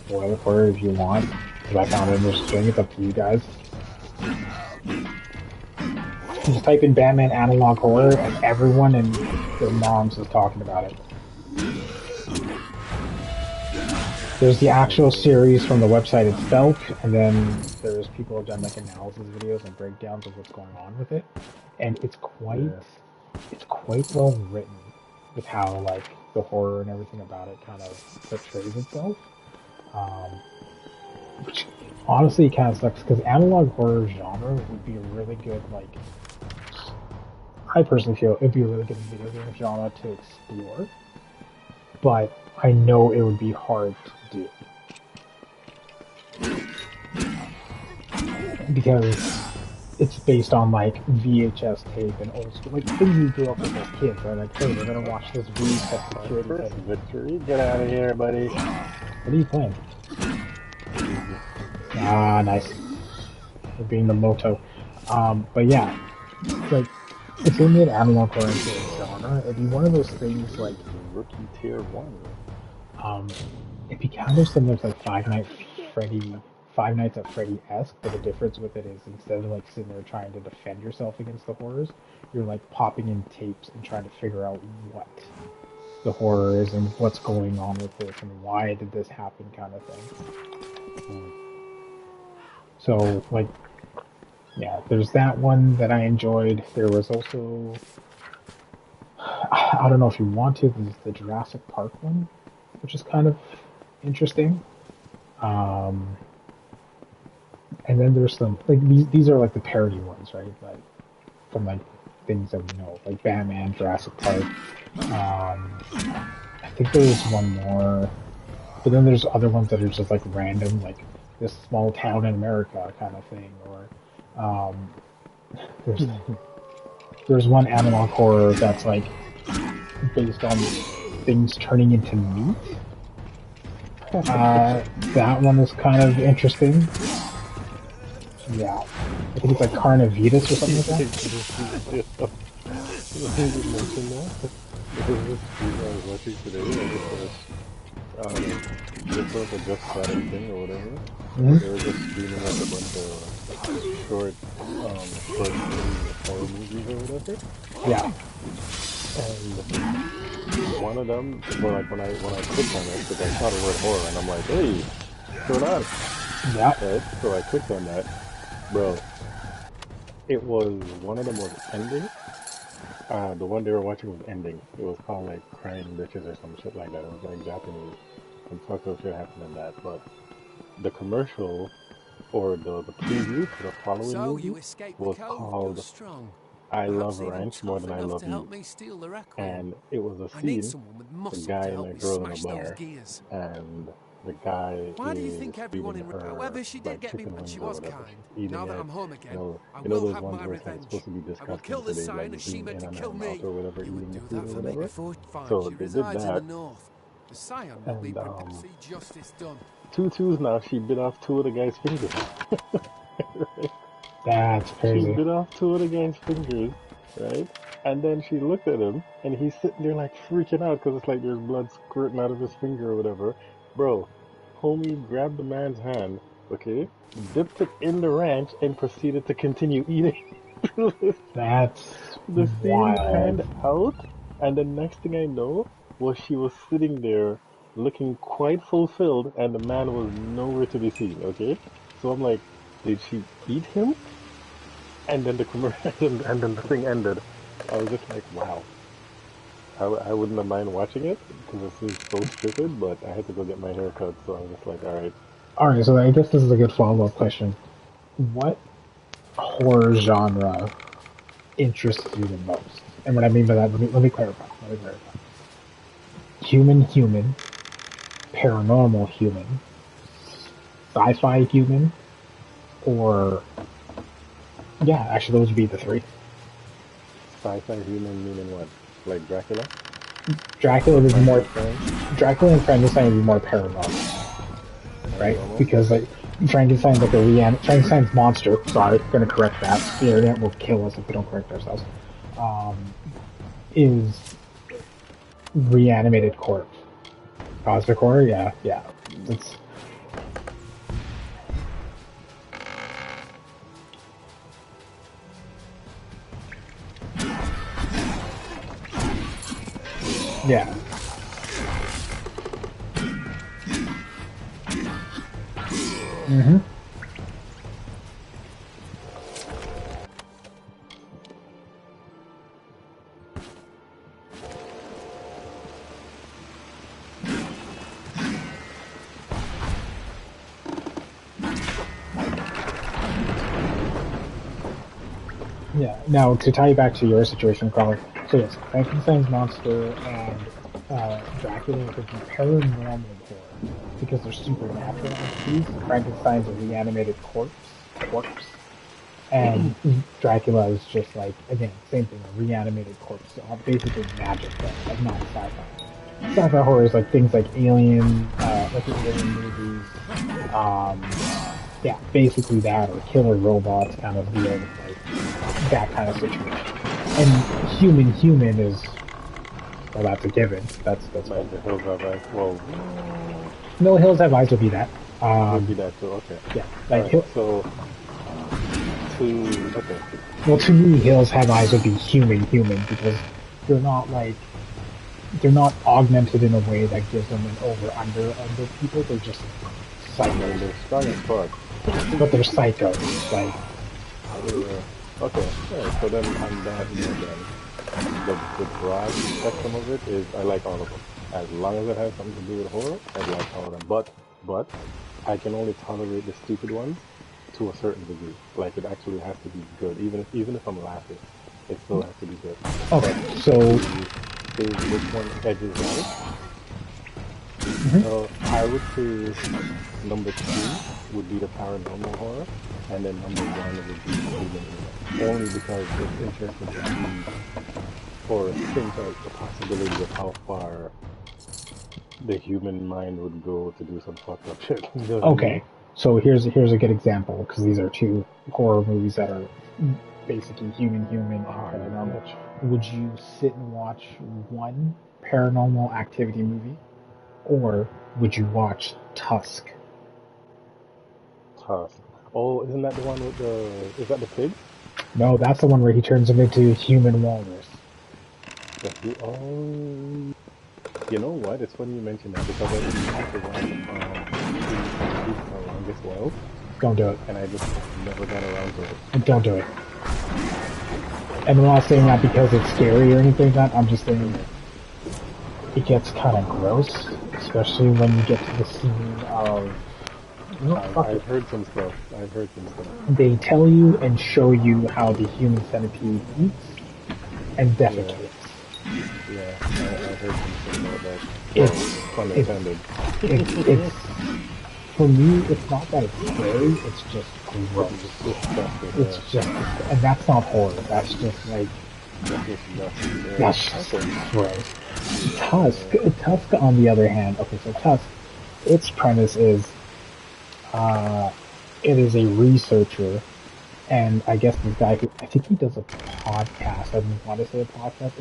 spoil it for you if you want, because I found it interesting. It's up to you guys. Just type in Batman analog horror, and everyone and their moms is talking about it. There's the actual series from the website itself, and then there's people who have done like analysis videos and breakdowns of what's going on with it, and it's quite well written with how like the horror and everything about it kind of portrays itself. Which honestly kind of sucks because analog horror genre would be a really good like. I personally feel it'd be a really good video game genre to explore, but I know it would be hard to do. Because it's based on like VHS tape and old school, like things we grew up with as kids, right? Like, hey, we're gonna watch this VHS security First victory, get out of here, buddy. What are you playing? Ah, nice. For being the moto. But yeah, like, if they made analog horror into a genre, it'd be one of those things like Rookie Tier 1. It'd be kind of similar to like Five Nights at Freddy-esque, but the difference with it is instead of like sitting there trying to defend yourself against the horrors, you're like popping in tapes and trying to figure out what the horror is and what's going on with this and why did this happen kind of thing. So like, yeah, there's that one that I enjoyed. There was also, I don't know if you want to, there's the Jurassic Park one, which is kind of interesting. And then there's some like these are like the parody ones, right? Like from like things that we know, like Batman, Jurassic Park. I think there's one more, but then there's other ones that are just like random, like this small town in America kind of thing, or there's one analog horror that's like based on things turning into meat. That one is kind of interesting. Yeah, I think it's like Carnivitas or something like that. You mentioned that. There was this video I was watching today. Just like a Just Chatting thing or whatever. They were just streaming like a bunch of short horror movies or whatever. Yeah. And one of them, well, like when I clicked on it, because I saw the word horror, and I'm like, hey, what's going on? Yeah. Right? So I clicked on that. Bro, it was one of them was ending. The one they were watching was ending. It was called like Crying Bitches or some shit like that. It was like Japanese. Some fucked up shit happened in that. But the commercial or the preview for the following So movie you escaped the was cove. You're called strong. I Love Perhaps even Ranch More tough Than I enough Love to help You. me steal the Requiem. And it was a I need scene, someone with a muscle guy to and help a me girl in a smash those bar, gears. and the guy Why do you is think everyone feeding in... her However, she did like get me chicken when she wings or was whatever. kind. She's eating Now that it. I'm home again, I You know will those have ones my where it's like supposed revenge. to be I will disgusting, kill so this they like sign as she zoom meant in to on her kill mouth me. or whatever, You would eating the do food that or for me whatever. before fine. So She they did resides in the that, north. The Scion will be and see justice done. two twos now. She bit off two of the guy's fingers. That's She crazy. bit off two of the guy's fingers, right? And then she looked at him, and he's sitting there like freaking out because it's like there's blood squirting out of his finger or whatever. Bro, homie grabbed the man's hand, okay, dipped it in the ranch, and proceeded to continue eating That's the same wild. hand out. And the next thing I know was she was sitting there looking quite fulfilled, and the man was nowhere to be seen, okay? So I'm like, did she eat him? And then the commercial, and then the thing ended. I was just like, wow. I wouldn't have mind watching it because it seems so stupid, but I had to go get my hair cut, so I was just like, all right. Alright, so I guess this is a good follow-up question. What horror genre interests you the most? And what I mean by that, let me clarify. Human, paranormal human, sci-fi human, or... Yeah, actually those would be the three. Sci-fi human meaning what? Like Dracula? Dracula is more... Dracula and Frankenstein would be more paranormal. Right? Because, like, Frankenstein's like a Frankenstein's monster. Sorry, gonna correct that. The internet will kill us if we don't correct ourselves. Is reanimated corpse. Cosmic horror? Yeah. It's... Yeah. Mm-hmm. Yeah. Now, to tie you back to your situation, Carl, so yes, Frankenstein's monster and Dracula would be paranormal horror because they're supernatural entities. Frankenstein's a reanimated corpse, and Dracula is just like, again, same thing, a reanimated corpse. So basically magic, but not sci-fi. Sci-fi horror is like things like Alien, like the Alien movies. Yeah, basically that, or killer robots kind of deal with like that kind of situation. And human is, well, that's a given. That's like the Hills Have Eyes. Well, no, Hills Have Eyes would be that. Would be that too. Okay. Yeah, like right, so okay. Well, to me, Hills Have Eyes would be human because they're not like they're not augmented in a way that gives them an over/under of the people. They're just psychos. They're strong as fuck. But they're psychos, like. Okay, yeah, so then on that note then, the broad spectrum of it is I like all of them. As long as it has something to do with horror, I like all of them. But I can only tolerate the stupid ones to a certain degree. Like it actually has to be good. Even if I'm laughing, it still has to be good. Okay, so which one edges out? I would say number 2 would be the paranormal horror, and then number 1 would be human horror. Only because it's interesting to see or think of the possibility of how far the human mind would go to do some fucked up shit. Okay, so here's a good example, because these are two horror movies that are basically human and paranormal. Would you sit and watch one Paranormal Activity movie, or would you watch Tusk? Tusk. Oh, isn't that the one with is that the pig? No, that's the one where he turns him into human walrus. You know what? It's funny you mentioned that because I didn't have to watch for the longest while. Don't do it. And I just never got around to it. Don't do it. And I'm not saying that because it's scary or anything like that. I'm just saying it gets kind of gross, especially when you get to the scene of No, fuck I've it. heard some stuff. I've heard some stuff. They tell you and show you how the human centipede eats and defecates. Yeah, I heard some stuff about that. Well, It's pun intended. it's for me. It's not that it's scary. It's just gross. It's disgusting. It's just, and that's not horror. That's just like that's just gross. Tusk, on the other hand, okay, so Tusk, its premise is, it is a researcher, and I guess this guy who, I think he does a podcast, I don't want to say a podcast,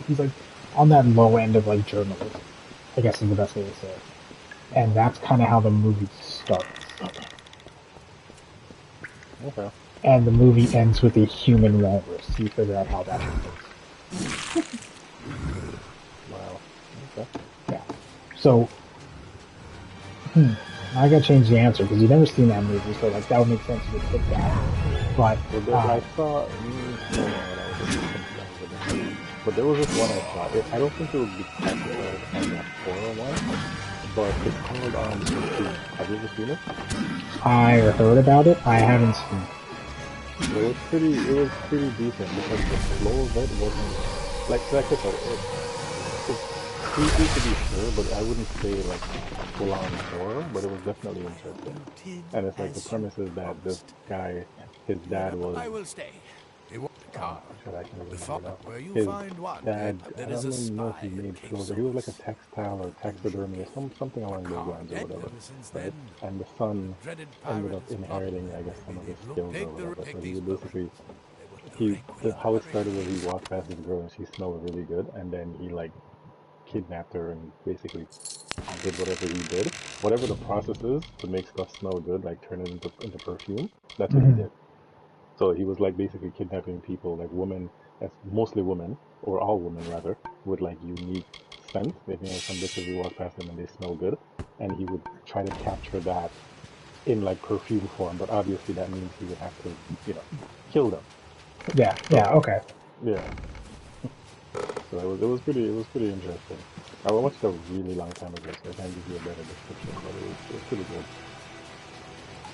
he's like on that low end of like journalism, I guess is the best way to say it. And that's kind of how the movie starts. Okay. And the movie ends with a human walrus. So you figure out how that happens. Wow. Okay. Yeah. So, I gotta change the answer because you've never seen that movie, so like that would make sense to pick that. But I saw. But there was this one I saw. I don't think it would be classified as a horror one, but it's called Pursuit. Have you ever seen it? I heard about it. I haven't seen it. It was pretty decent because the flow of it wasn't like I said, it's creepy to be sure, but I wouldn't say like full on horror, but it was definitely interesting. And it's like the premise is that this guy, his dad was I will stay. Where you his find one, dad, I there is don't a know if spy he made clothes. He was like a textile or taxidermy or something along those lines or whatever. Right? And the son ended up inheriting, I guess, some of his skills or whatever. So he would basically, how it started was he walked past this girl and she smelled really good, and then he like kidnapped her and basically did whatever he did. Whatever the process is to make stuff smell good, like turn it into perfume, that's what he did. So he was like basically kidnapping people, like women, mostly women, or all women rather, with like unique scent. Maybe some bitches we walk past them and they smell good, and he would try to capture that in like perfume form. But obviously that means he would have to, kill them. Yeah. Yeah. Okay. Yeah. So it was pretty interesting. I watched it a really long time ago, so I can't give you a better description, but it was pretty good.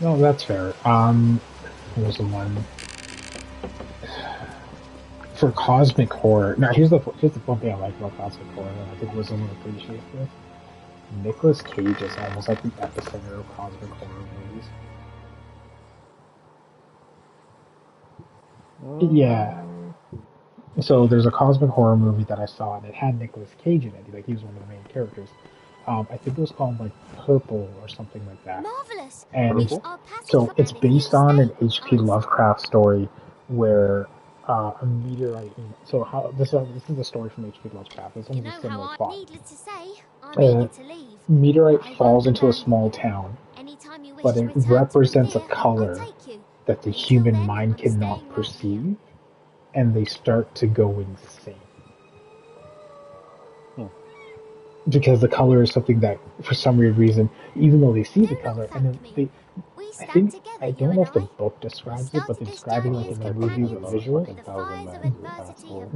No, that's fair. What was the one for cosmic horror? Now, here's the one thing I like about cosmic horror, and I think Wisdom will appreciate this. Nicolas Cage is almost like the epicenter of cosmic horror movies. Yeah. So there's a cosmic horror movie that I saw, and it had Nicolas Cage in it. Like, he was one of the main characters. I think it was called like Purple or something like that. Marvelous. And it's based on an H.P. Lovecraft story where a meteorite. So how this is a story from H.P. Lovecraft. It's almost a similar plot. Needless to say, I'm eager to leave. Meteorite falls into a small town, but it represents a color that the human mind cannot perceive, and they start to go insane. Because the color is something that, for some weird reason, even though they see the color, and then I don't know if the book describes it, but they describe it like in the movie with visuals,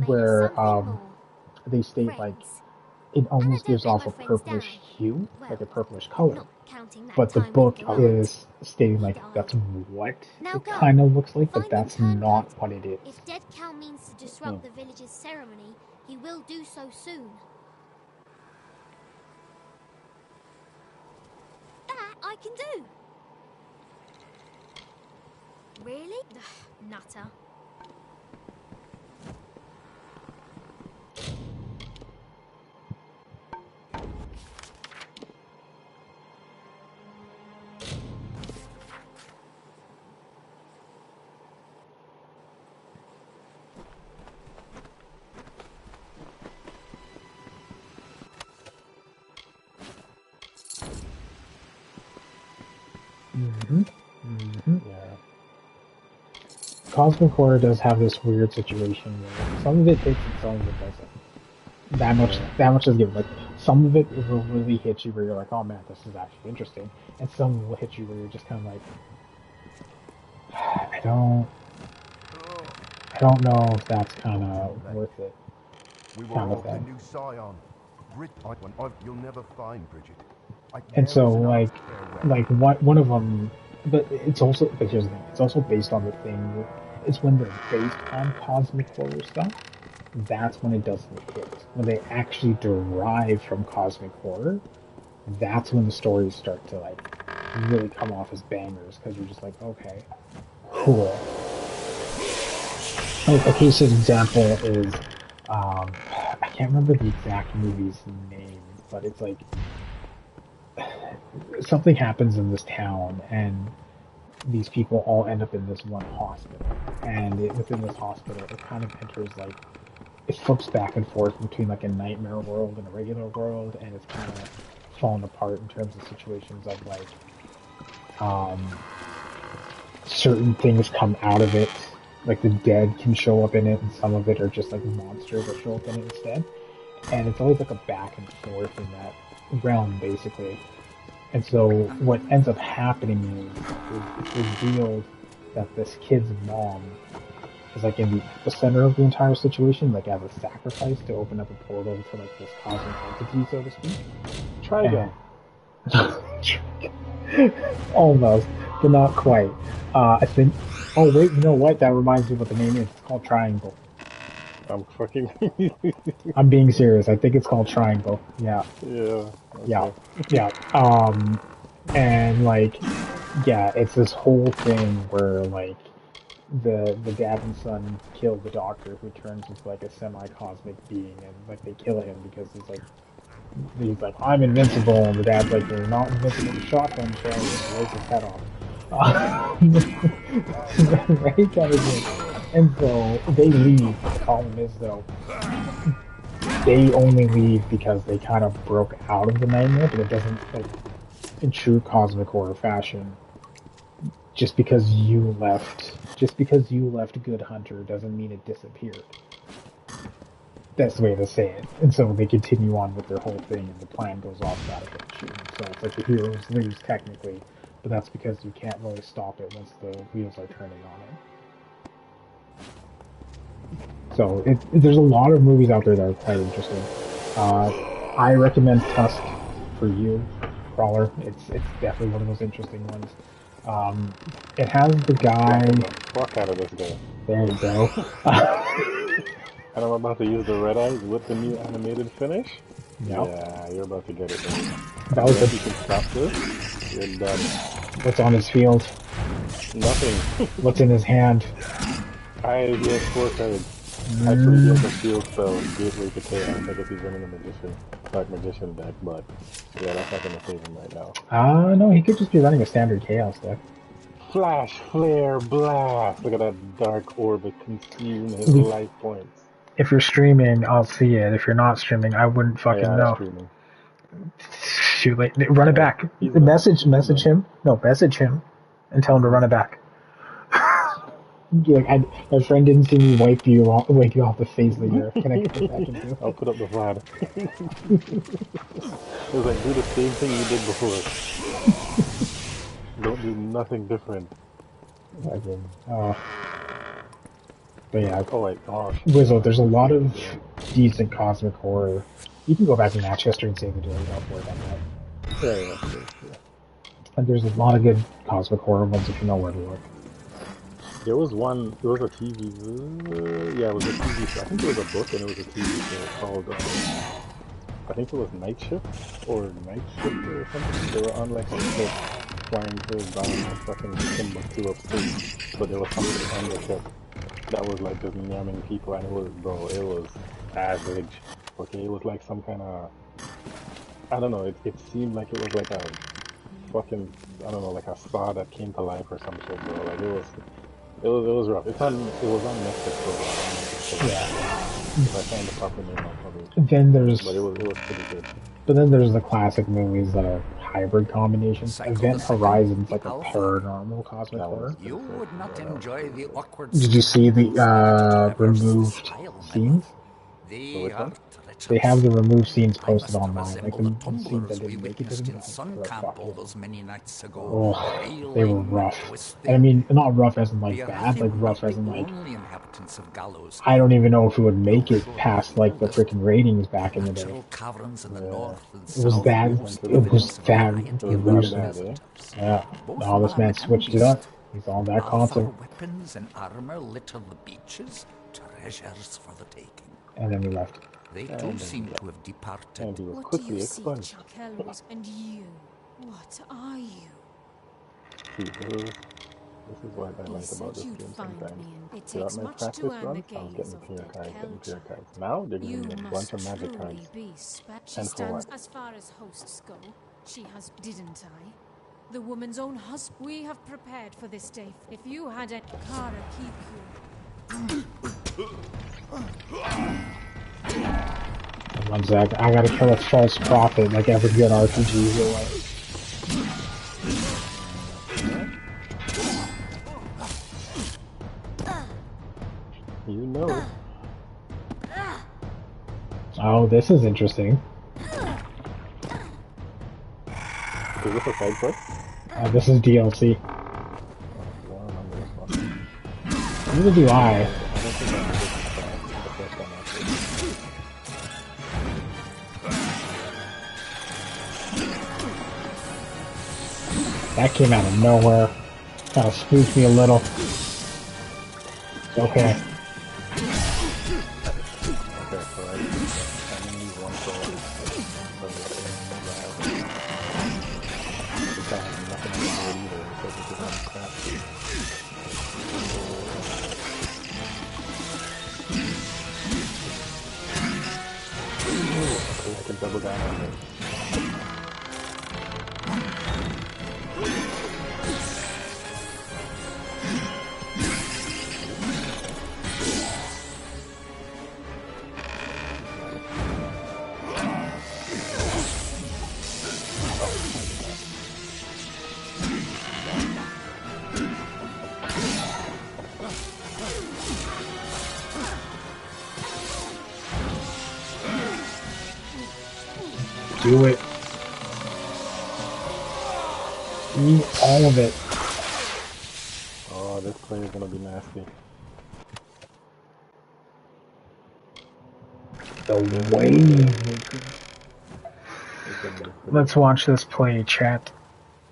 where they state like it almost gives off a purplish hue, like a purplish color. But the book is stating like that's what it kind of looks like, but that's not what it is. If Dead Cal means to disrupt the village's ceremony, he will do so soon. That I can do. Really? Nutter. Yeah. Cosmic horror does have this weird situation where some of it hits and some of it doesn't. That much is given. Like some of it will really hit you where you're like, oh man, this is actually interesting, and some will hit you where you're just kind of like, I don't know if that's kind of worth it. We were off the new Scion. You'll never find Bridget. And so one of them, but here's the thing, it's also based on the thing. It's when they're based on cosmic horror stuff. That's when it doesn't hit. When they actually derive from cosmic horror, that's when the stories start to really come off as bangers because you're just like, okay, cool. Like a case example is, I can't remember the exact movie's name, but it's like something happens in this town and these people all end up in this one hospital, and within this hospital, it kind of enters it flips back and forth between a nightmare world and a regular world, and it's kind of fallen apart in terms of situations of certain things come out of it, like the dead can show up in it, and some of it are just monsters that show up in it instead, and it's always a back and forth in that realm basically. And so what ends up happening is it's revealed that this kid's mom is in the epicenter of the entire situation, as a sacrifice to open up a portal to this cosmic entity, so to speak. Try again. Almost, but not quite. I think. Oh wait, you know what? That reminds me what the name is. It's called Triangle. I'm fucking. I'm being serious. I think it's called Triangle. Yeah. Yeah. Okay. Yeah. And yeah, it's this whole thing where the dad and son kill the doctor, who turns into a semi-cosmic being, and they kill him because he's like, I'm invincible, and the dad's like, you're not invincible to shotgun shells, and blows his head off. Right, kind of thing. And so they leave. The problem is though, they only leave because they kind of broke out of the nightmare, but it doesn't in true cosmic horror fashion. Just because you left Good Hunter doesn't mean it disappeared. That's the way to say it. And so they continue on with their whole thing, and the plan goes off without a hitch. So it's the heroes lose technically, but that's because you can't really stop it once the wheels are turning on it. So there's a lot of movies out there that are quite interesting. I recommend Tusk for you, Crawler. It's definitely one of those interesting ones. It has the guy. Fuck out of this guy. There you go. And I'm about to use the red eyes with the new animated finish. Yep. Yeah, you're about to get it. That was you can stop this. You're done. What's on his field? Nothing. What's in his hand? He has 4 cards. Actually, he has a field spell, Gateway to Chaos. I guess he's running a Dark Magician deck, but yeah, that's not gonna save him right now. No, he could just be running a standard Chaos deck. Flash, flare, blast! Look at that dark orbit consume his life points. If you're streaming, I'll see it. If you're not streaming, I wouldn't fucking know. Streaming. Shoot, run it back. Message him. No, message him and tell him to run it back. My friend didn't see me wipe you off the face of the earth. Can I get that back into? I'll put up the flag. It was do the same thing you did before. Don't do nothing different. But yeah. Oh my gosh. Wizzo, there's a lot of decent cosmic horror. You can go back to Manchester and save the day. Don't worry about that. Yeah. And there's a lot of good cosmic horror ones if you know where to look. There was one, it was a TV, it was a TV show. I think it was a book and it was a TV show called, I think it was Night Shift or something. They were on a ship flying down fucking Timbuktu upstate, but there was something on the ship that was just yamming people, and it was average. Okay, it was some kind of, I don't know, it seemed like it was a fucking, I don't know, a saw that came to life or some shit, bro. It was rough. It was on Netflix for a while. Yeah. If I find the proper name, I'll probably. But it was pretty good. But then there's the classic movies that are hybrid combinations. Event Horizon's a paranormal cosmic horror. You would not enjoy the awkward. Did you see the removed scenes? The They have the removed scenes posted must online. Like the scenes tumblers that we didn't make it to witnessed the in guys. Sun They're Camp all fucking. those many nights ago. Oh, they were Reeling, rough. twisting. And I mean, not rough as in like The bad, like Arathi were rough not as in the like. only inhabitants of Gallows. I don't even know if it would make it past like the freaking ratings back in the day. Natural caverns in the north and It was south that. boast It was evidence of a that variety of gruesome. Yeah. Now this man switched it up. He's on that concert. Weapons and armor litter the beaches, treasures for the taking. And then he left. They too seem to have departed. And he was What do quickly you see, expunged. Kelros? And you? What are you? This is what I like about this game sometimes. Throughout my practice run, I was getting clear cards. Now they're giving me a bunch of magic cards. And for what? As far as hosts go, she has, didn't I? The woman's own husband. We have prepared for this day. If you had a Kara keep you. One sec, I gotta kill a false prophet like every good RPG will. You know. Oh, this is interesting. Is this a side quest? This is DLC. Neither do I. That came out of nowhere. Kind of spooked me a little. Okay. I can double down on this. Do it. Eat all of it. Oh, this play is gonna be nasty. The wave. Let's watch this play, chat.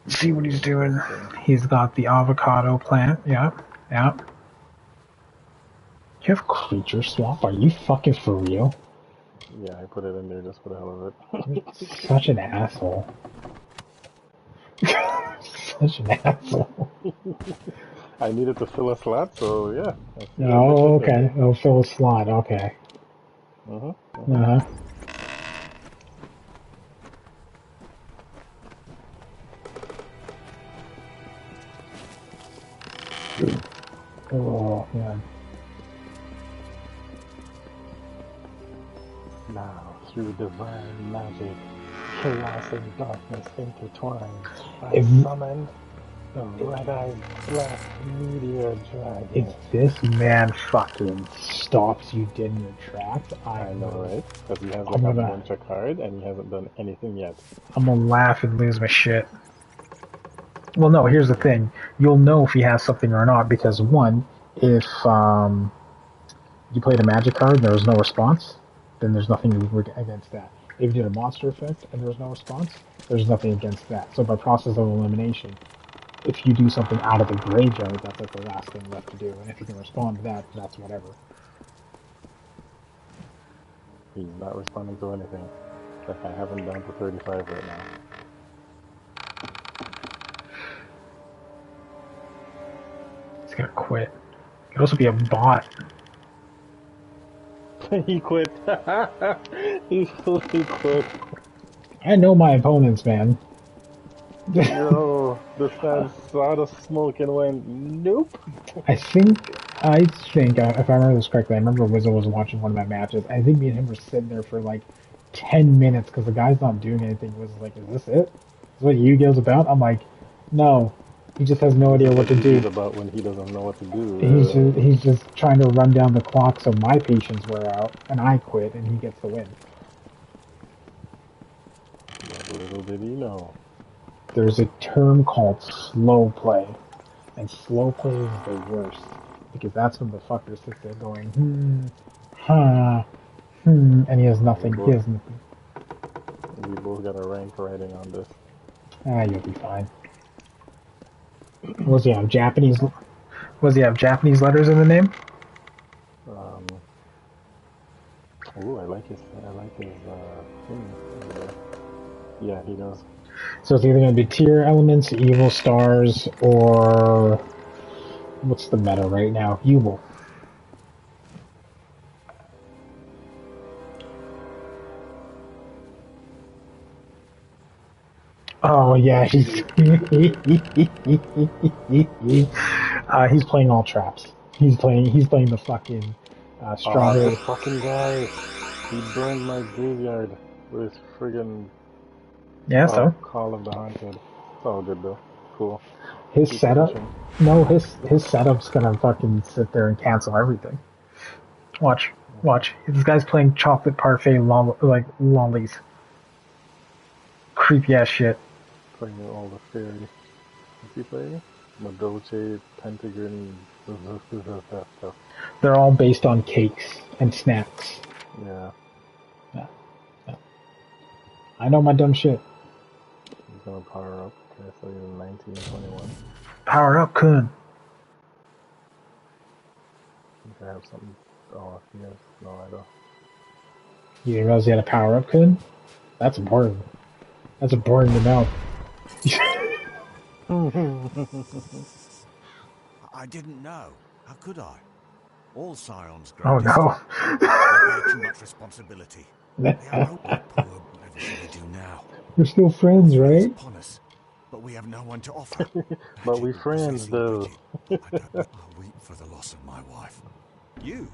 See what he's doing. He's got the avocado plant. Yeah, yeah. You have creature swap? Are you fucking for real? Yeah, I put it in there just for the hell of it. Such an asshole. Such an asshole. I needed to fill a slot, so yeah. Oh, okay. Oh, fill a slot. Okay. Uh-huh. Oh, yeah. Now, through divine magic, chaos and darkness intertwined, I summoned the red-eyed black meteor dragon. If this man fucking stops you dead in your tracks, I know, right? Because he has like a bunch of cards and he hasn't done anything yet. I'm gonna laugh and lose my shit. Well, no, here's the thing. You'll know if he has something or not because, one, if you played a magic card and there was no response, then there's nothing against that. If you did a monster effect and there was no response, there's nothing against that. So by process of elimination, if you do something out of the graveyard, that's like the last thing left to do. And if you can respond to that, that's whatever. He's not responding to anything. Like, I have him down to 35 right now. He's gonna quit. He could also be a bot. He quit. He fully quit. I know my opponents, man. Yo, this man saw the smoke and went, nope. I think, if I remember this correctly, I remember Wizzo was watching one of my matches. I think me and him were sitting there for like 10 minutes because the guy's not doing anything. He was like, is this it? Is what Yu-Gi-Oh's about? I'm like, no. He just has no idea what to do. It's about when he doesn't know what to do. He's just trying to run down the clock so my patience wear out, and I quit, and he gets the win. did he know? There's a term called slow play. And slow play is the worst. Because that's when the fucker sits there going, and he has nothing. He has nothing. We both got a rank rating on this. Ah, you'll be fine. Was he have Japanese? Was he have Japanese letters in the name? Ooh, I like his thing. Yeah, he does. So it's either going to be tier elements, evil stars, or what's the meta right now? Evil. Oh yeah, he's playing all traps. He's playing the fucking strawberry. Oh, this fucking guy! He burned my graveyard with his friggin' Call of the Haunted. It's all good though. Cool. His setup? No, his setup's gonna fucking sit there and cancel everything. Watch. This guy's playing chocolate parfait lollies. Creepy ass shit. Playing all the fairy. What's he playing? Madoche, Pentagon, stuff. They're all based on cakes and snacks. Yeah. I know my dumb shit. He's gonna power up. Okay, so he's 1921. Power up, Kun. I think I have something. Oh, he has. No, I don't. You didn't realize he had a power up, Kun? That's important. That's important to know. I didn't know. How could I? All scions grow. Oh no. They bear too much responsibility. They are poor. Whatever shall we do now? We're still friends, right? Upon us, but we have no one to offer. But we friends, though. I'll weep for the loss of my wife. You?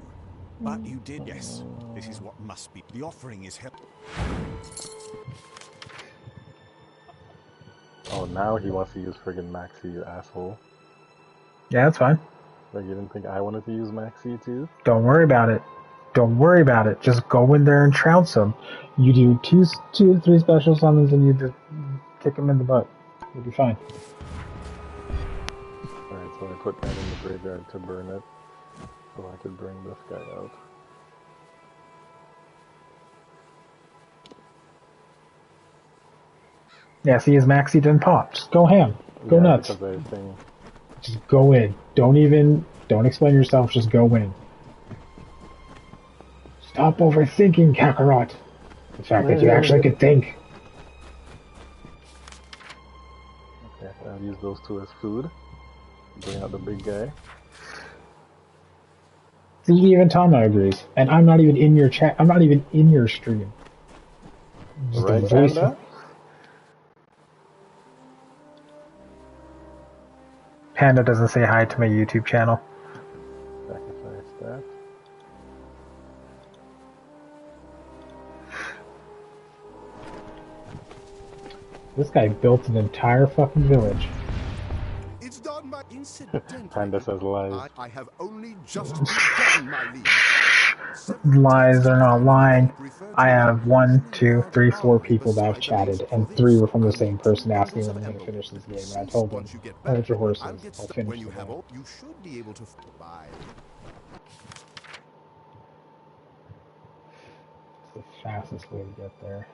But you did. Yes. This is what must be. The offering is help. Oh, now he wants to use friggin' Maxi, you asshole. Yeah, that's fine. Like, you didn't think I wanted to use Maxi too? Don't worry about it. Just go in there and trounce him. You do two to three special summons and you just kick him in the butt. You'll be fine. Alright, so I put that in the graveyard to burn it. So I could bring this guy out. Yeah, see, his Maxi didn't pop. Just go ham. Go nuts. Just go in. Don't explain yourself, just go in. Stop overthinking, Kakarot. The fact that you actually could think. Okay, I'll use those two as food. Bring out the big guy. See, even Tama agrees. And I'm not even in your chat. I'm not even in your stream. Just right, Panda? Panda doesn't say hi to my YouTube channel. Sacrifice that. This guy built an entire fucking village. It's done by incident. Panda says lies. I have only just begun my leave. Lies are not lying. I have 1, 2, 3, 4 people that have chatted, and 3 were from the same person asking when I'm going to finish this game. And I told them, hold your horses, I'll finish the game. You should be able to buy. It's the fastest way to get there.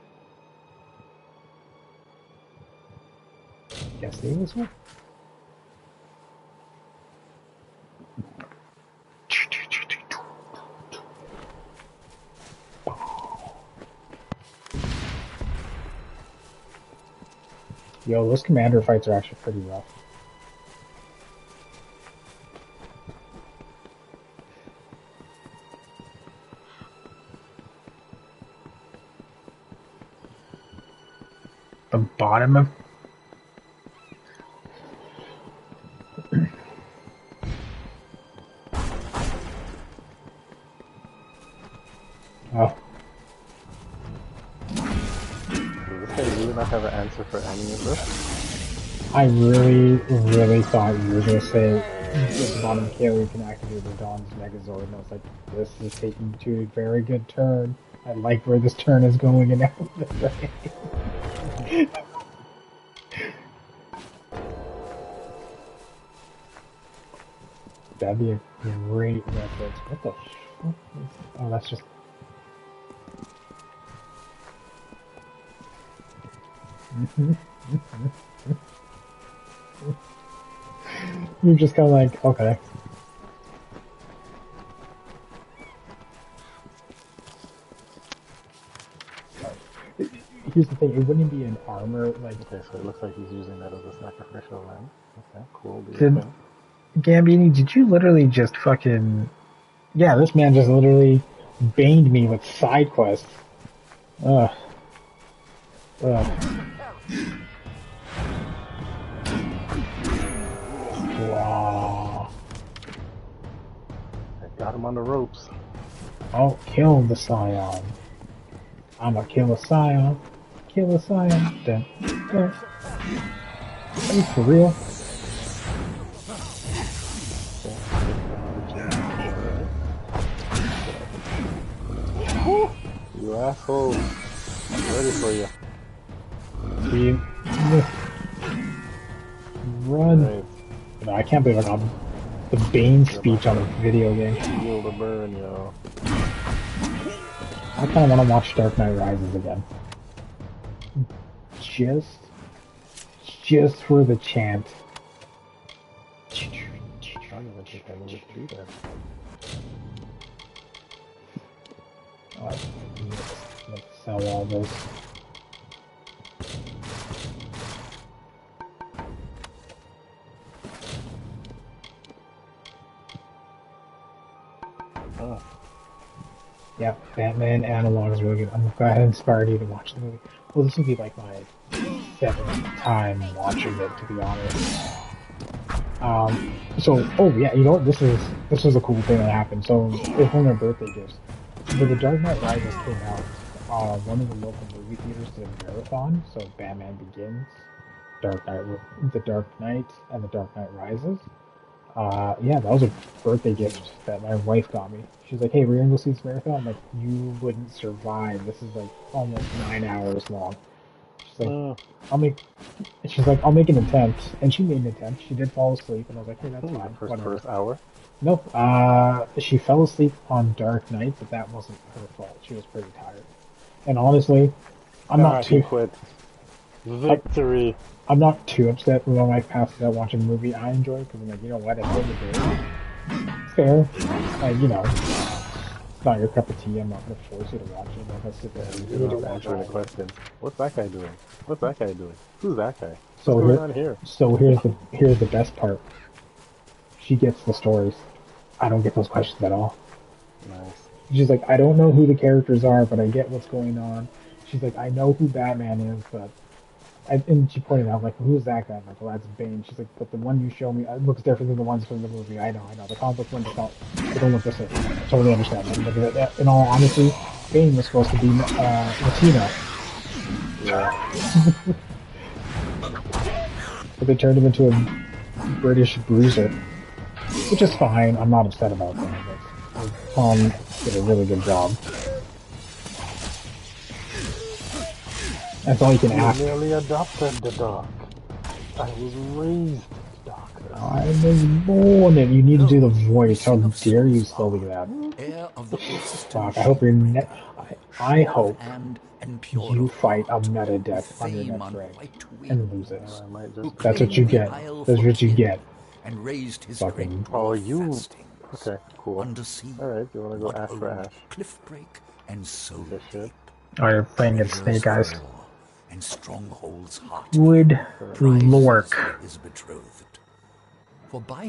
Guessing this one? Yo, those commander fights are actually pretty rough. The bottom of... Oh. Not have an answer for any of this? I really thought you were going to say at the bottom of Kaylee can activate the Dawn's Megazord, and I was like, this is taking you to a very good turn. I like where this turn is going and everything. That'd be a great reference. What the fuck? Oh, that's just. You're just kind of like, okay. Here's the thing, it wouldn't be an armor, like... Okay, so it looks like he's using that as a sacrificial lamb. Okay, cool. Gambini, did you literally just fucking... Yeah, this man just literally baned me with side quests. Ugh. Wow. I got him on the ropes. Oh, kill the Scion. I'ma kill a Scion. Kill a Scion. Dun, dun. Are you for real? You asshole. I'm ready for you. Speed. Run. Right. No, I can't believe I got the Bane speech on a video game. Feel the burn, yo. I kind of want to watch Dark Knight Rises again. Just for the chant. I don't even think I needed to do that. Let's sell all this. Oh. Yeah, Batman Analog is really good. I'm glad I inspired you to watch the movie. Well, this will be like my 7th time watching it, to be honest. Oh yeah, you know what? This was a cool thing that happened. So it's one of their birthday gifts. When The Dark Knight Rises came out, one of the local movie theaters did a marathon. So Batman Begins, The Dark Knight, and The Dark Knight Rises. Yeah, that was a birthday gift that my wife got me. She's like, "Hey, we're gonna go see this marathon." I'm like, "You wouldn't survive. This is like almost 9 hours long." She's like, I'll make an attempt," and she made an attempt. She did fall asleep, and I was like, "Hey, that's fine." First hour? Nope. She fell asleep on Dark Knight, but that wasn't her fault. She was pretty tired. And honestly, I'm not too. Quit. Victory. I'm not too upset when my wife passes out watching a movie I enjoy, because I'm like, you know what, at the end of the day, fair. You know, it's not your cup of tea. I'm not going to force you to watch it. I'm going to sit there and do it. Answer the question. What's that guy doing? What's that guy doing? Who's that guy? So What's going on here? So here's the best part. She gets the stories. I don't get those questions at all. Nice. She's like, I don't know who the characters are, but I get what's going on. She's like, I know who Batman is, but... and she pointed out, like, who's that guy? I'm like, well, that's Bane. She's like, but the one you show me looks different than the ones from the movie. I know. The comic book ones don't look the same. I totally understand. But in all honesty, Bane was supposed to be Latino. Yeah. But they turned him into a British bruiser. Which is fine. I'm not upset about that. But Tom did a really good job. That's all you can ask. I merely adopted the dark. I was raised dark. I was born, and you need to do the voice. How dare you slowly that? Fuck, I hope you're I hope you fight a meta death on your next rank and lose it. That's what you get. That's what you get. And raised his fucking... Oh, you... Okay, cool. Alright, you wanna go Ash for Ash? Cliff break and so deep. Oh, you're playing as Snake Eyes. And Stronghold's heart. Good lord.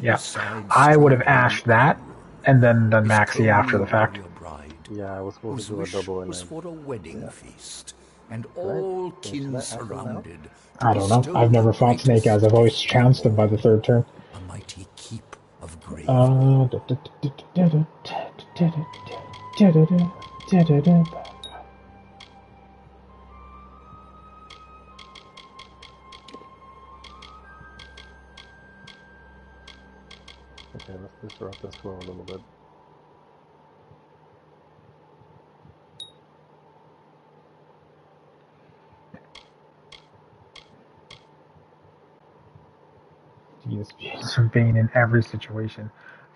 Yeah, I would have ashed that, and then done Maxi after the fact. Yeah, I was supposed to do a double was for a wedding feast, and all kin surrounded. I don't know. I've never fought Snake Eyes. I've always trounced him by the 3rd turn. A mighty keep of grave. Okay, let's disrupt this flow a little bit. Use Bane in every situation.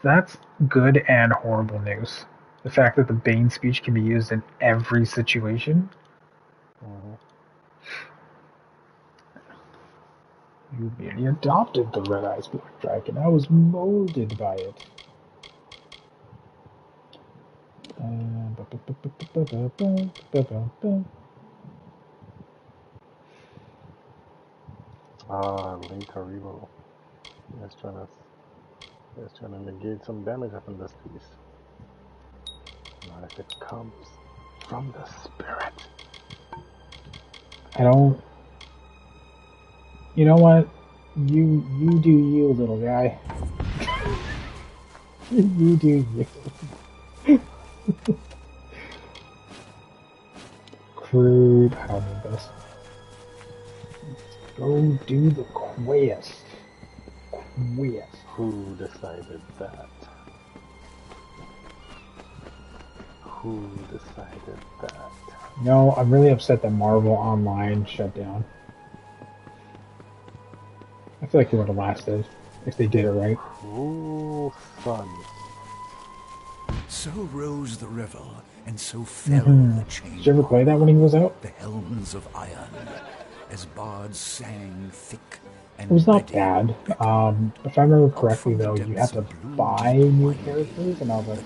that's good and horrible news. The fact that the Bane speech can be used in every situation. You merely adopted the Red Eyes Black Dragon. I was molded by it. Link Haribo. He's trying to negate some damage up in this piece. Not if it comes from the spirit. I don't. You know what? You do you, little guy. You do you. Crude. I don't need this. Go do the quest. Who decided that? Who decided that? No, I'm really upset that Marvel Online shut down. I feel like it would have lasted if they did it right. Cruel sun. So rose the river, and so fell the chain. Did you ever play that when he was out? The helms of iron, as bards sang thick and it was not bad. If I remember correctly, though, you had to buy new characters, and I was like,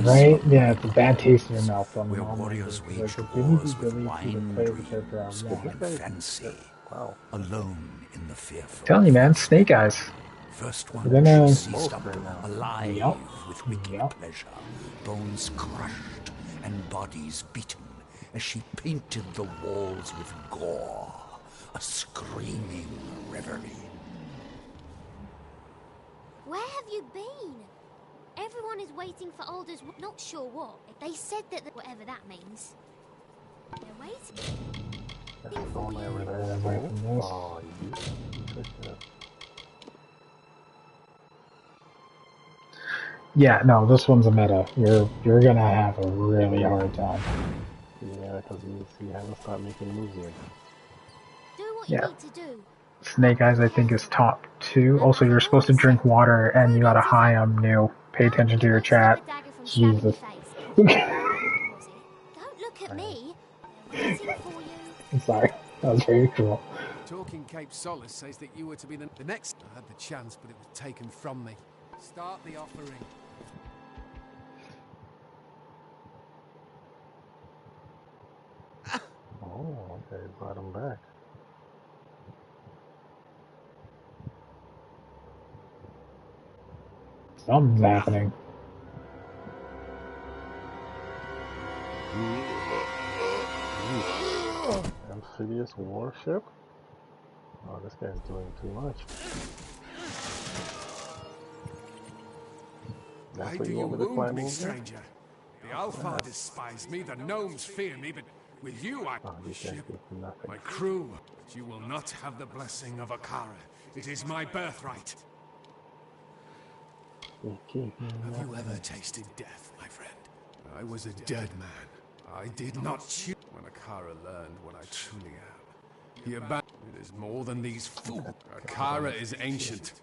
right? Yeah, it's a bad taste in your mouth from where warriors waged wars with wine, dreams, and fancy. Wow. Alone in the fearful. I'm telling you, man, Snake Eyes. First one gonna seized up alive with wicked pleasure, bones crushed and bodies beaten as she painted the walls with gore, a screaming reverie. Where have you been? Everyone is waiting for Alder's... Not sure what. They said that... Whatever that means. They're waiting for you. Oh, yeah, no, this one's a meta. You're gonna have a really hard time. Yeah, because you haven't started making moves yet. Do what you need to do. Snake Eyes, I think, is top 2. Also, you're supposed to drink water, and you got a high on new. Pay attention to your chat. Jesus. Don't look at me. Waiting for you. I'm sorry. That was very cruel. Talking Cape Solace says that you were to be the next. I had the chance, but it was taken from me. Start the offering. Oh, okay, brought him back. Something's happening. Amphibious warship? Oh, this guy's doing too much. Why do you wound me, stranger? The Alpha despise me, the gnomes fear me, but with you I ship my crew. But you will not have the blessing of Akara. It is my birthright. Have you ever tasted death, my friend? I was a dead man. I did not choose. When Akara learned what I truly am, he abandoned. It is more than these fools. Akara is ancient.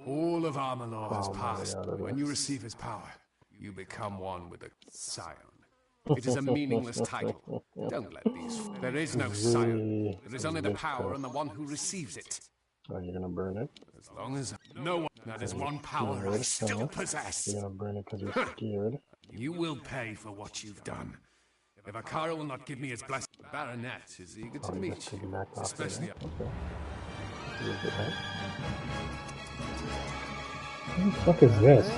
All of Amalur has passed. When you receive his power, you become one with the Scion. It is a meaningless title. Don't let these... There is no Scion. There is only the power and the one who receives it. Are you gonna burn it? As long as no one... That is one power I still possess. You're gonna burn it because you're scared. You will pay for what you've done. If Akara will not give me his blessing, the Baronet is eager to meet you. Especially... What the fuck is this?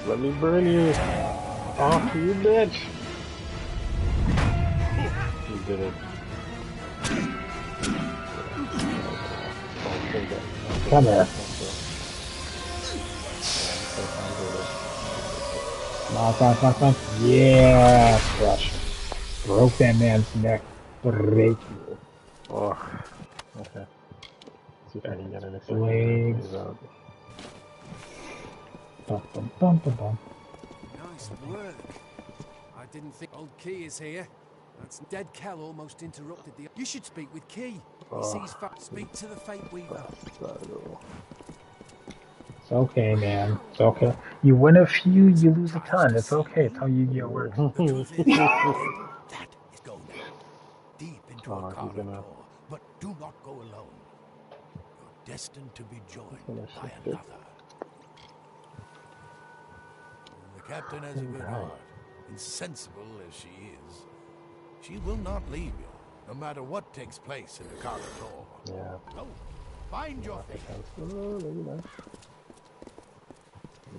Let me burn you. Off you, bitch. You did it. Come here. Knock. Yeah, crush. Broke that man's neck. Break you. Oh, okay. See if I can get it. Blades. Bum. Nice work. I didn't think old Key is here. That's dead Kel almost interrupted the... You should speak with Key. He sees speak to the Fate Weaver. It's okay, man. It's okay. You win a few, you lose a ton. It's okay. It's how Yu-Gi-Oh works. The truth is, that is go now. Deep into a corridor, but do not go alone. You're destined to be joined by another. The captain has a good heart, insensible as she is. She will not leave you, no matter what takes place in the corridor. Yeah. Go, find your fate.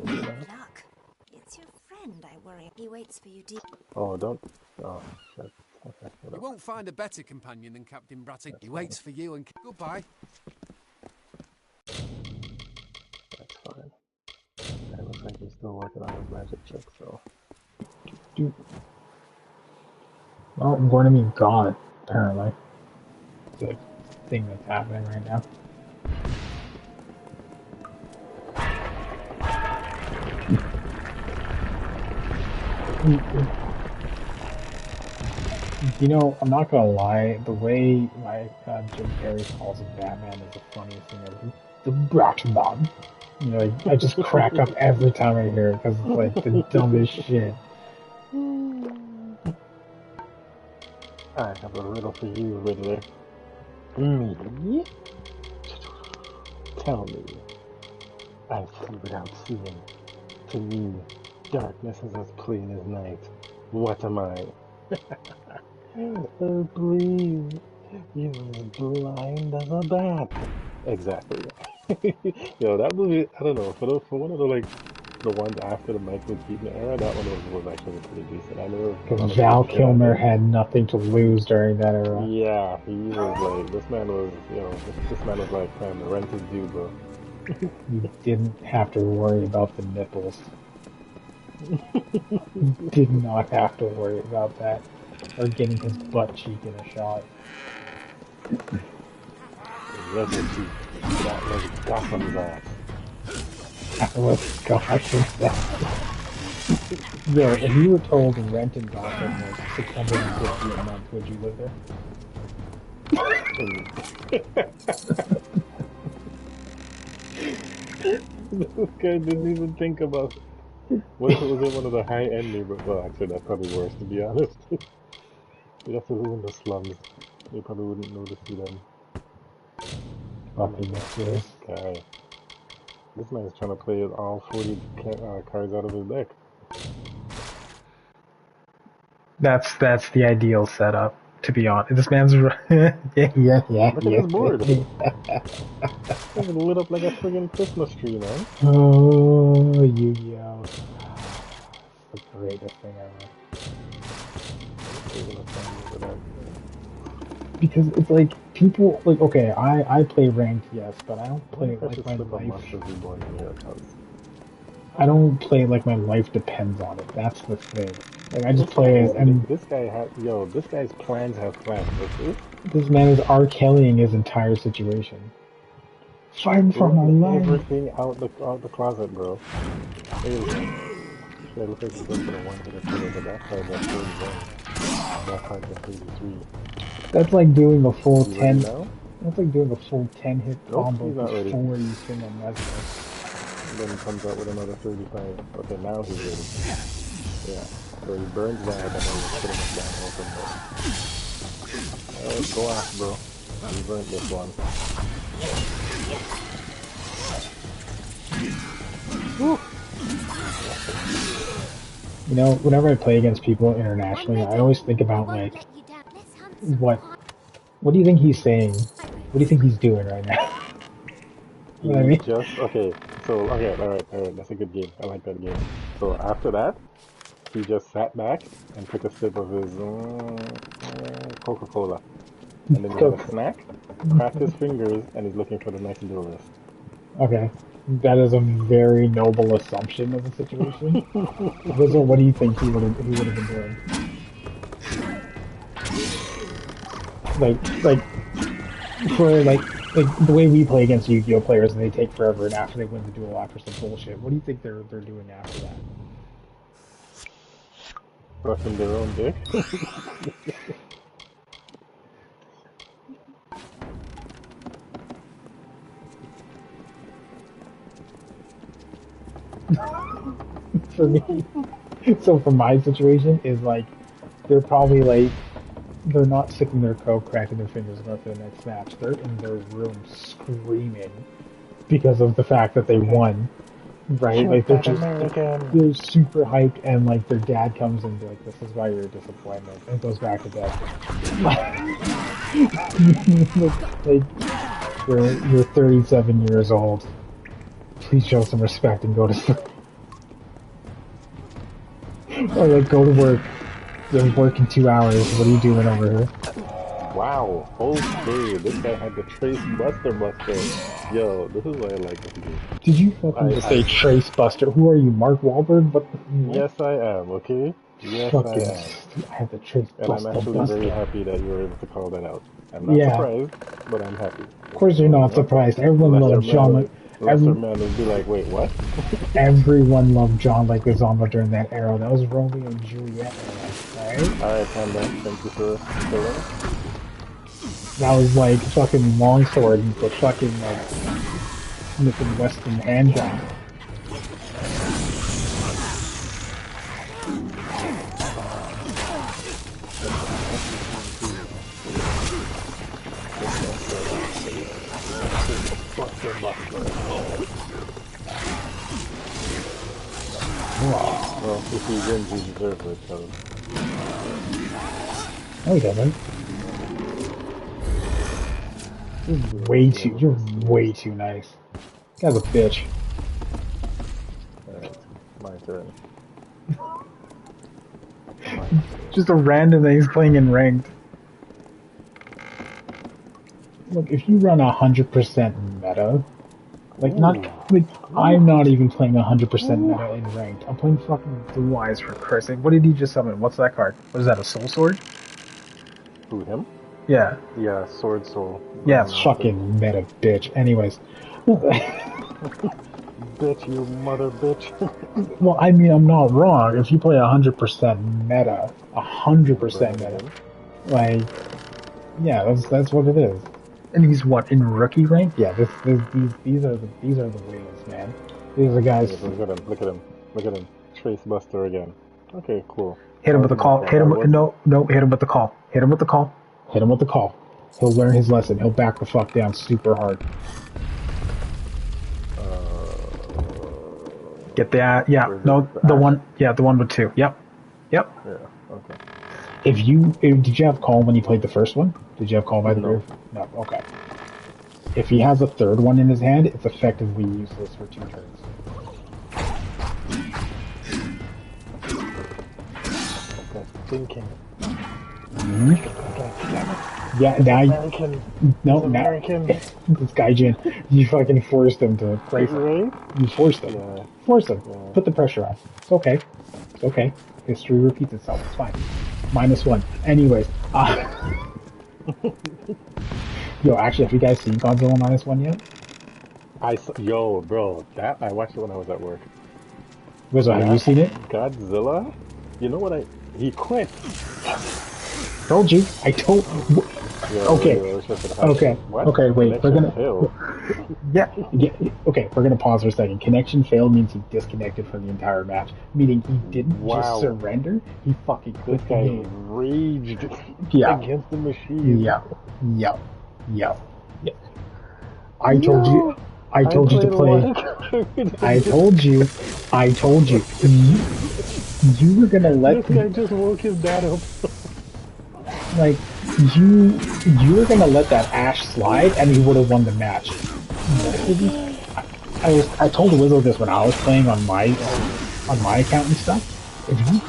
Luck. It's your friend, I worry. He waits for you deep. Oh, don't. Oh, shit. Okay. You won't find a better companion than Captain Bratty. He waits for you and... Goodbye. That's fine. It looks like he's still working on his magic trick, so. Dude. Well, I'm going to be gone, apparently. It's a thing that's happening right now. You know, I'm not gonna lie, the way Jim Carrey calls him Batman is the funniest thing ever. The Batman. You know, I just crack up every time I hear it because it's like the dumbest shit. I have a riddle for you, Riddler. Me? Tell me. I see without seeing. To me, darkness is as plain as night. What am I? Oh, please. You're as blind as a bat. Exactly. Yo, that movie, I don't know, for one of the, like, the ones after the Michael Keaton era, that one was actually pretty decent. I know. Because Val Kilmer had nothing to lose during that era. Yeah, he was like, this man was, you know, this man was like, man, the rent is due, bro. You didn't have to worry about the nipples. You did not have to worry about that. Or getting his butt cheek in a shot. That was Gotham's ass. That was Gotham's ass. Yo, if you were told rent in Gotham was $650 a month, would you live there? This guy didn't even think about it. Was it one of the high-end neighborhoods? Well, actually, that's probably worse, to be honest. You'd have to live in the slums. You probably wouldn't know to see them. Fucking this guy. This man's trying to play all 40 cards out of his deck. That's the ideal setup, to be honest. This man's yeah. Look at his board. It's lit up like a friggin' Christmas tree, man. Oh, Yu-Gi-Oh! It's the greatest thing ever. Because it's like, people, like, okay, I play ranked, yes, but I don't play it like my life. I don't play like my life depends on it. That's the thing. Like, I just play it, and this guy has, this guy's plans have plans. This man is R. Kellying his entire situation. Fighting for my life. Everything out the closet, bro. It looks like he's going for the one-hitter killer, but that card got 31. That card got 33. That's like doing a full 10. That's like doing a full 10 hit combo before you swing on Mesmer. And then he comes out with another 35. Okay, now he's ready. Yeah. So he burns that and then he's putting it down open. Go off, bro. You burnt this one. Woo. You know, whenever I play against people internationally, I always think about, like, what do you think he's saying? What do you think he's doing right now? You know what I mean? Okay, alright, that's a good game. I like that game. So after that, he just sat back and took a sip of his Coca-Cola. And then he had a snack, cracked his fingers, and he's looking for the next duelist. Okay. That is a very noble assumption of the situation. Wizard, what do you think he would have been doing? Like for like the way we play against Yu-Gi-Oh players and they take forever and after they win the duel after some bullshit. What do you think they're doing after that? Brushing their own dick. For me, so for my situation is like they're probably like they're not sipping their coke, cracking their fingers, going for the next match. They're in their room screaming because of the fact that they won. Right? Like they're super hyped, and like their dad comes and be like, "This is why you're a disappointment," and goes back to bed. Like you're 37 years old. Please show some respect and go to sleep. Or like go to work. You're working 2 hours. What are you doing over here? Wow. Okay, this guy had the Trace Buster. Yo, this is why I like this game. Did you fucking just say Trace Buster? Who are you, Mark Wahlberg? What? Yes, I am. Okay. Yes, fucking, I am. I have the Trace and Buster. I'm actually very happy that you were able to call that out. I'm not surprised, but I'm happy. Of course, you're not surprised. Everyone loves John. Lesser man would be like, wait, what? Everyone loved John Leguizamo during that era. That was Romeo and Juliet era, right? Alright, Panda. Thank you for that. That was like fucking longsword and the fucking like Smith and Wesson handgun. Well, if he wins, he deserves it, so... No, he doesn't. You're way too nice. This guy's a bitch. Alright, my turn. Just a random thing he's playing in ranked. Look, if you run 100% meta, like I'm not even playing 100% meta in ranked. I'm playing fucking Blue Eyes for Christ's sake. What did he just summon? What's that card? What is that? A Soul Sword? Who, him? Yeah. Yeah, Sword Soul. Yeah, fucking meta bitch. Anyways. Bitch, you mother bitch. Well, I mean, I'm not wrong. If you play 100% meta, 100% meta, like, yeah, that's what it is. And he's what, in rookie rank? Yeah, these are the wins, man. These are the guys. Look at him. Trace Buster again. Okay, cool. Hit him with the call. Hit him with hit him with the call. Hit him with the call. Hit him with the call. He'll learn his lesson. He'll back the fuck down super hard. Get the the one with 2. Yep. Yeah, okay. Did you have call when you played the first one? Did you have call by the groove? No, okay. If he has a third one in his hand, it's effectively useless for 2 turns. Okay, thinking. Yeah, now American. This guy Jin, you fucking forced him to play. Right? You forced him. Yeah. Forced him. Yeah. Put the pressure on. It's okay. It's okay. History repeats itself. It's fine. -1. Anyways, yo, actually, have you guys seen Godzilla -1 yet? Yo, bro, that I watched it when I was at work. Wizzo, have you seen it? Godzilla? You know what he quit. Told you. I told. Okay. Okay. Wait. We're gonna. Yeah. Okay. We're gonna pause for a second. Connection failed means he disconnected from the entire match, meaning he didn't just surrender. He fucking quit the game. Raged against the machine. Yeah. I told you. I told you to play. I told you. You were gonna let. This guy just woke his dad up. Like, you were gonna let that Ash slide, and he would have won the match. I told the Wizard this when I was playing on my on my account and stuff, if you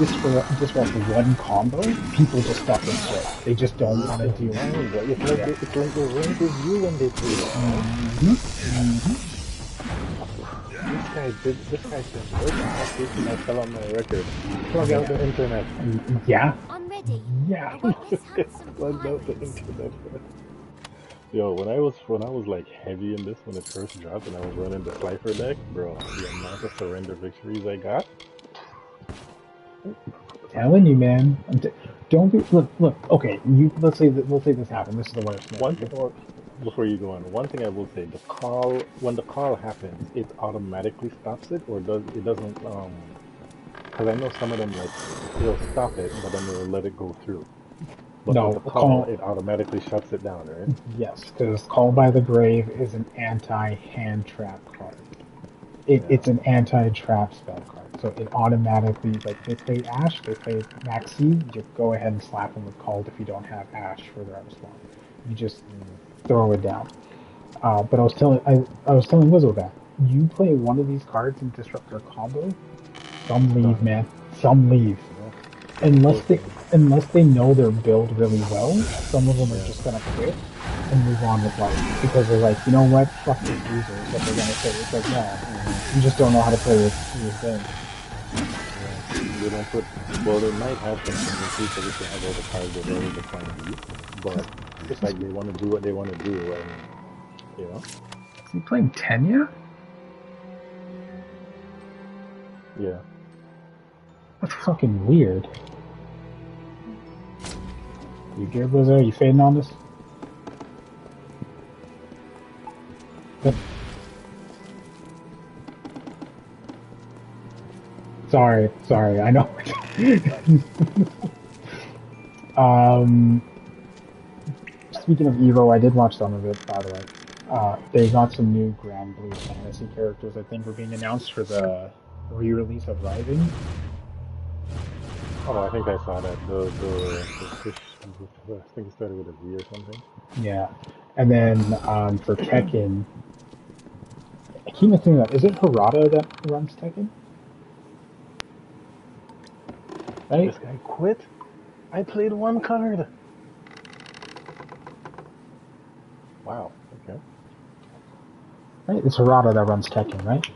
disrupt one combo, people just fucking quit. They just don't want to deal with it. It's like they're right with you when they play it. This guy said, where's the application I fell on my record? Plug out the internet. Yeah. I'm ready. Yeah. Plugged out the internet. Yo, when I was like heavy in this when it first dropped and I was running the Slifer deck, bro, the amount of surrender victories I got. Telling you, man. Don't be look. Okay, let's say this happened. This is the worst. One thing before you go on, one thing I will say: when the call happens, it automatically stops it, or doesn't. Because I know some of them like it'll stop it, but then it'll let it go through. But no, with the call, it automatically shuts it down, right? Yes, because Call by the Grave is an anti-hand trap card. It's an anti-trap spell card. So it automatically, like, they play Ash, they play Maxi, you go ahead and slap them with Called if you don't have Ash for their response. You just throw it down. But I was telling Wizzo that you play one of these cards and disrupt their combo, some leave, man. Some leave. Unless they know their build really well, some of them are just gonna quit and move on with life because they're like, you know what, fuck this loser is what they're gonna say. It's like, no, you just don't know how to play this thing. They don't put. Well, they might have some tendency because they have all the cards that already defined use, but it's like they want to do what they want to do, and you know. Is he playing Tenya? Yeah. That's fucking weird. You good, Lizzo? You fading on this? Sorry, I know. Speaking of Evo, I did watch some of it, by the way. They got some new Grand Blue Fantasy characters, I think, were being announced for the re-release of Rising. Oh, I think I saw that. The fish, I think it started with a V or something. Yeah. And then for Tekken, I keep thinking that, is it Harada that runs Tekken? Right? This guy quit? I played one card! Wow, okay. Right, it's Harada that runs Tekken, right?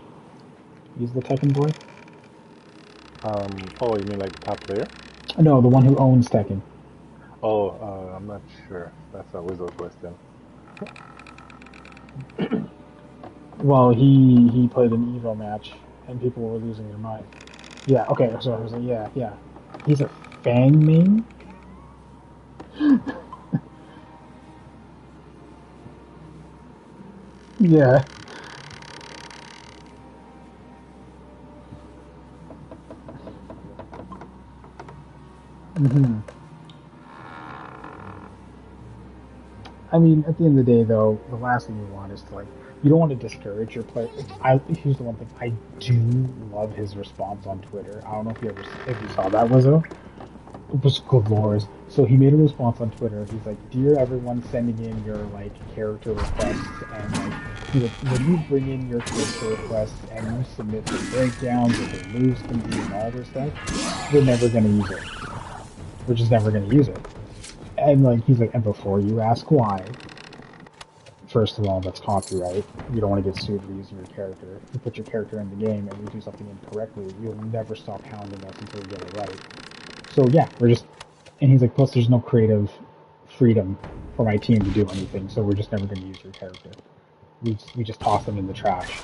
He's the Tekken boy? Oh, you mean like the top player? No, the one who owns Tekken. Oh, I'm not sure. That's a Wizzo's question. Well, he played an Evo match, and people were losing their mind. Yeah, okay, so I was like, yeah. He's a Fang main? Yeah. Mm-hmm. I mean, at the end of the day, though, the last thing you want is to, like, you don't want to discourage your player. Here's the one thing, I do love his response on Twitter. I don't know if you saw that, Wizzo. It was glorious. So he made a response on Twitter. He's like, "Dear everyone sending in your, like, character requests, and, like, when you bring in your character requests and you submit the breakdowns of the moves can be and all this stuff, we're never going to use it. We're just never going to use it." And, like, he's like, and before you ask why, first of all, that's copyright. You don't want to get sued for using your character. If you put your character in the game and you do something incorrectly, you'll never stop hounding us until we get it right. So yeah, and he's like, plus there's no creative freedom for my team to do anything, so we're just never going to use your character. We just toss them in the trash.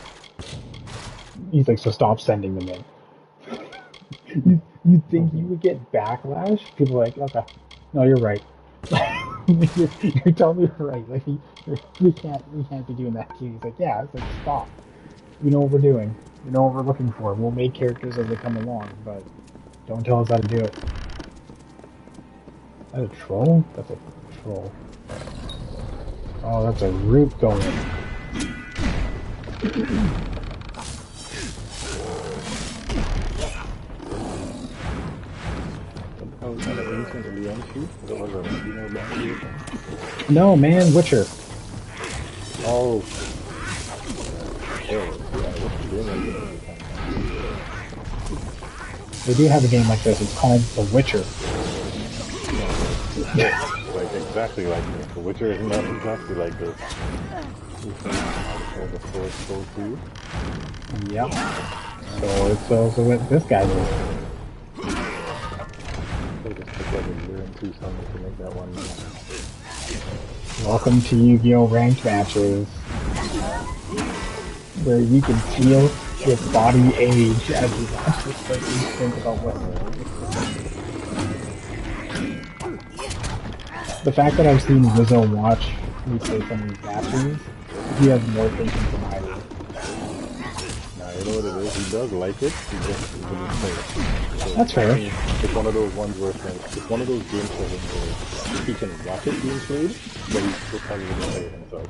He's like, so stop sending them in. You'd think you would get backlash? People are like, okay, no, you're right. you're totally right. Like, we can't be doing that to you. He's like, yeah. It's like, stop. We know what we're doing. We know what we're looking for. We'll make characters as they come along, but don't tell us how to do it. Is that a troll? That's a troll. Oh, that's a root going. No, man, Witcher. Oh. They do have a game like this. It's called The Witcher. Like exactly like this. The Witcher is not exactly like this. The Sword Soul 2. Yep. So what this guy did. They just took like a year and 2 summers to make that one. Welcome to Yu-Gi-Oh! Ranked matches, where you can feel your body age as you watch this person think about what. The fact that I've seen Rizzo watch me play some of these matches, he has more patience than I do. Nah, you know what it is? He does like it, he just wouldn't play it. So That's fair. It's one of those ones where it's one of those games where he can watch it being played, but he still probably wouldn't play it himself.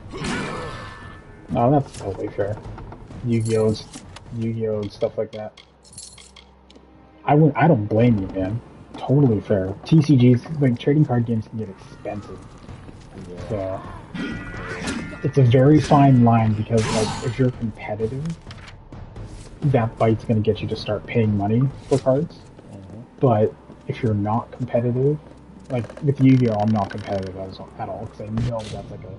No, that's totally fair. Yu-Gi-Oh! And stuff like that. I don't blame you, man. Totally fair. TCGs, like trading card games, can get expensive. So it's a very fine line because, like, if you're competitive, that bite's gonna get you to start paying money for cards. But if you're not competitive, like with Yu-Gi-Oh, I'm not competitive at all because I know that's like a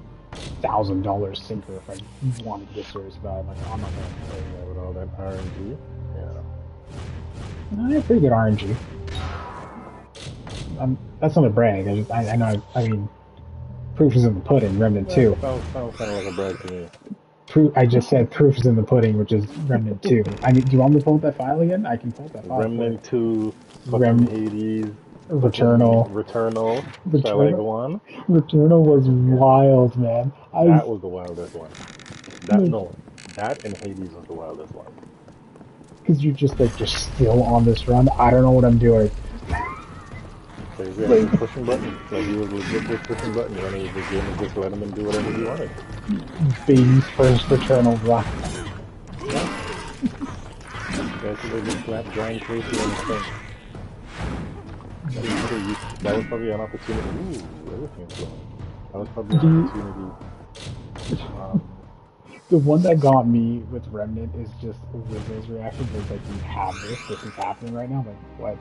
$1,000 sinker if I wanted to get serious about it. Like, I'm not gonna play that with all that RNG. Yeah. I have pretty good RNG. That's not a brag. I know. I mean, proof is in the pudding. Remnant 2. Sounds kind of like a brag to me. I just said proof is in the pudding, which is Remnant 2. Do you want me to pull up that file again? I can pull up that file. Remnant 2, fucking Hades, Returnal. Shall I go on? Returnal was wild, man. That was the wildest one. That and Hades was the wildest one. Because you're just like, you're still on this run. I don't know what I'm doing. So he was actually pushing buttons. Like he was legit just pushing buttons, and it was the game was just letting him do whatever he wanted. Baby's first Returnal run. That's what they just slapped Giant Tracy on his thing. That was probably an opportunity. Ooh, everything's flowing. That was probably an opportunity. The one that got me with Remnant is just Rizzo's reaction. It's like, you have this is happening right now. Like, what?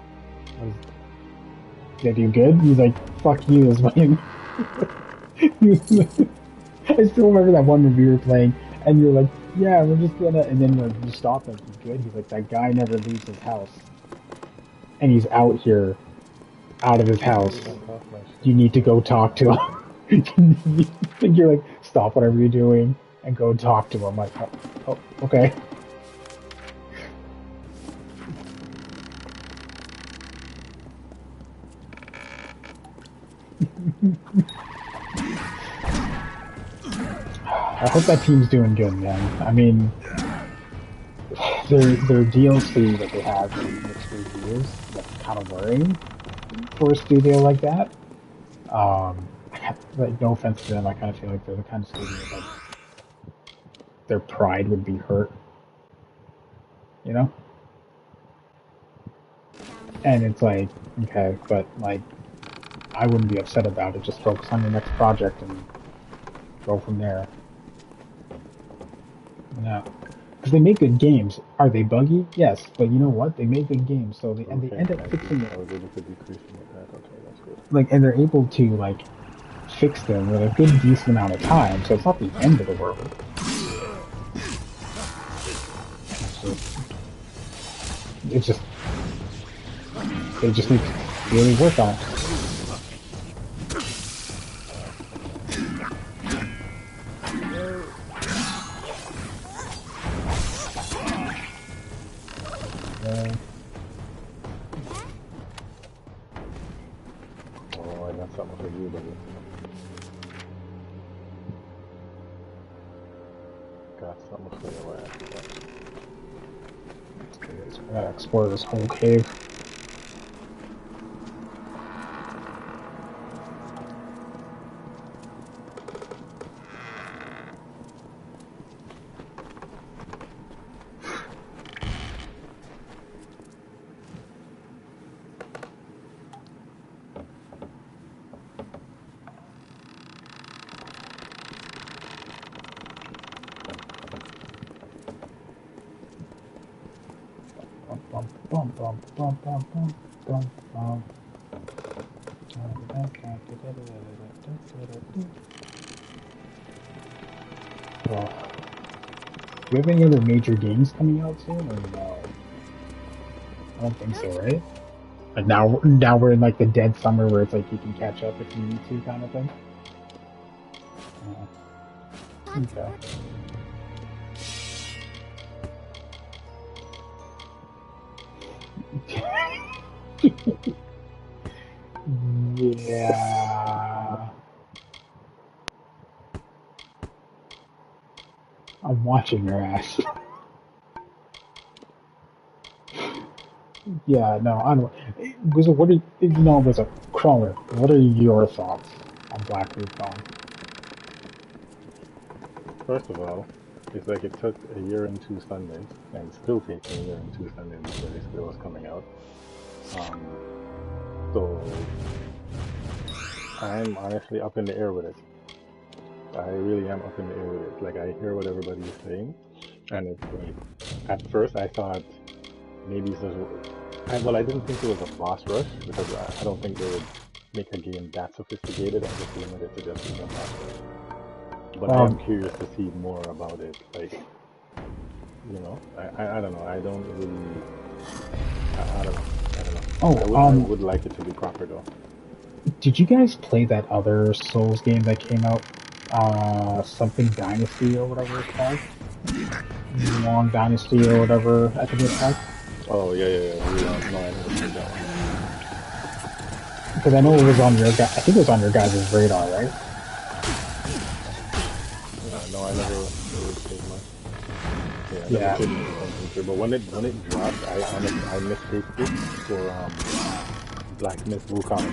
Did you good? He's like, fuck you, is Wayne. I still remember that one when we were playing, and you're like, yeah, we're just gonna, and then like, you stop, like, you good? He's like, that guy never leaves his house. And he's out here, out of his house. You need to go talk to him. And you're like, stop whatever you're doing, and go talk to him. Like, oh okay. I hope that team's doing good, man. I mean, their DLC that they have in mixed reviews, that's kind of worrying for a studio like that. Like, no offense to them, I kind of feel like they're the kind of studio that their pride would be hurt, you know? And it's like, okay, but like, I wouldn't be upset about it. Just focus on your next project and go from there. No, because they make good games. Are they buggy? Yes, but you know what? They make good games, so they end up fixing it. I was able to decrease that. Okay, that's good. Like, and they're able to like fix them with a good decent amount of time, so it's not the end of the world. It's just they just need to really work on it. Oh, I got something for you, buddy. Got something for your ass. Okay, so I gotta explore this whole cave. Bump, bump, bump. Bum, bum, bum, bum, bum, bum. Oh. Do we have any other major games coming out soon, or no? I don't think so, right? Like now we're in like the dead summer where it's like you can catch up if you need to, kind of thing. Okay. Yeah. I'm watching your ass. Yeah, no, I don't. Wizard, what are you know, Wizard, Crawler, what are your thoughts on Black Recon? First of all, it's like it took a year and 2 Sundays, and it's still taking a year and 2 Sundays before this bill is coming out. So I'm honestly up in the air with it. I really am up in the air with it. Like, I hear what everybody is saying, and it's like, at first I thought maybe it's just, well, I didn't think it was a boss rush, because I don't think they would make a game that sophisticated and just limit it to just being a boss rush. But I am curious to see more about it. Like, you know, I don't know. I don't really, I don't know. I would like it to be proper though. Did you guys play that other Souls game that came out? Something Dynasty or whatever it's called? Long Dynasty or whatever I think it's called? Oh, yeah. No, I never played that one. Because I know it was on your guy. I think it was on your guys' radar, right? No, I never really played much. Yeah, I never played much. But when it dropped, I mistaked it for Black Myth Wukong.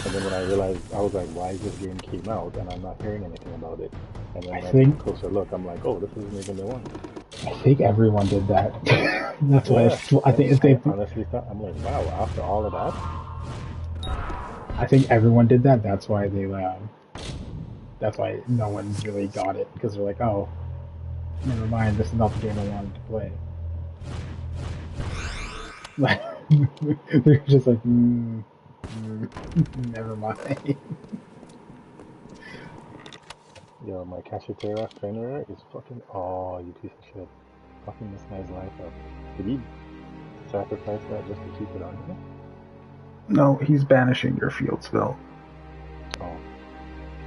And then when I realized, I was like, why this game came out and I'm not hearing anything about it. And then when I took a closer look, I'm like, oh, this isn't even the one. I think everyone did that. That's why I think I honestly thought, I'm like, wow, after all of that? I think everyone did that. That's why that's why no one really got it, because they're like, oh, never mind, this is not the game I wanted to play. They're just like, never mind. Yo, my Cachetera Fenrir is fucking, oh, you piece of shit. Fucking this guy's life up. Did he sacrifice that just to keep it on here? No, he's banishing your field spell. Oh.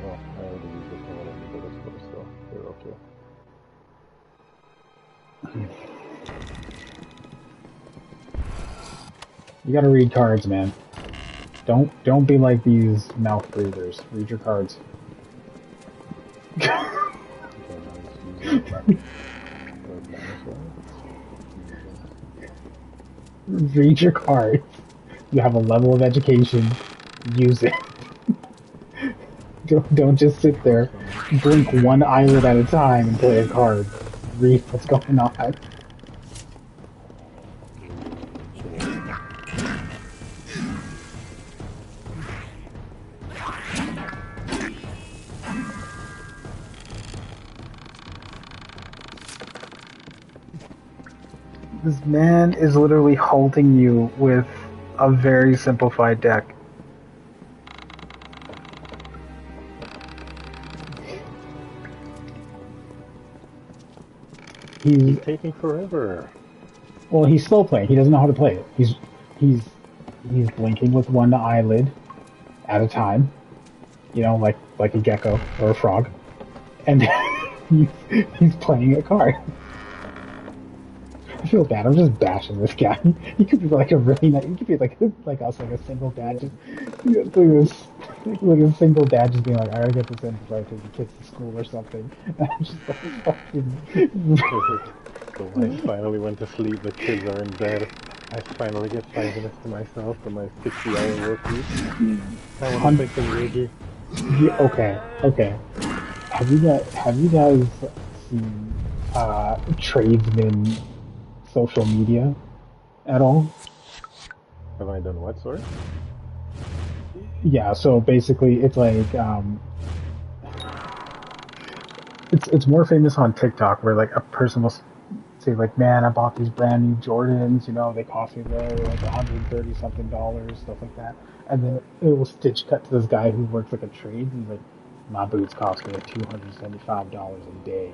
Well, I already used it for what I needed it for, so you're okay. You gotta read cards, man. Don't be like these mouth breathers. Read your cards. Read your cards. You have a level of education. Use it. Don't just sit there. Blink one eyelid at a time and play a card. Read what's going on. This man is literally halting you with a very simplified deck. He's taking forever. Well, he's slow playing. He doesn't know how to play it. He's blinking with one eyelid at a time. You know, like a gecko or a frog, and he's playing a card. I feel bad. I'm just bashing this guy. He could be like a really nice. He could be like us, like a single dad. Just like a single dad, just being like, I gotta get this in before I take the kids to school or something. And I'm just like, fucking. The wife finally went to sleep. The kids are in bed. I finally get 5 minutes to myself for my 60-hour work week. I want to play some Yogi. Yeah, okay. Have you guys seen tradesmen social media at all? Have I done what, sorry? Yeah, so basically it's like it's more famous on TikTok, where like a person will say like, man, I bought these brand new Jordans, you know, they cost me like $130 something, stuff like that. And then it will stitch cut to this guy who works like a trade. He's like, my boots cost me like $275 a day.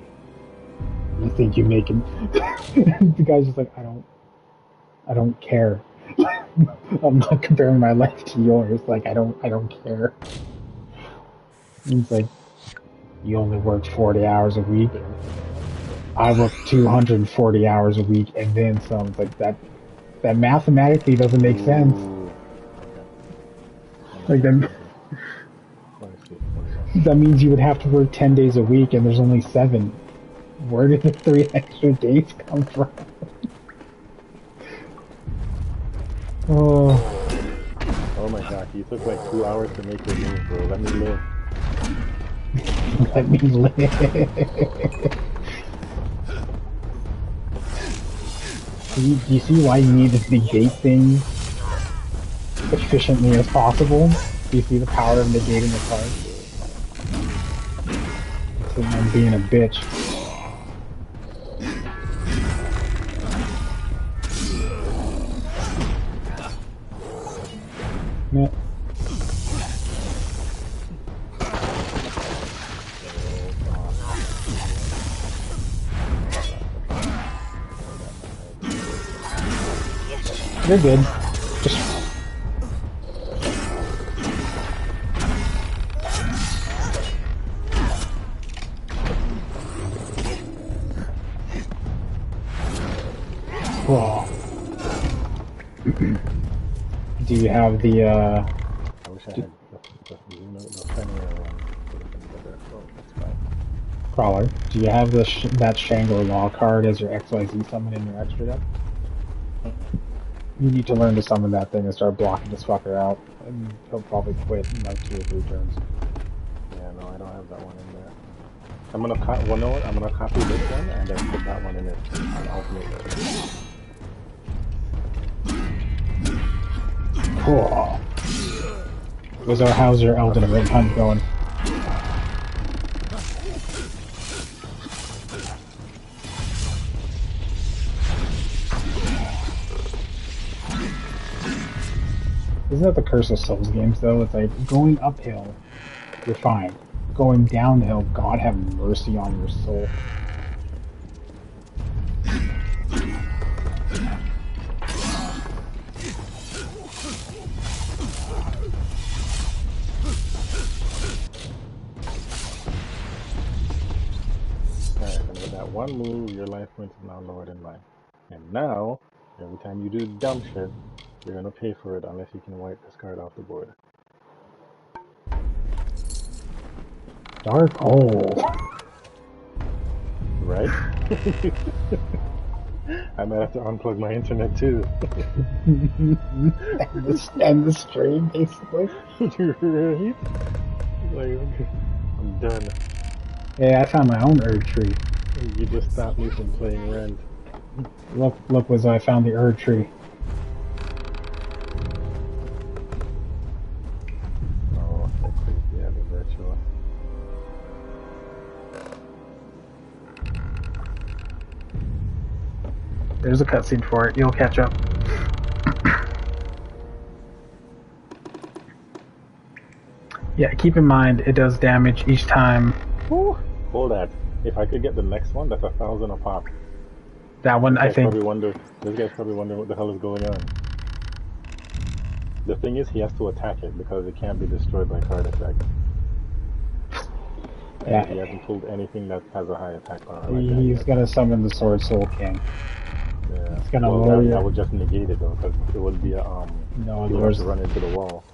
You think you're making? The guy's just like, I don't care. I'm not comparing my life to yours. Like, I don't care. He's like, you only work 40 hours a week. I work 240 hours a week and then some. It's like that mathematically doesn't make sense. Like that means you would have to work 10 days a week and there's only 7. Where did the 3 extra days come from? Oh my god, you took like 2 hours to make your move, bro. Let me live. Let me live. Do you see why you need to negate things efficiently as possible? Do you see the power of negating the card? I'm being a bitch. Yeah. You're good. Just... Whoa. Do you have the, I wish I had the Fenrir one. Crawler, do you have that Shangri-La card as your XYZ summon in your extra deck? You need to learn to summon that thing and start blocking this fucker out, and he'll probably quit in like 2 or 3 turns. Yeah, no, I don't have that one in there. I'm gonna I'm gonna copy this one and then put that one in it and alternate it. Cool. How's your Elden Ring hunt going? Isn't that the curse of Souls games, though? It's like, going uphill, you're fine. Going downhill, God have mercy on your soul. Alright, and with that one move, your life points is now lower than mine. And now, every time you do dumb shit, you're gonna pay for it unless you can wipe this card off the board. Dark hole. Right? I might have to unplug my internet too. and the stream, basically. Right? Like, I'm done. Hey, I found my own Erd tree. You just stopped me from playing Rend. Look, Wiz, I found the Erd tree. Oh, that's crazy. Yeah, the virtual. There's a cutscene for it. You'll catch up. Yeah, keep in mind, it does damage each time. Ooh, hold that. If I could get the next one, that's 1,000 a pop. That one, I think... This guy's probably wondering what the hell is going on. The thing is, he has to attack it, because it can't be destroyed by card effect. Yeah. He hasn't pulled anything that has a high attack power. He's gonna summon the Sword Soul King. Yeah. It's gonna lower your... I would just negate it, though, because it would be a... No, you have to run into the wall.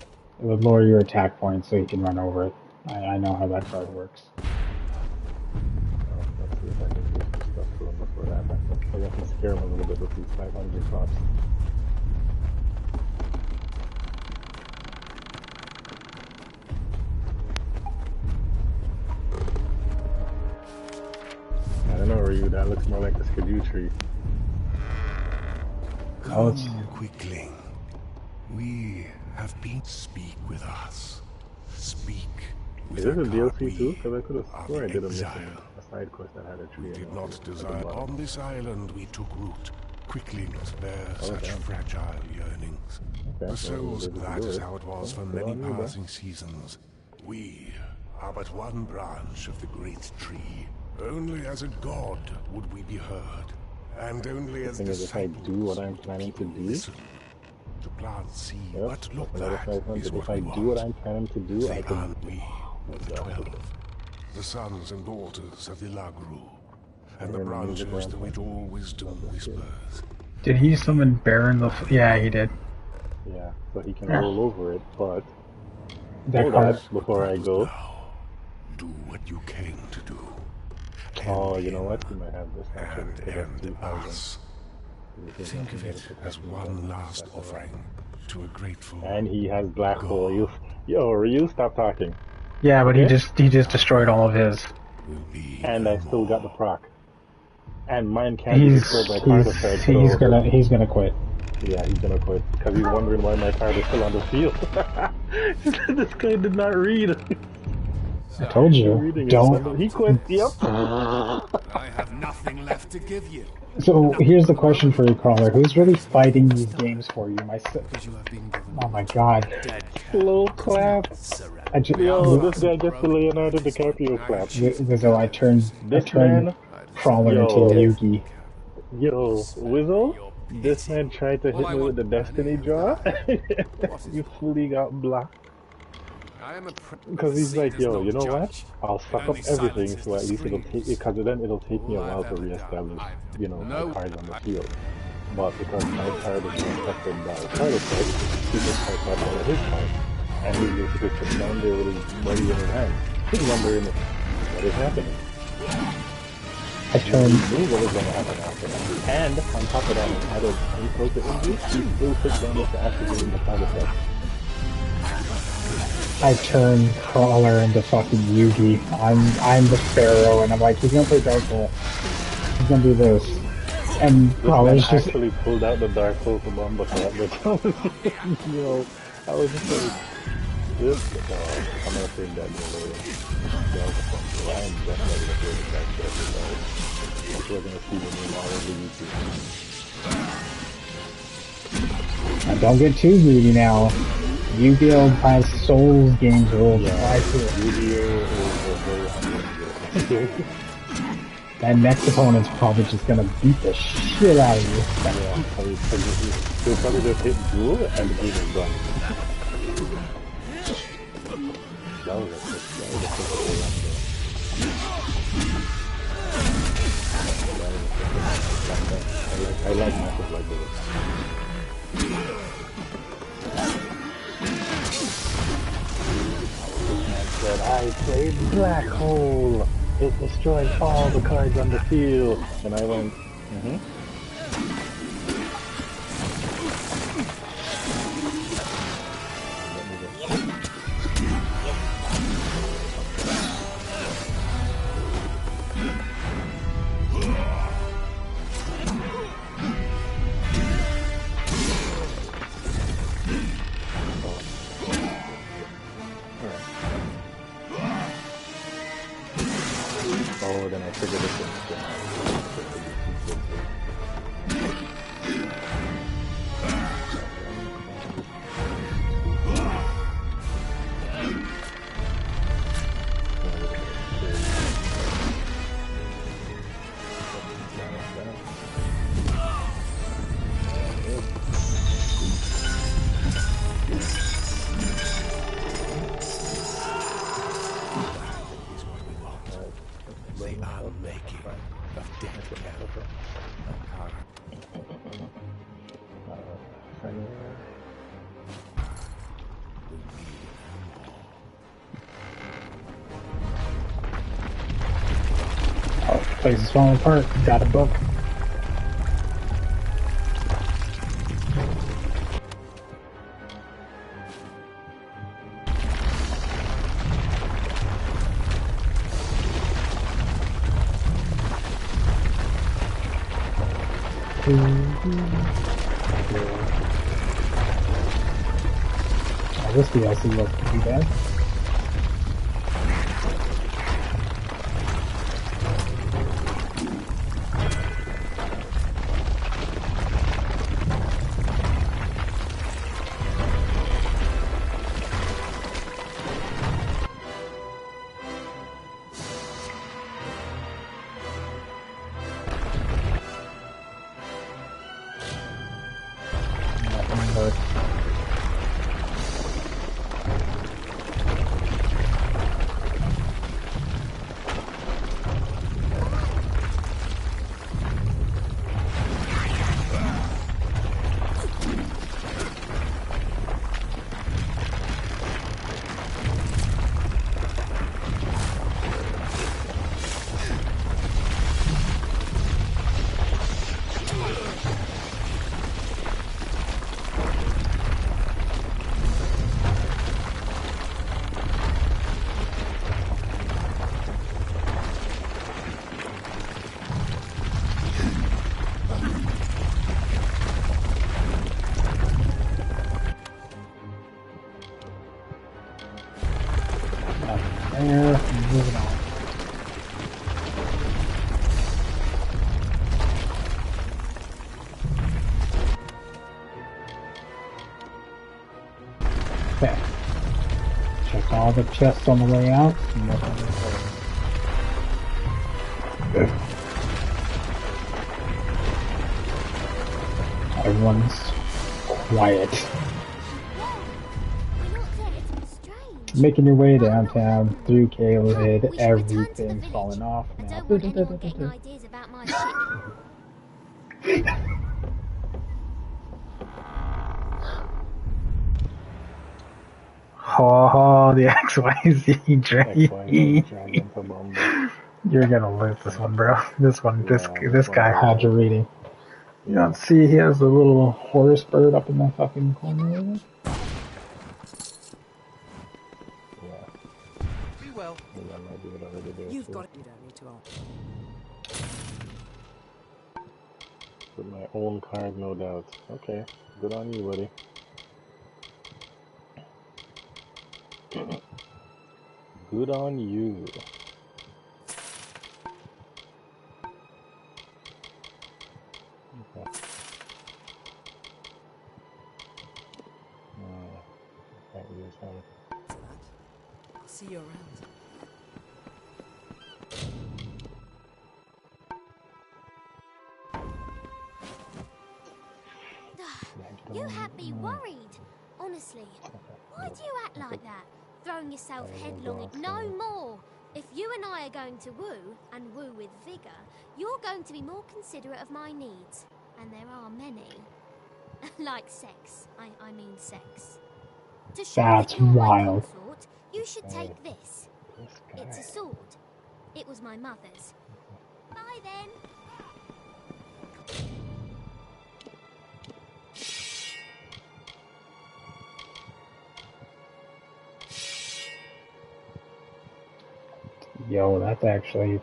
It would lower your attack points so you can run over it. I know how that card works. Let's see if I can do some stuff to him before that happens. I have to scare him a little bit with these 500 drops. I don't know, Ryu, that looks more like a skidoo tree. Come quickly. We have been... Speak with us. Speak Is this a DLC too? Because I could have sworn I did a mission, a side quest that had a tree. We did not desire. On this island we took root. Quickly must bear such fragile yearnings. The souls, that is how it was for many passing seasons. We are but one branch of the great tree. Only as a god would we be heard. And only as disciples if I do what I'm planning to do, to plant seed. Yep. But look, if I do what I'm planning to do, I can. We, the 12, the sons and daughters of the Lagru, and the branches to which all wisdom whispers. Did he summon Baron the? Yeah, he did. Yeah, so he can roll over it, but that card before I go. Do what you came to do. Oh, you know what? You might have this and us. Think of it as one last offering to a grateful. And he has black hole. Yo, Ryu, stop talking. Yeah, but he just destroyed all of his. And I still got the proc. And mine can't be destroyed by card effect. He's gonna quit. Yeah, he's gonna quit because he's wondering why my card is still on the field. This guy did not read. I told you, don't. He quit. Yep. I have nothing left to give you. So here's the question for you, Crawler: who's really fighting these games for you? Oh my God! Slow clap. This guy gets the Leonardo DiCaprio clap. Wizzo, I turned Crawler into a Yugi. Yo, Wizzo, this man tried to hit me with the Destiny jaw. You fully got blocked. Because he's like, yo, you know what? I'll suck up everything, so at least it'll take, because then it'll take me a while to reestablish, you know, my cards on the field. But because my card is affected by card effect, he just typed out all of his cards. And he's basically sitting down there with his money in his hand. He's wondering what is happening. I turned. He knew what was going to happen after that. And on top of that, out of insult to injury, he still took damage to activating the card effect. I turned Crawler into fucking Yugi. I'm the Pharaoh, and I'm like, he's gonna play Dark Hole. He's gonna do this. And Crawler's just actually pulled out the Dark Hole from Bumba Club. You know, I was just like, this I'm gonna say that later. That was a fun play. I am definitely gonna play the back there because we're gonna see the new all over YouTube. Now, don't get too greedy now. Yu-Gi-Oh! Has Souls games rules apply to it. Yu-Gi-Oh! is very That next opponent's probably just gonna beat the shit out of you. He'll probably just hit duel and the game is done. That was a I like matches like this. Said I played Black Hole. It destroyed all the cards on the field. And I went, oh, then I figured this one. Place is falling apart. Got a book. This DLC wasn't too bad. There, moving on. Okay. Check all the chests on the way out. Everyone's quiet. Making your way downtown through Caelid, everything's falling off now. Oh, the XYZ dragon. You're gonna lose this one, bro. This one, this guy had your reading. You don't see he has a little Horus bird up in that fucking corner over there? Be well. You've got it. You don't need to answer. With my own card, no doubt. Okay, good on you, buddy. Good on you. Okay. Can't use him. I'll see you around. You had me worried. Honestly, why do you act like that? Throwing yourself headlong in no more. If you and I are going to woo, and woo with vigor, you're going to be more considerate of my needs. And there are many. Like sex. I mean sex. To show That's that you're my wild. consort, you should take this. It's a sword. It was my mother's. Bye then. Yo, that's actually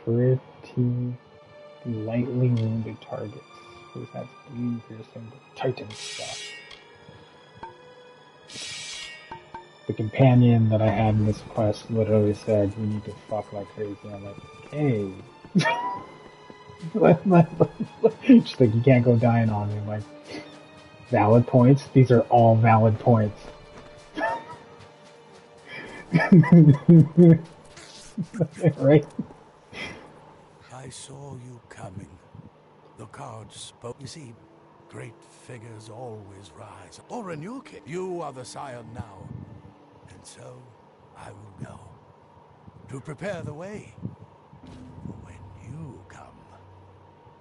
pretty lightly wounded targets. Who's that bleeding piercing Titan stuff? The companion that I had in this quest literally said, "We need to fuck like crazy." I'm like, hey. She's like, you can't go dying on me. I'm like, valid points? These are all valid points. Right? I saw you coming. The cards spoke. You see, great figures always rise. Or in your case, you are the scion now. And so, I will go. To prepare the way. For when you come,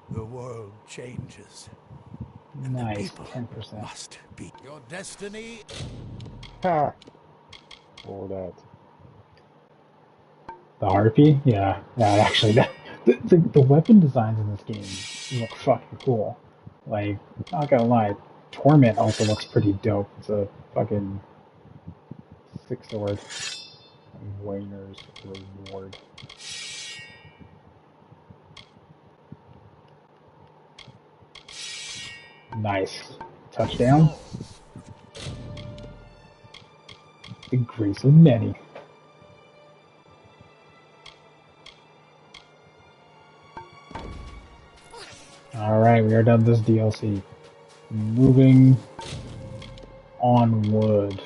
the world changes. And nice, the people 10%. must be. Your destiny. Ha! All that. The harpy? Yeah, actually, the weapon designs in this game look fucking cool. Like, not gonna lie, Torment also looks pretty dope. It's a fucking 6-sword. Wayner's Reward. Nice. Touchdown. The grace of many. Alright, we are done this DLC. Moving onward.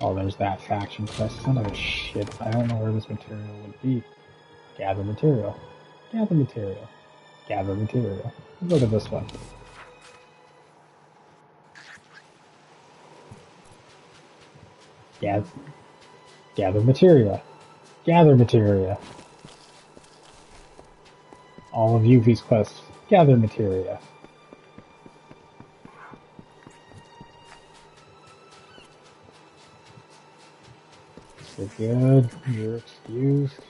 Oh, there's that faction quest. Son of a shit. I don't know where this material would be. Gather material. Gather material. Gather material. Let's go to this one. Gather materia. Gather materia. All of Yuffie's quests. Gather materia. You're good. You're excused.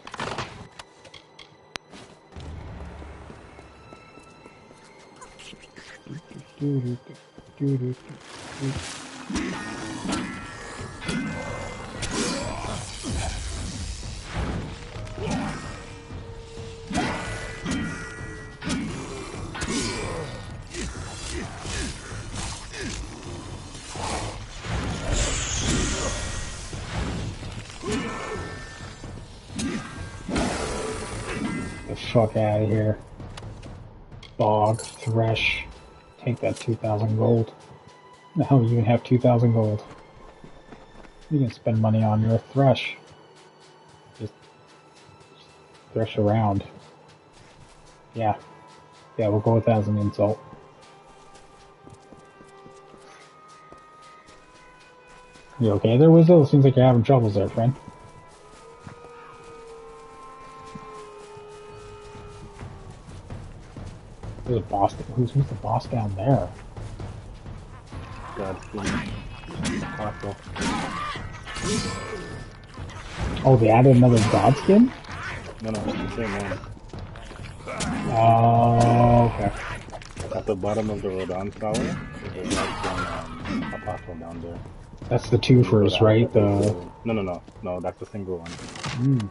the fuck out of here. Bog, thresh. Take that 2,000 gold. Now you can have 2,000 gold. You can spend money on your thresh. Just thresh around. Yeah. Yeah, we'll go with that as an insult. You okay there, Wizzo? It seems like you're having troubles there, friend. There's a boss. Who's the boss down there? Godskin. Apostle. Oh, they added another Godskin? No, it's the same one. Oh, okay. At the bottom of the Rodon Tower, there's a Godskin Apostle down there. That's the two first, right? No, that's the single one. Mm.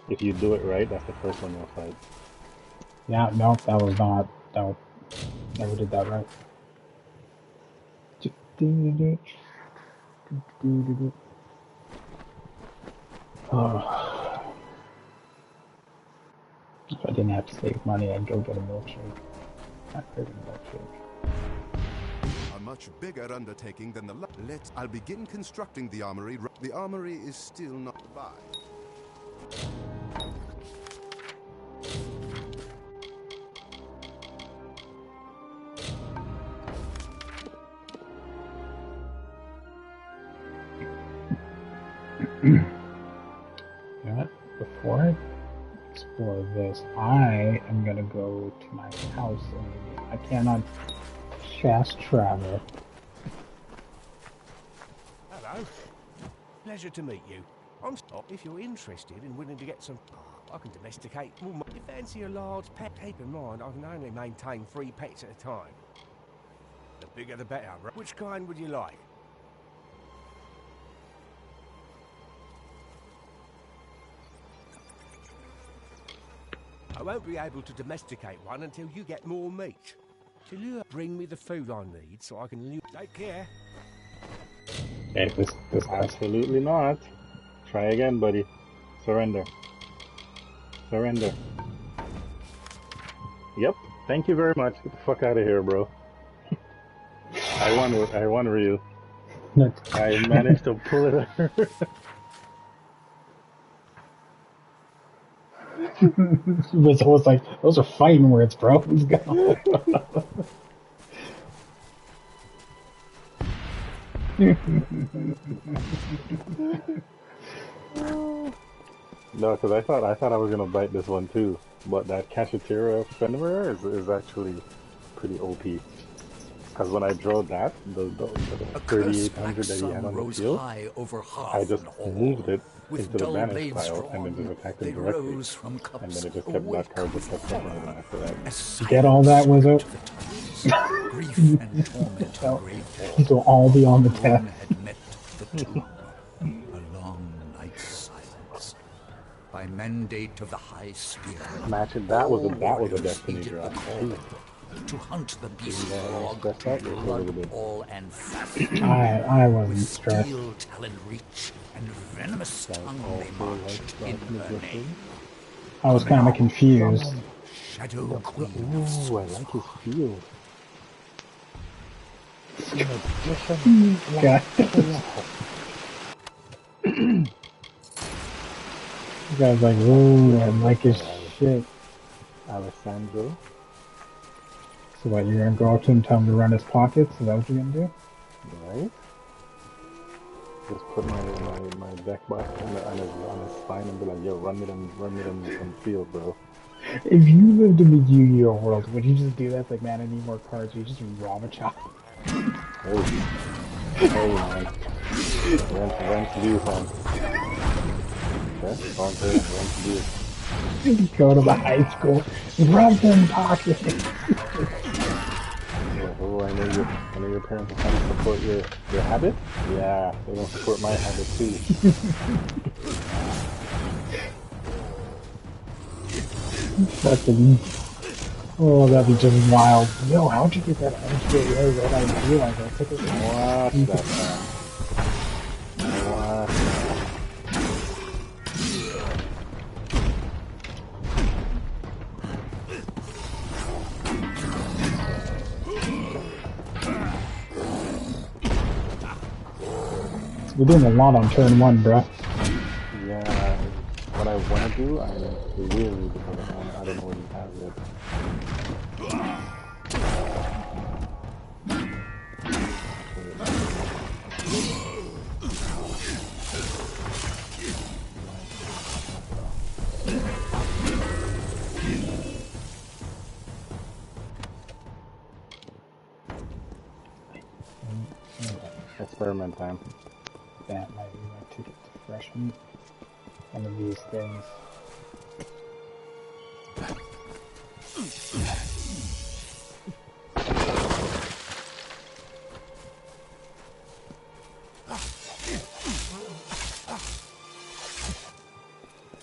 If you do it right, that's the first one you'll fight. Yeah, no, that was not. No, never did that right. Oh. If I didn't have to save money, I'd go get a milkshake. Not a milkshake. A much bigger undertaking than the I'll begin constructing the armory. The armory is still not by. You know what? Before I explore this, I am gonna go to my house and I cannot fast travel. Hello. Pleasure to meet you. I'm if you're interested in willing to get some, I can domesticate more. You fancy a large pet? Keep in mind, I can only maintain 3 pets at a time. The bigger the better. Which kind would you like? I won't be able to domesticate one until you get more meat. Till you bring me the food I need so I can live. Take care. Okay, this Absolutely not. Try again, buddy. Surrender. Surrender. Yep. Thank you very much. Get the fuck out of here, bro. I won Ryu. I managed to pull it out. It was almost like, those are fighting words, bro. Let's go. No, because I thought I was gonna bite this one too, but that Cachetira Fenrir is actually pretty OP. Because when I drove that, the 3800 that he had on the field, I just moved it into the banish pile and then just attacked him directly. And then it just kept that card just kept covering it after that. You get all that, Wizzo? These will all be on the test. A long night's silence. By mandate of the High Spirit. Imagine that was a destiny drop. To hunt the beast frog, blood, all and fat. I wasn't stressed. Steel talon reach and venomous tongue they marched in her name. I was kind of confused. Shadow Queen. Ooh, I like his field. God. You guys like, ooh, I like his shit. Alessandro. So what, you're gonna go up to him and tell him to run his pockets? Is that what you're gonna do? Right. Just put my deck box on his spine and be like, yo, run me them field, bro. If you lived in the Yu-Gi-Oh world, would you just do that? It's like, man, I need more cards. You just rob a chop. Hey man. Rent's due, fam. Okay, on to rent's due. You go to the high school, rub them pockets. Oh, I know your parents are trying to support your habit? Yeah, they're gonna support my habit too. Fucking, oh, that'd be just wild. Yo, how'd you get that extra red? I didn't realize I took it. Watch that, man. Watch that. You're doing a lot on turn 1, bruh. Yeah, what I want to do, I'm weary because I don't know what he has yet. Experiment time. That might be my ticket to fresh meat. One of these things.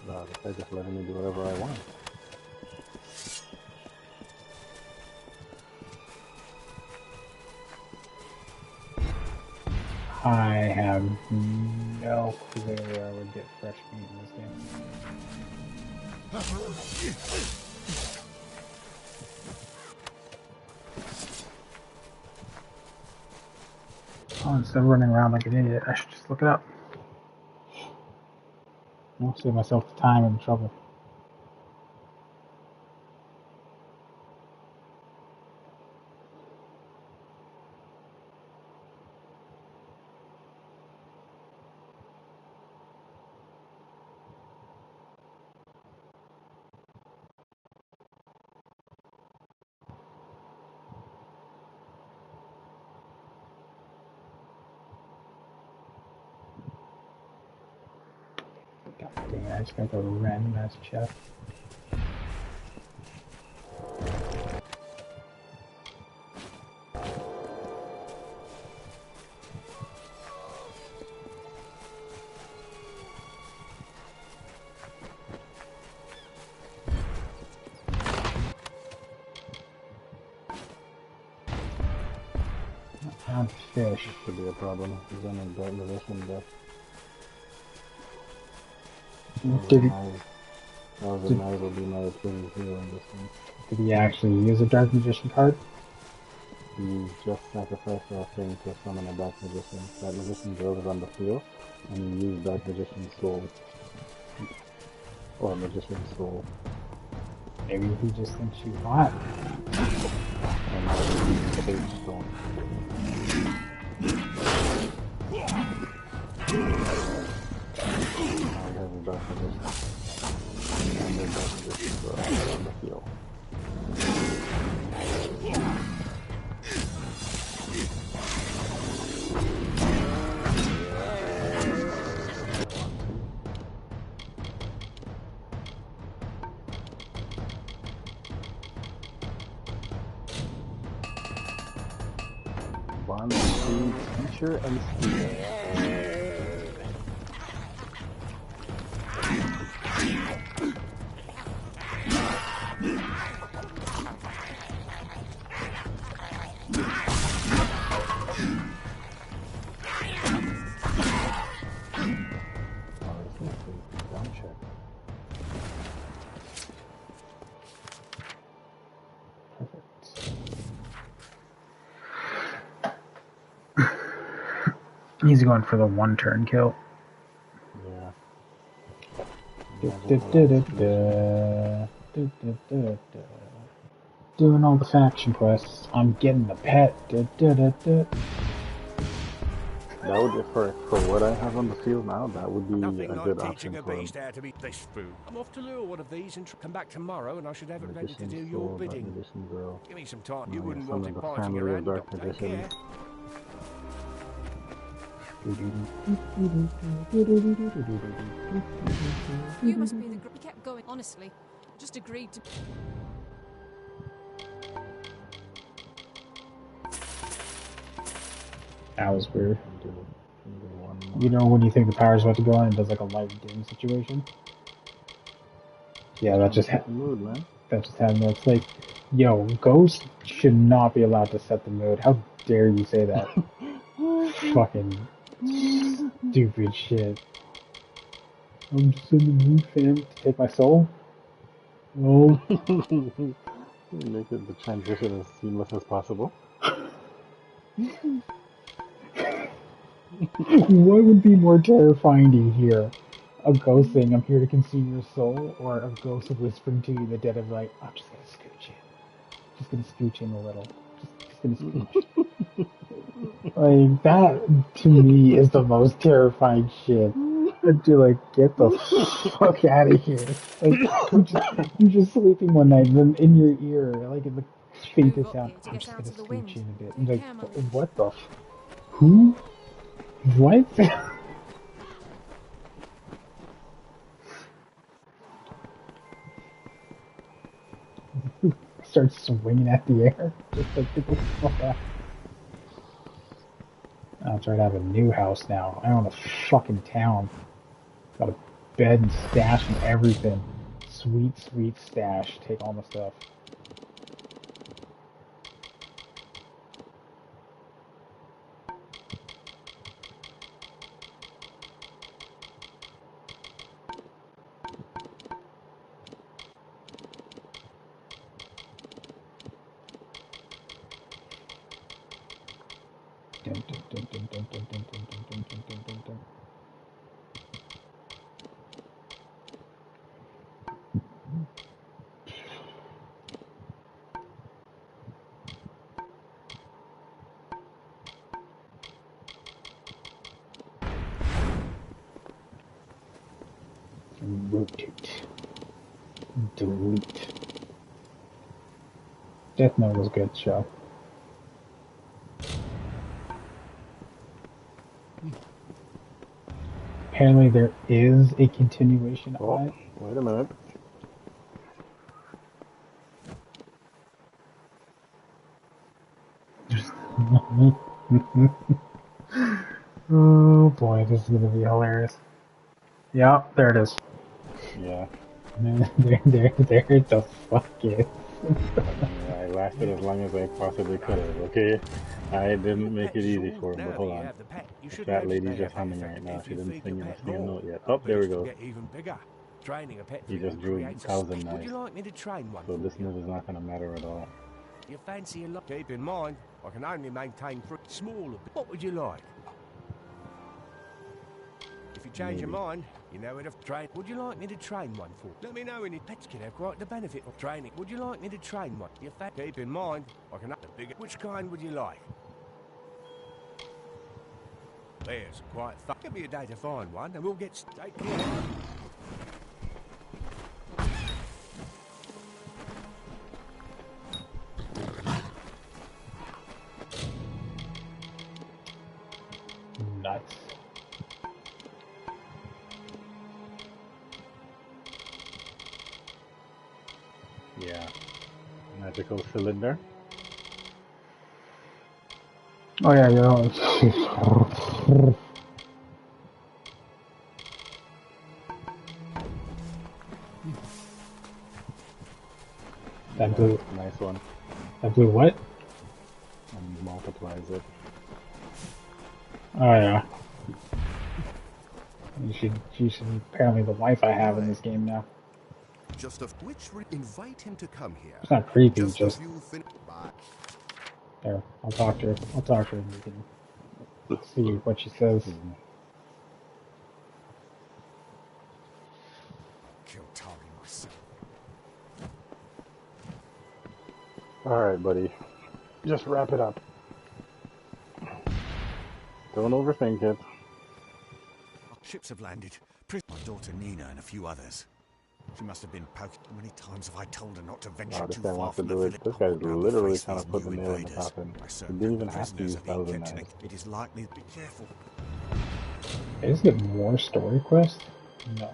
God, they're just letting me do whatever I want. I have no clue where I would get fresh meat in this game. Oh, instead of running around like an idiot, I should just look it up. I'll save myself the time and the trouble. God dang it, I just gotta go to random ass chest. Found fish. This could be a problem. He's in a bad position, but Knives will be my Achilles heel in this one. Did he actually use a Dark Magician card? He just sacrificed a thing to summon a Dark Magician. That Magician Girl is on the field, and he used Dark Magician's Soul. Or Magician's Soul. Maybe he just thinks she's hot. And now he uses Cage Stone. Now he has a Dark Magician. And the Dark Magician Girl on the field. One, two, teacher and student. He's going for the 1-turn kill. Yeah. Doing all the faction quests. I'm getting the pet. That would be for what I have on the field now. That would be a good option for him. To be this food. I'm off to lure one of these and come back tomorrow, and I should have it ready to do your bidding. Give me some time. You wouldn't want it biting your hand. Take care. You must be the group. He kept going, honestly. Just agreed to. That was weird. You know when you think the power's about to go on and does like a light dim situation? Yeah, that just happened. That just happened. It's like, yo, Ghost should not be allowed to set the mood. How dare you say that? Fucking stupid shit. I'm just in the mood, fam, to take my soul? No. Make it the transition as seamless as possible. What would be more terrifying to hear? A ghost saying, "I'm here to consume your soul," or a ghost whispering to you in the dead of night, "I'm just gonna scooch in. Just gonna scooch in a little. Just gonna scooch." Like, that, to me, is the most terrifying shit. And you're like, get the fuck out of here. Like, you're just sleeping one night, and then in your ear, like in the faintest sound, "I'm just gonna scooch in a bit." And like, what the who? What? Starts swinging at the air. Just like, get the fuck out. I'll try to have a new house now. I own a fucking town. Got a bed and stash and everything. Sweet, sweet stash. Take all my stuff. Dun, dun, dun, dun, dun, dun, dun, dun, dun, dun, dun, dun, dun. Rotate. Delete. Death Note was a good show. Apparently there is a continuation on it. Wait a minute. Oh boy, this is gonna be hilarious. Yeah, there it is. Yeah. There the fuck is. I lasted as long as I possibly could have, okay? I didn't make it easy for him, but hold on. The fat lady's just humming right now. She didn't sing us a note yet. Oh, there we go. He just drew 1,000 knives. So this move is not going to matter at all. You fancy a lot? Keep in mind, I can only maintain three smaller. What would you like? If you change your mind, you know where to train. Would you like me to train one for? Let me know any pets can have quite the benefit of training. Would you like me to train one? You keep in mind, I can up the bigger. Which kind would you like? There's quite fun. Give me a day to find one, and we'll get take care. Nice. Yeah. Magical cylinder. Oh yeah, yeah. That blew. Nice one. That blew what? And multiplies it. Oh yeah. You should apparently the life I have in this game now. Just of which invite him to come here. It's not creepy, Just there. I'll talk to her. I'll talk to her and we can see what she says. Kill Tari myself. Alright, buddy. Just wrap it up. Don't overthink it. Ships have landed. My daughter Nina and a few others. She must have been poked. How many times have I told her not to venture This too guy far wants to from the do it. village? This guy's literally trying to put the nail in the coffin. He didn't even have to use thousand knives. It is likely to be careful. Is it more story quest? No.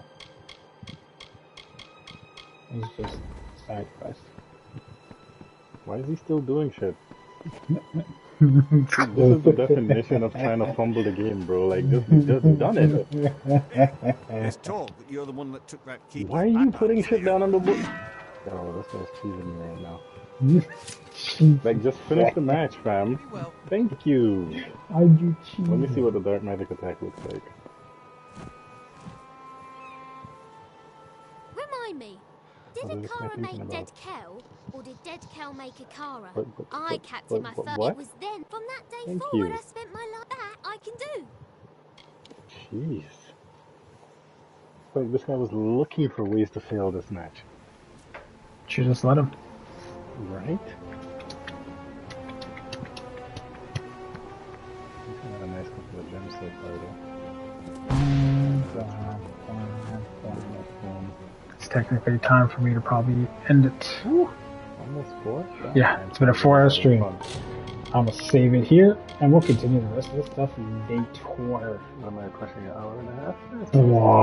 It's just side quest. Why is he still doing shit? This is the definition of trying to fumble the game, bro. Like, just done it. There's talk that you're the one that took that key. Why are you putting shit down on the book? Oh, this guy's teasing me right now. Like, just finish the match, fam. Thank you. Are you cheating? Let me see what the dark magic attack looks like. Remind me, did What is this guy Akara thinking make about? Dead Kel, or did Dead Kel make Akara? But, I captain my first. what? It was then, from that day Thank forward, you. I spent my life. That I can do. Jeez. Like, this guy was looking for ways to fail this match. Should just let him. Right? He's got a nice couple of gems so far, though. It's technically time for me to probably end it. Whew. Almost 4? Yeah, it's been a 4-hour stream. I'm gonna save it here, and we'll continue the rest of this stuff in day 12. Am I pushing an hour and a half? Wow.